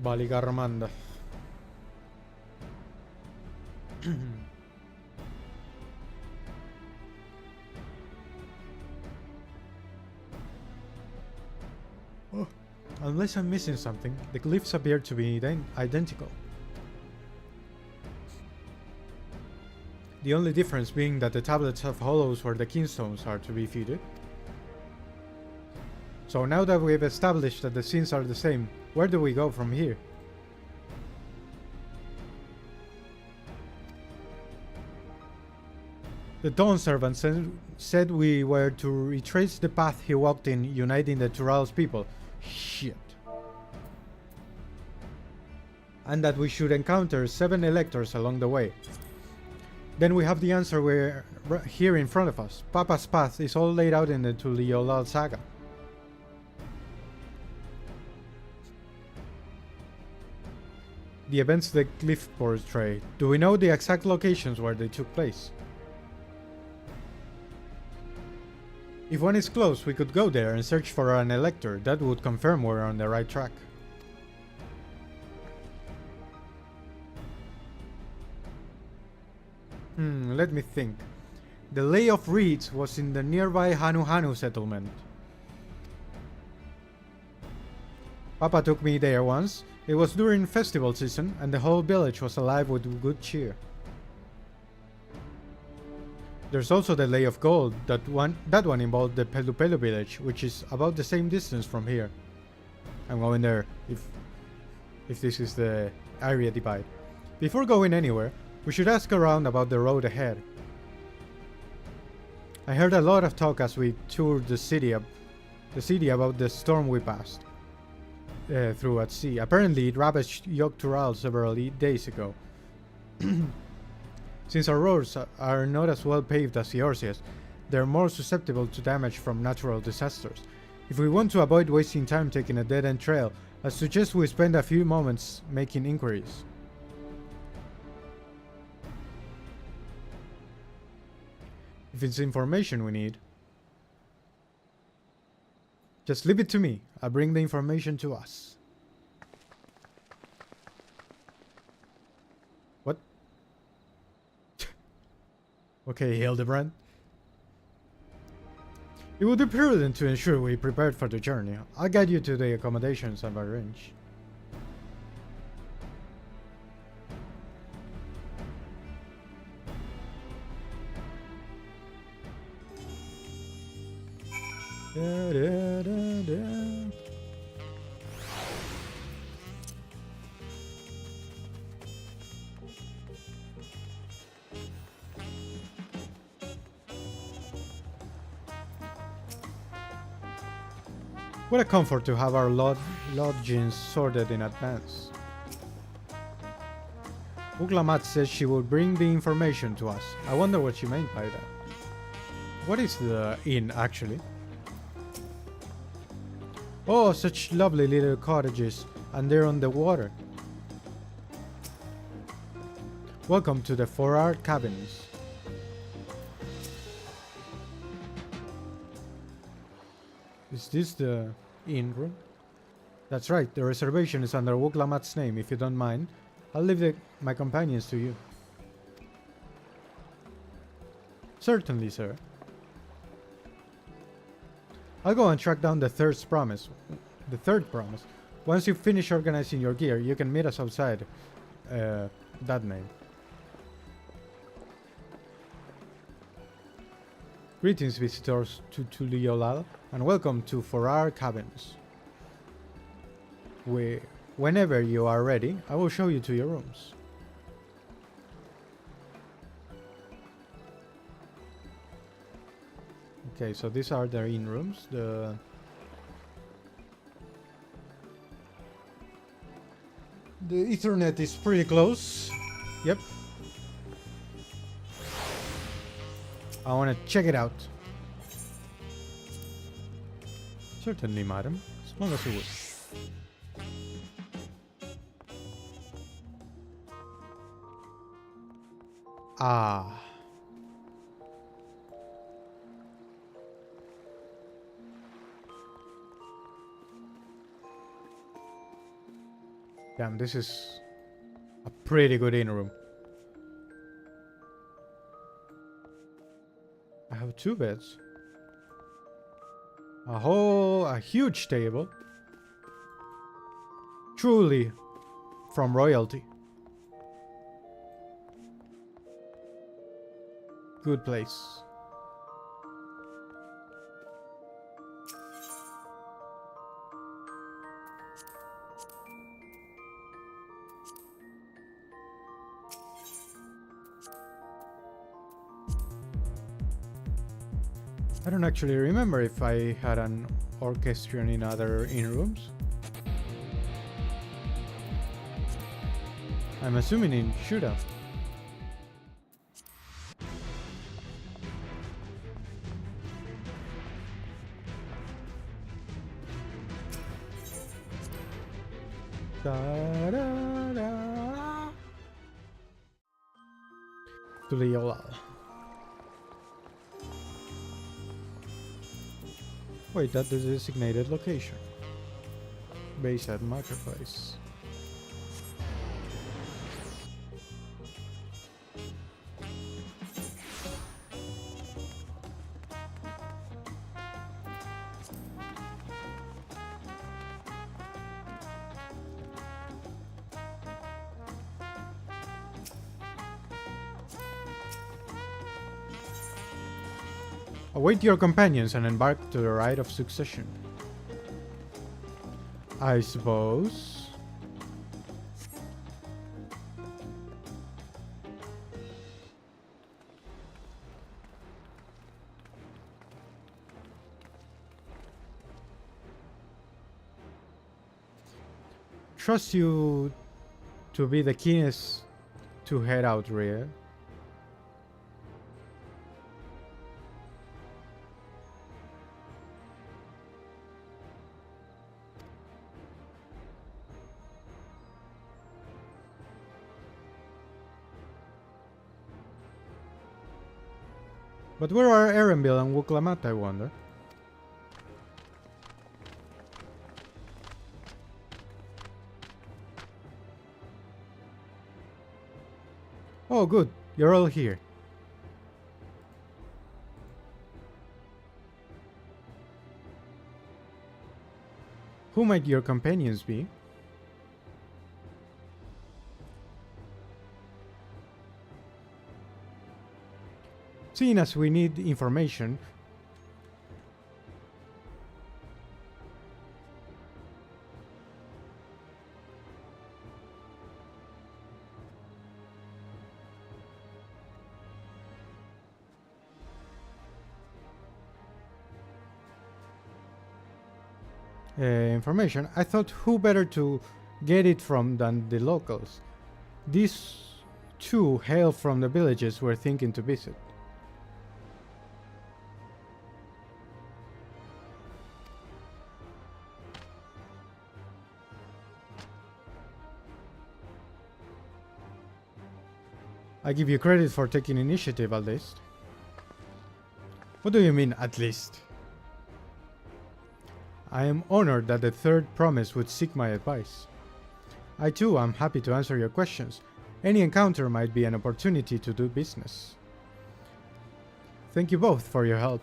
Baligarmanda. Oh, unless I'm missing something, the glyphs appear to be identical. The only difference being that the tablets have hollows where the keystones are to be fitted. So now that we've established that the scenes are the same, where do we go from here? The Dawn Servant said we were to retrace the path he walked in, uniting the Tural's people. Shit. And that we should encounter 7 electors along the way. Then we have the answer we're here in front of us. Papa's path is all laid out in the Tuliolal saga. The events the glyph portray. Do we know the exact locations where they took place? If one is close, we could go there and search for an elector. That would confirm we're on the right track. Let me think. The Lay of Reeds was in the nearby Hanu Hanu settlement. Papa took me there once. It was during festival season, and the whole village was alive with good cheer. There's also the Lay of Gold. That one involved the Pelu Pelu village, which is about the same distance from here. I'm going there if this is the area divide. Before going anywhere, we should ask around about the road ahead. I heard a lot of talk as we toured the city about the storm we passed through at sea. Apparently it ravaged Yogg-Tural several days ago. Since our roads are not as well paved as yours is, they're more susceptible to damage from natural disasters. If we want to avoid wasting time taking a dead-end trail, I suggest we spend a few moments making inquiries. If it's information we need, just leave it to me. I'll bring the information to us. What? Okay, Hildebrand. It would be prudent to ensure we prepared for the journey. I'll guide you to the accommodations I've arranged. Da, da, da, da. What a comfort to have our lodgings sorted in advance. Uklamat says she will bring the information to us. I wonder what she meant by that. What is the inn, actually? Oh, such lovely little cottages, and they're on the water. Welcome to the 4-hour cabins. Is this the inn room? That's right, the reservation is under Wuklamat's name. If you don't mind, I'll leave my companions to you. Certainly, sir. I'll go and track down the third promise. Once you finish organizing your gear, you can meet us outside that name. Greetings, visitors to Tuliolal, and welcome to 4-hour cabins. Whenever you are ready, I will show you to your rooms. Okay, so these are the inn rooms. The Ethernet is pretty close. Yep. I want to check it out. Certainly, madam. As long as you would. Ah. Damn, this is a pretty good inn room. I have 2 beds. A huge table. Truly from royalty. Good place. I don't actually remember if I had an orchestra in other inn rooms. I'm assuming it should have. Tuliolal. Wait, that's the designated location. Base at marketplace. Await your companions and embark to the rite of succession. I suppose. Trust you to be the keenest to head out, Rhea. But where are Erenbil and Wuklamat, I wonder? Oh, good. You're all here. Who might your companions be? Seeing as we need information, information, I thought who better to get it from than the locals. These two hail from the villages we're thinking to visit. I give you credit for taking initiative at least. What do you mean, at least? I am honored that the third promise would seek my advice. I too am happy to answer your questions. Any encounter might be an opportunity to do business. Thank you both for your help.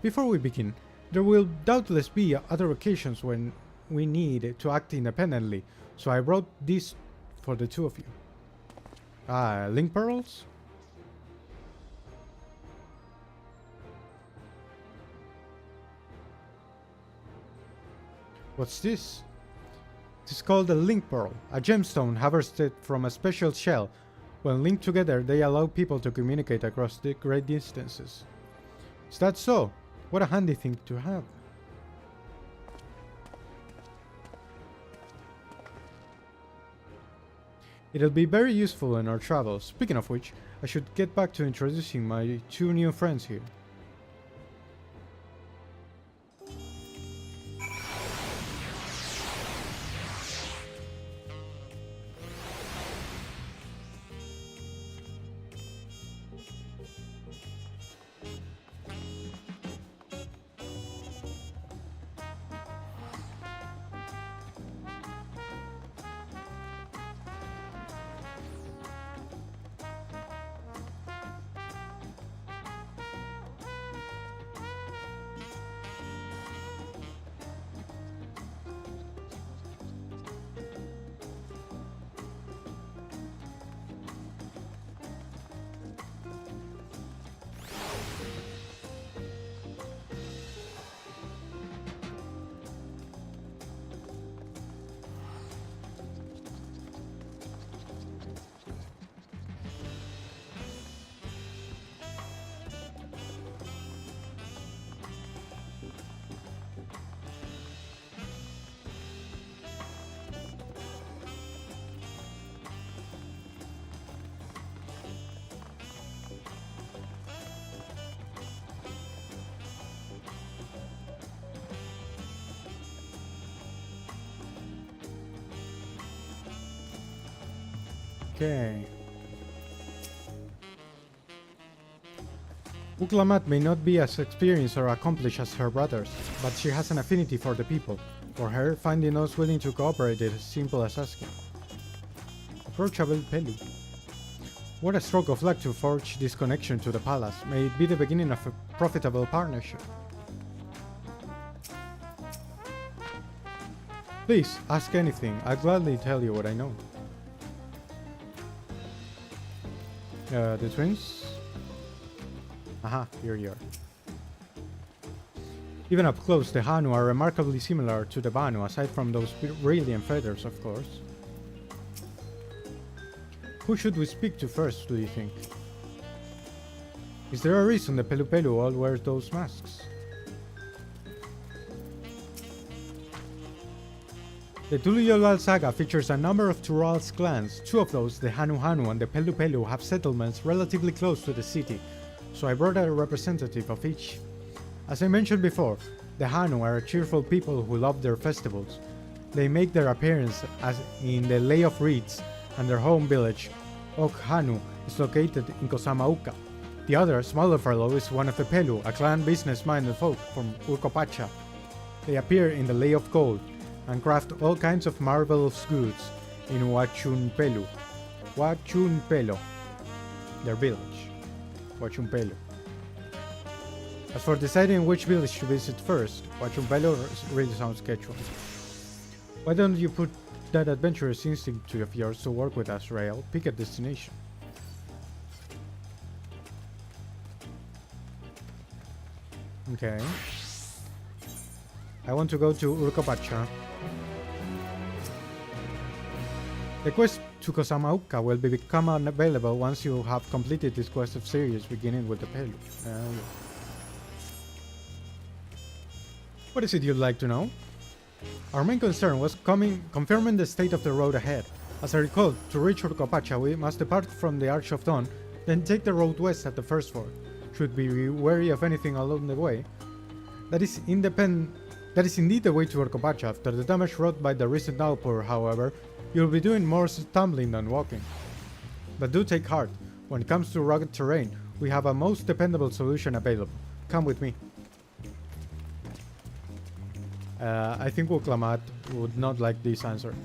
Before we begin, there will doubtless be other occasions when we need to act independently, so I wrote this for the two of you. Link pearls? What's this? It is called a link pearl, a gemstone harvested from a special shell. When linked together, they allow people to communicate across the great distances. Is that so? What a handy thing to have. It'll be very useful in our travels. Speaking of which, I should get back to introducing my two new friends here. Okay. Uklamat may not be as experienced or accomplished as her brothers, but she has an affinity for the people. For her, finding those willing to cooperate is as simple as asking. Approachable Pelu. What a stroke of luck to forge this connection to the palace. May it be the beginning of a profitable partnership. Please, ask anything. I'll gladly tell you what I know. The twins? Aha, here you are. Even up close, the Hanu are remarkably similar to the Banu, aside from those brilliant feathers, of course. Who should we speak to first, do you think? Is there a reason the Pelu Pelu all wear those masks? The Tuluyolal saga features a number of Tural's clans. Two of those, the Hanu Hanu and the Pelu Pelu, have settlements relatively close to the city, so I brought a representative of each. As I mentioned before, the Hanu are cheerful people who love their festivals. They make their appearance as in the Lay of Reeds, and their home village, Ok Hanu, is located in Kosamauka. The other, smaller fellow, is one of the Pelu, a clan business-minded folk from Urkopacha. They appear in the Lay of Gold, and craft all kinds of marvelous goods in Huachunpelu. Huachunpelo, their village. Huachunpelo. As for deciding which village to visit first, Huachunpelo really sounds Quechua. Why don't you put that adventurous instinct of yours to work with us, Rael? Pick a destination. Okay. I want to go to Urkopacha. The quest to Kosamauka will become unavailable once you have completed this quest of series, beginning with the Pelu. What is it you'd like to know? Our main concern was confirming the state of the road ahead. As I recall, to reach Urcopacha, we must depart from the Arch of Dawn, then take the road west at the first ford. Should we be wary of anything along the way? That is indeed the way to Urcopacha. After the damage wrought by the recent downpour, however, you'll be doing more stumbling than walking. But do take heart. When it comes to rugged terrain, we have a most dependable solution available. Come with me. I think Wuklamat would not like this answer.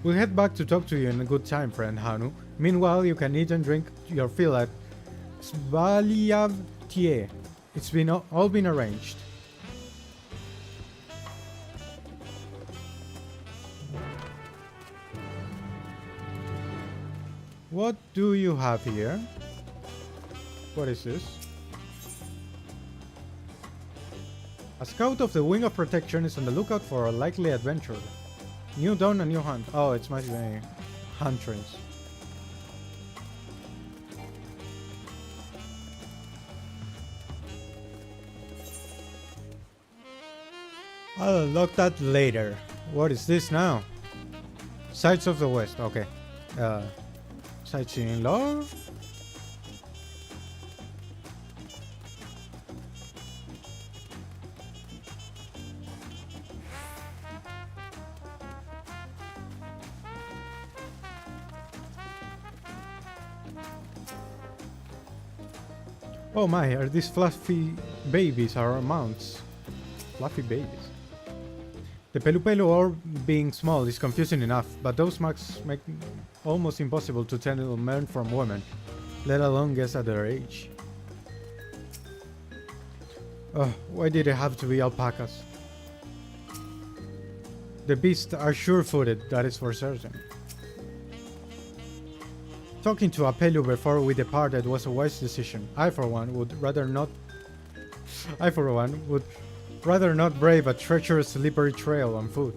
We'll head back to talk to you in a good time, friend Hanu. Meanwhile, you can eat and drink your fill at Svaliav Tie. It's all been arranged. What do you have here? What is this? A scout of the Wing of Protection is on the lookout for a likely adventurer. New dawn and new hunt. Oh, it's my huntress. I'll unlock that later. What is this now? Sights of the West. Okay. Sightseeing lore. Oh my, are these fluffy babies our mounts? Fluffy babies. The Pelupelu orb being small is confusing enough, but those marks make it almost impossible to tell men from women, let alone guess at their age. Why did it have to be alpacas? The beasts are sure-footed, that is for certain. Talking to a Pelu before we departed was a wise decision. I for one would rather not brave a treacherous slippery trail on foot.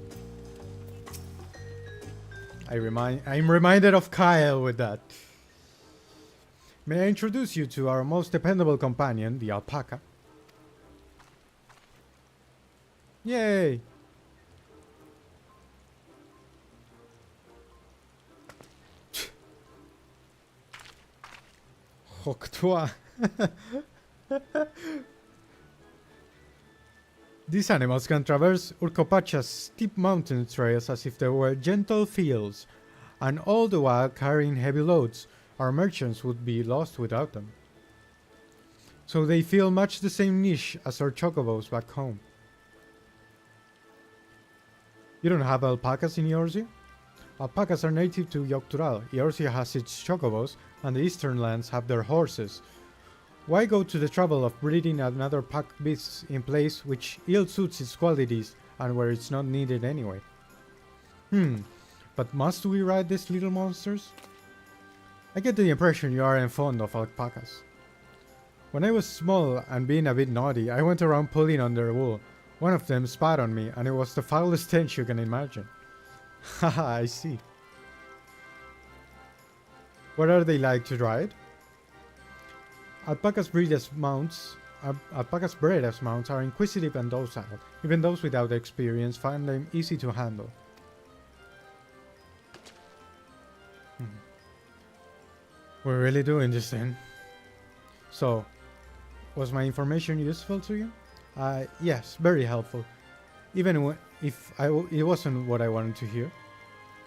I'm reminded of Kyle with that. May I introduce you to our most dependable companion, the alpaca? Yay! Hoktua. These animals can traverse Urcopacha's steep mountain trails as if they were gentle fields, and all the while carrying heavy loads. Our merchants would be lost without them. So they fill much the same niche as our chocobos back home. You don't have alpacas in Eorzea? Alpacas are native to Yogg-Tural. Eorzea has its chocobos, and the eastern lands have their horses. Why go to the trouble of breeding another pack beast in place which ill suits its qualities and where it's not needed anyway? But must we ride these little monsters? I get the impression you aren't fond of alpacas. When I was small and being a bit naughty, I went around pulling on their wool. One of them spat on me, and it was the foulest stench you can imagine. Haha, I see. What are they like to ride? Alpacas bred as mounts are inquisitive and docile. Even those without experience find them easy to handle. We're really doing this thing. So, was my information useful to you? Yes, very helpful. Even if it wasn't what I wanted to hear.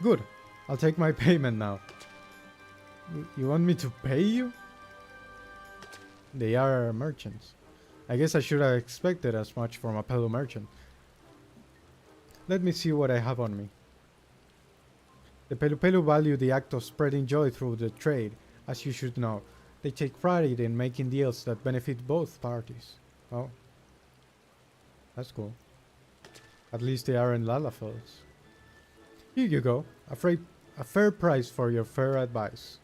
Good. I'll take my payment now. You want me to pay you? They are merchants. I guess I should have expected as much from a fellow merchant. Let me see what I have on me. The Pelupelu value the act of spreading joy through the trade, as you should know. They take pride in making deals that benefit both parties. Oh. That's cool. At least they aren't Lalafels. Here you go. A fair price for your fair advice.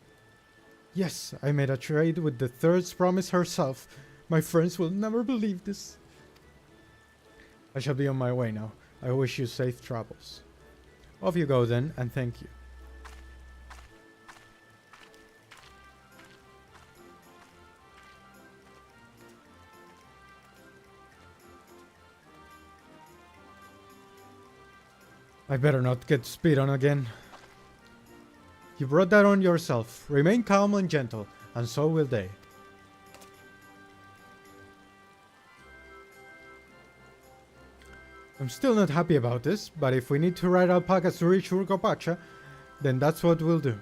Yes, I made a trade with the Third's Promise herself. My friends will never believe this. I shall be on my way now. I wish you safe travels. Off you go then, and thank you. I better not get speed on again. You brought that on yourself. Remain calm and gentle, and so will they. I'm still not happy about this, but if we need to ride alpacas to reach Urcopacha, then that's what we'll do.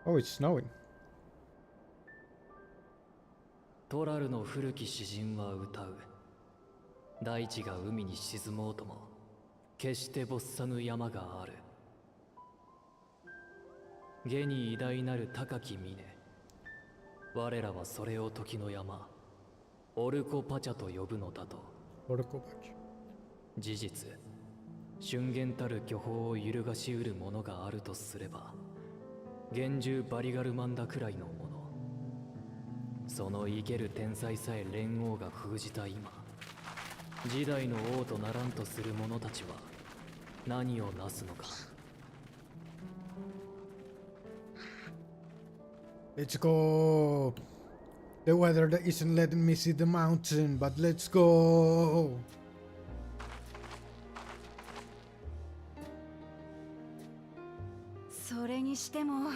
Oh, it's snowing. トラルの古き詩人は歌う。大地が海に沈もうとも、決して没さぬ山がある。下に偉大なる高き峰。我らはそれを時の山、オルコパチャと呼ぶのだと。事実、瞬間たる巨峰を揺るがしうるものがあるとすれば、厳重バリガルマンダくらいのもの。その生ける天才さえ連王が封じた今、時代の王とならんとする者たちは何をなすのか。Let's go. The weather that isn't letting me see the mountain, but let's go. それにしても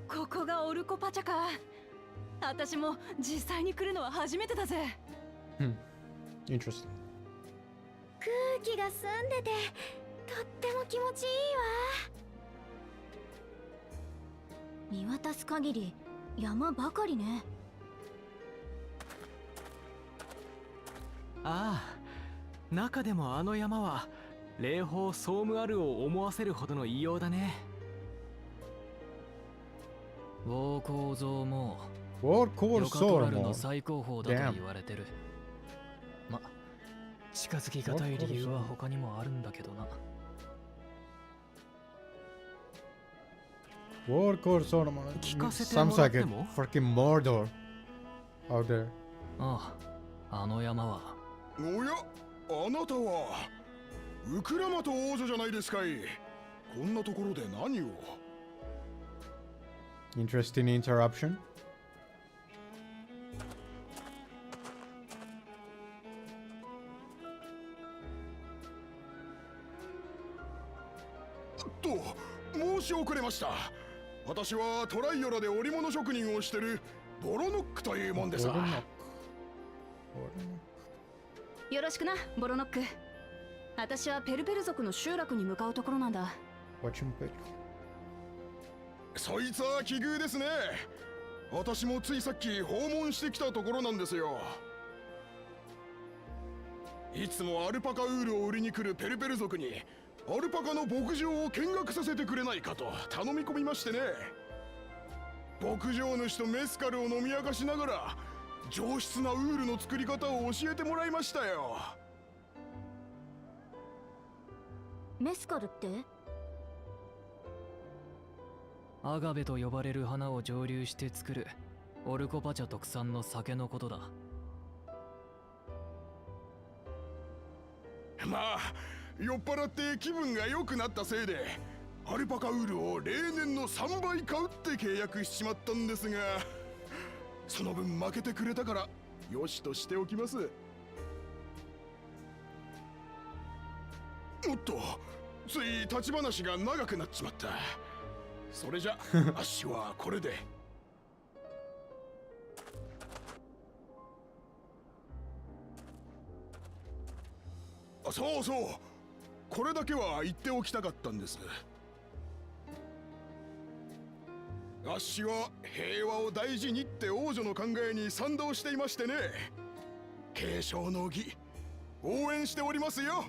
ここがオルコパチャか。私も実際に来るのは初めてだぜ。Interesting. 空気が澄んでてとっても気持ちいいわ。見渡す限り山ばかりね。ああ、中でもあの山は霊峰ソームアルを思わせるほどの異様だね。ウォー構造もヨカトラルの最高峰だと言われてる。ま、近づきがたい理由は他にもあるんだけどな。Sounds like a freaking Mordor out there. ああ、あの山は。おや、あなたはウクラマト王女じゃないですかい。こんなところで何を。Interesting interruption. 申し遅れました。私はトライオラで織物職人をしてるボロノックというもんですわ。よろしくな、ボロノック。私はペルペル族の集落に向かうところなんだ。そいつは奇遇ですね。私もついさっき訪問してきたところなんですよ。いつもアルパカウールを売りに来るペルペル族にアルパカの牧場を見学させてくれないかと頼み込みましてね。牧場主とメスカルを飲み明かしながら上質なウールの作り方を教えてもらいましたよ。メスカルって？アガベと呼ばれる花を蒸留して作るオルコパチャ特産の酒のことだ。まあ酔っ払って気分が良くなったせいでアルパカウールを例年の3倍買うって契約しちまったんですが、その分負けてくれたからよしとしておきます。おっと、つい立ち話が長くなっちまった。それじゃあッシュはこれで。そうそう、これだけは言っておきたかったんです。アッシュは平和を大事にって王女の考えに賛同していましてね。継承の儀応援しておりますよ。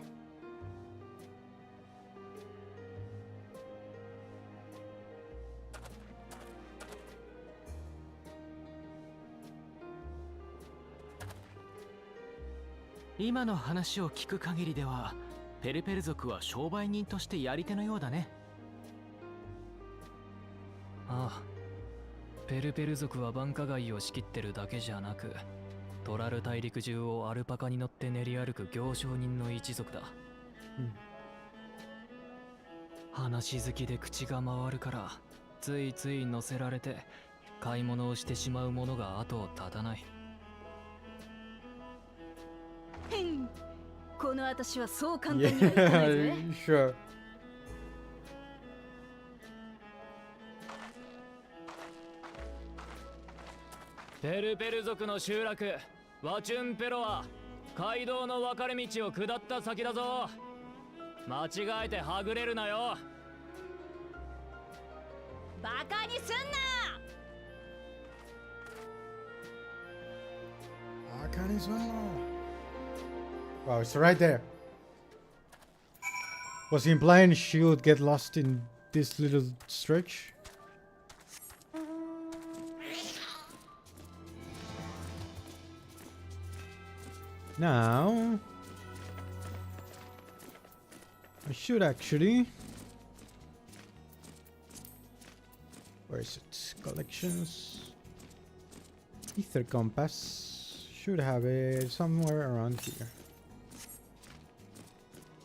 今の話を聞く限りではペルペル族は商売人としてやり手のようだね。ああ、ペルペル族は繁華街を仕切ってるだけじゃなく、トラル大陸中をアルパカに乗って練り歩く行商人の一族だ。話好きで口が回るからついつい乗せられて買い物をしてしまうものが後を絶たない。へん、この私はそう簡単にはいかないぜ。Yeah, sure. ペルペル族の集落ワチュンペロは街道の分かれ道を下った先だぞ。間違えてはぐれるなよ。バカにすんな。Wow, it's right there. Was he implying she would get lost in this little stretch? Now, I should actually. Where is it? Collections. Ether compass. Should have it somewhere around here.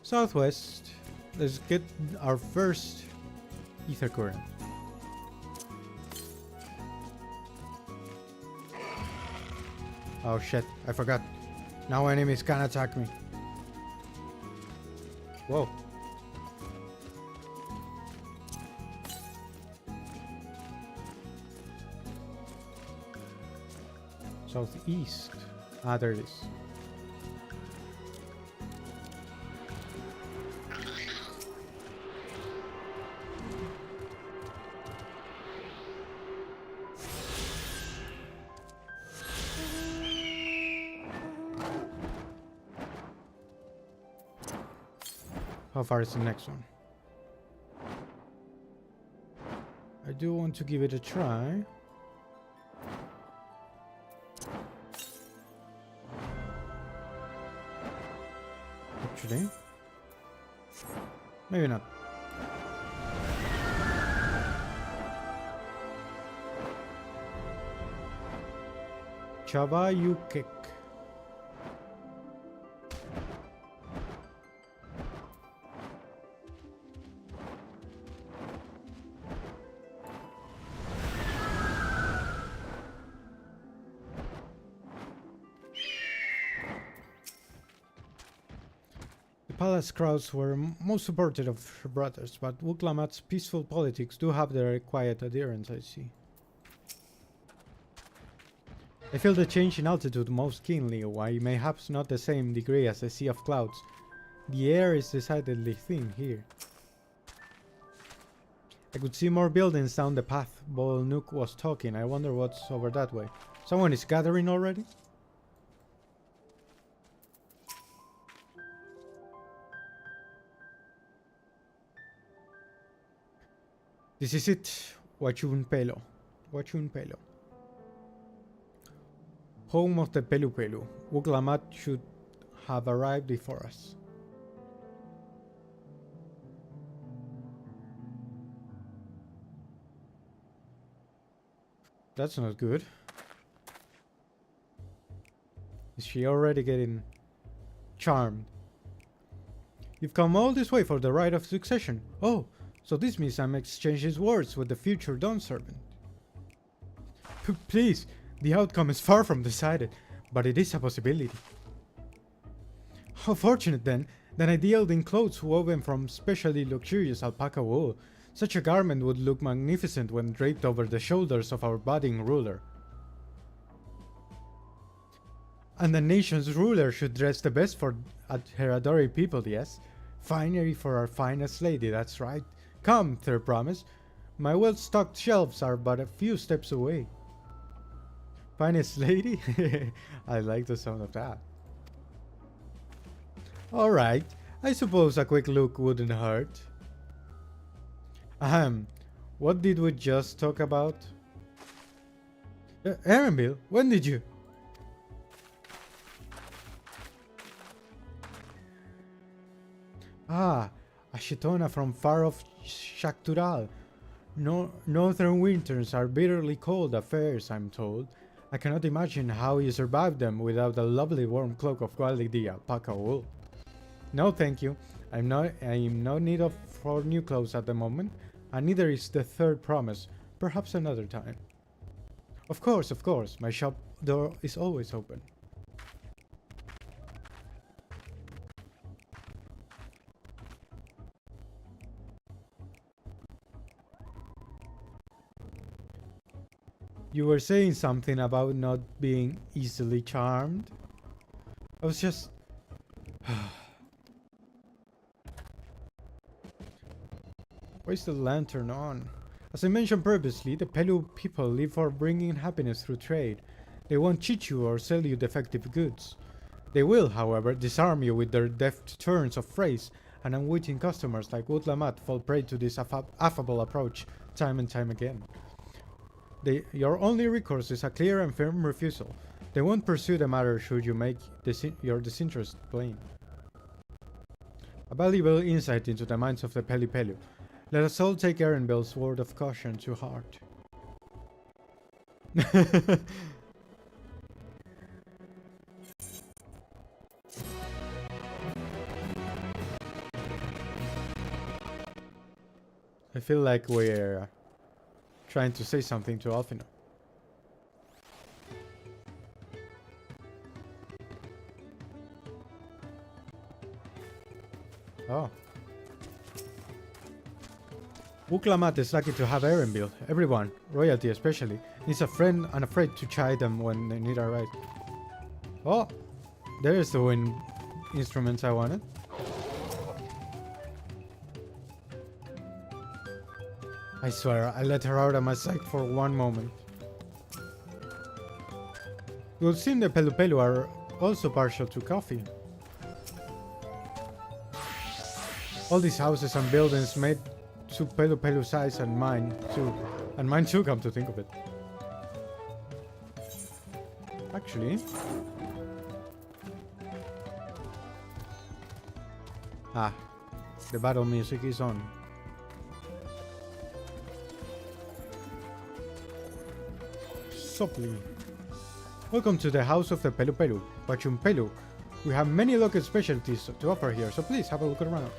Southwest. Let's get our first ether current. Oh shit, I forgot. Now enemies can attack me. Whoa. Southeast. Ah, there it is. How far is the next one? I do want to give it a try. Actually, maybe not. Chabayukek. Palace crowds were most supportive of her brothers, but Wuklamat's peaceful politics do have their quiet adherents, I see. I feel the change in altitude most keenly, while mayhaps not the same degree as the sea of clouds. The air is decidedly thin here. I could see more buildings down the path while Nook was talking. I wonder what's over that way. Someone is gathering already? This is it, Wachun Pelo. Wachun Pelo. Home of the Pelu Pelu. Wuklamat should have arrived before us. That's not good. Is she already getting charmed? You've come all this way for the right of succession. Oh! So this means I'm exchanging words with the future Dawn Servant. Please, the outcome is far from decided, but it is a possibility. How fortunate then that I dealt in clothes woven from specially luxurious alpaca wool. Such a garment would look magnificent when draped over the shoulders of our budding ruler. And the nation's ruler should dress the best for her adoring people, yes? Finery for our finest lady, that's right. Come, third promise. My well-stocked shelves are but a few steps away. Finest lady? I like the sound of that. Alright, I suppose a quick look wouldn't hurt. Ahem, what did we just talk about? Erenville, when did you? Ah, a Shitona from far-off Shaktural. Northern winters are bitterly cold affairs, I'm told. I cannot imagine how you survived them without the lovely warm cloak of quality alpaca wool. No, thank you. I'm in no need for new clothes at the moment, and neither is the third promise. Perhaps another time. Of course, my shop door is always open. You were saying something about not being easily charmed? I was just... Why is the lantern on? As I mentioned previously, the Pelu people live for bringing happiness through trade. They won't cheat you or sell you defective goods. They will, however, disarm you with their deft turns of phrase, and unwitting customers like Utlamat fall prey to this affable approach time and time again. Your only recourse is a clear and firm refusal. They won't pursue the matter should you make your disinterest plain. A valuable insight into the minds of the Pelu. Let us all take Erenbill's word of caution to heart. I feel like we're trying to say something to Alfina. Oh. Uklamat is lucky to have Erenbill. Everyone, royalty especially, needs a friend and afraid to chide them when they need a ride. Oh, there's the wind instruments I wanted. I swear, I let her out of my sight for one moment. It would seem the Pelu are also partial to coffee. All these houses and buildings made to Pelu size and mine too, come to think of it. Actually, the battle music is on. Softly. Welcome to the house of the Pelu, Pachum Pelu. We have many local specialties to offer here, so please have a look around.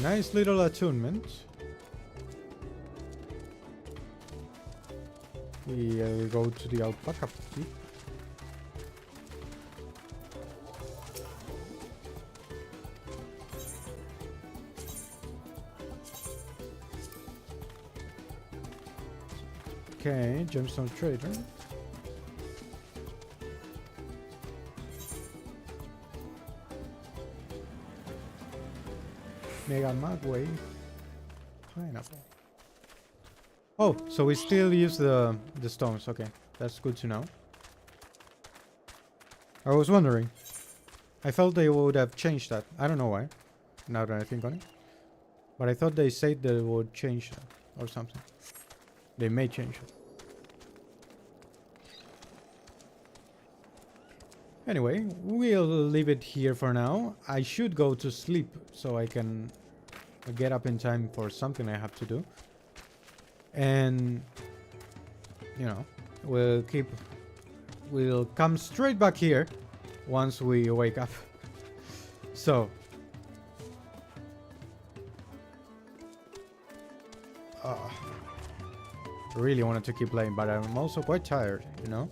Nice little attunement. We'll go to the alpaca keep. Okay, gemstone trader. Mega Magway. Pineapple. Oh, so we still use the stones. Okay, that's good to know. I was wondering. I thought they would have changed that. I don't know why, now that I think on it. But I thought they said they would change that or something. They may change it. Anyway, we'll leave it here for now. I should go to sleep so I can get up in time for something I have to do. And, you know, we'll come straight back here once we wake up. So, really wanted to keep playing, but I'm also quite tired, you know?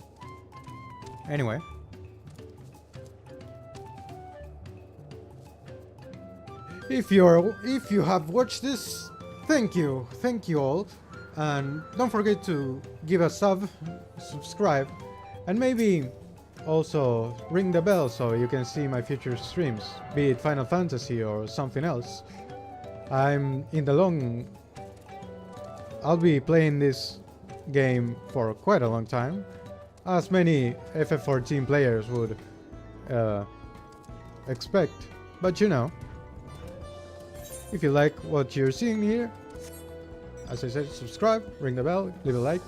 Anyway. If you have watched this, thank you all, and don't forget to give a subscribe, and maybe also ring the bell so you can see my future streams, be it Final Fantasy or something else. I'll be playing this game for quite a long time, as many FF14 players would expect, but you know. If you like what you're seeing here, as I said, subscribe, ring the bell, leave a like,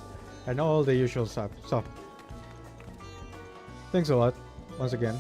and all the usual stuff. So, thanks a lot, once again.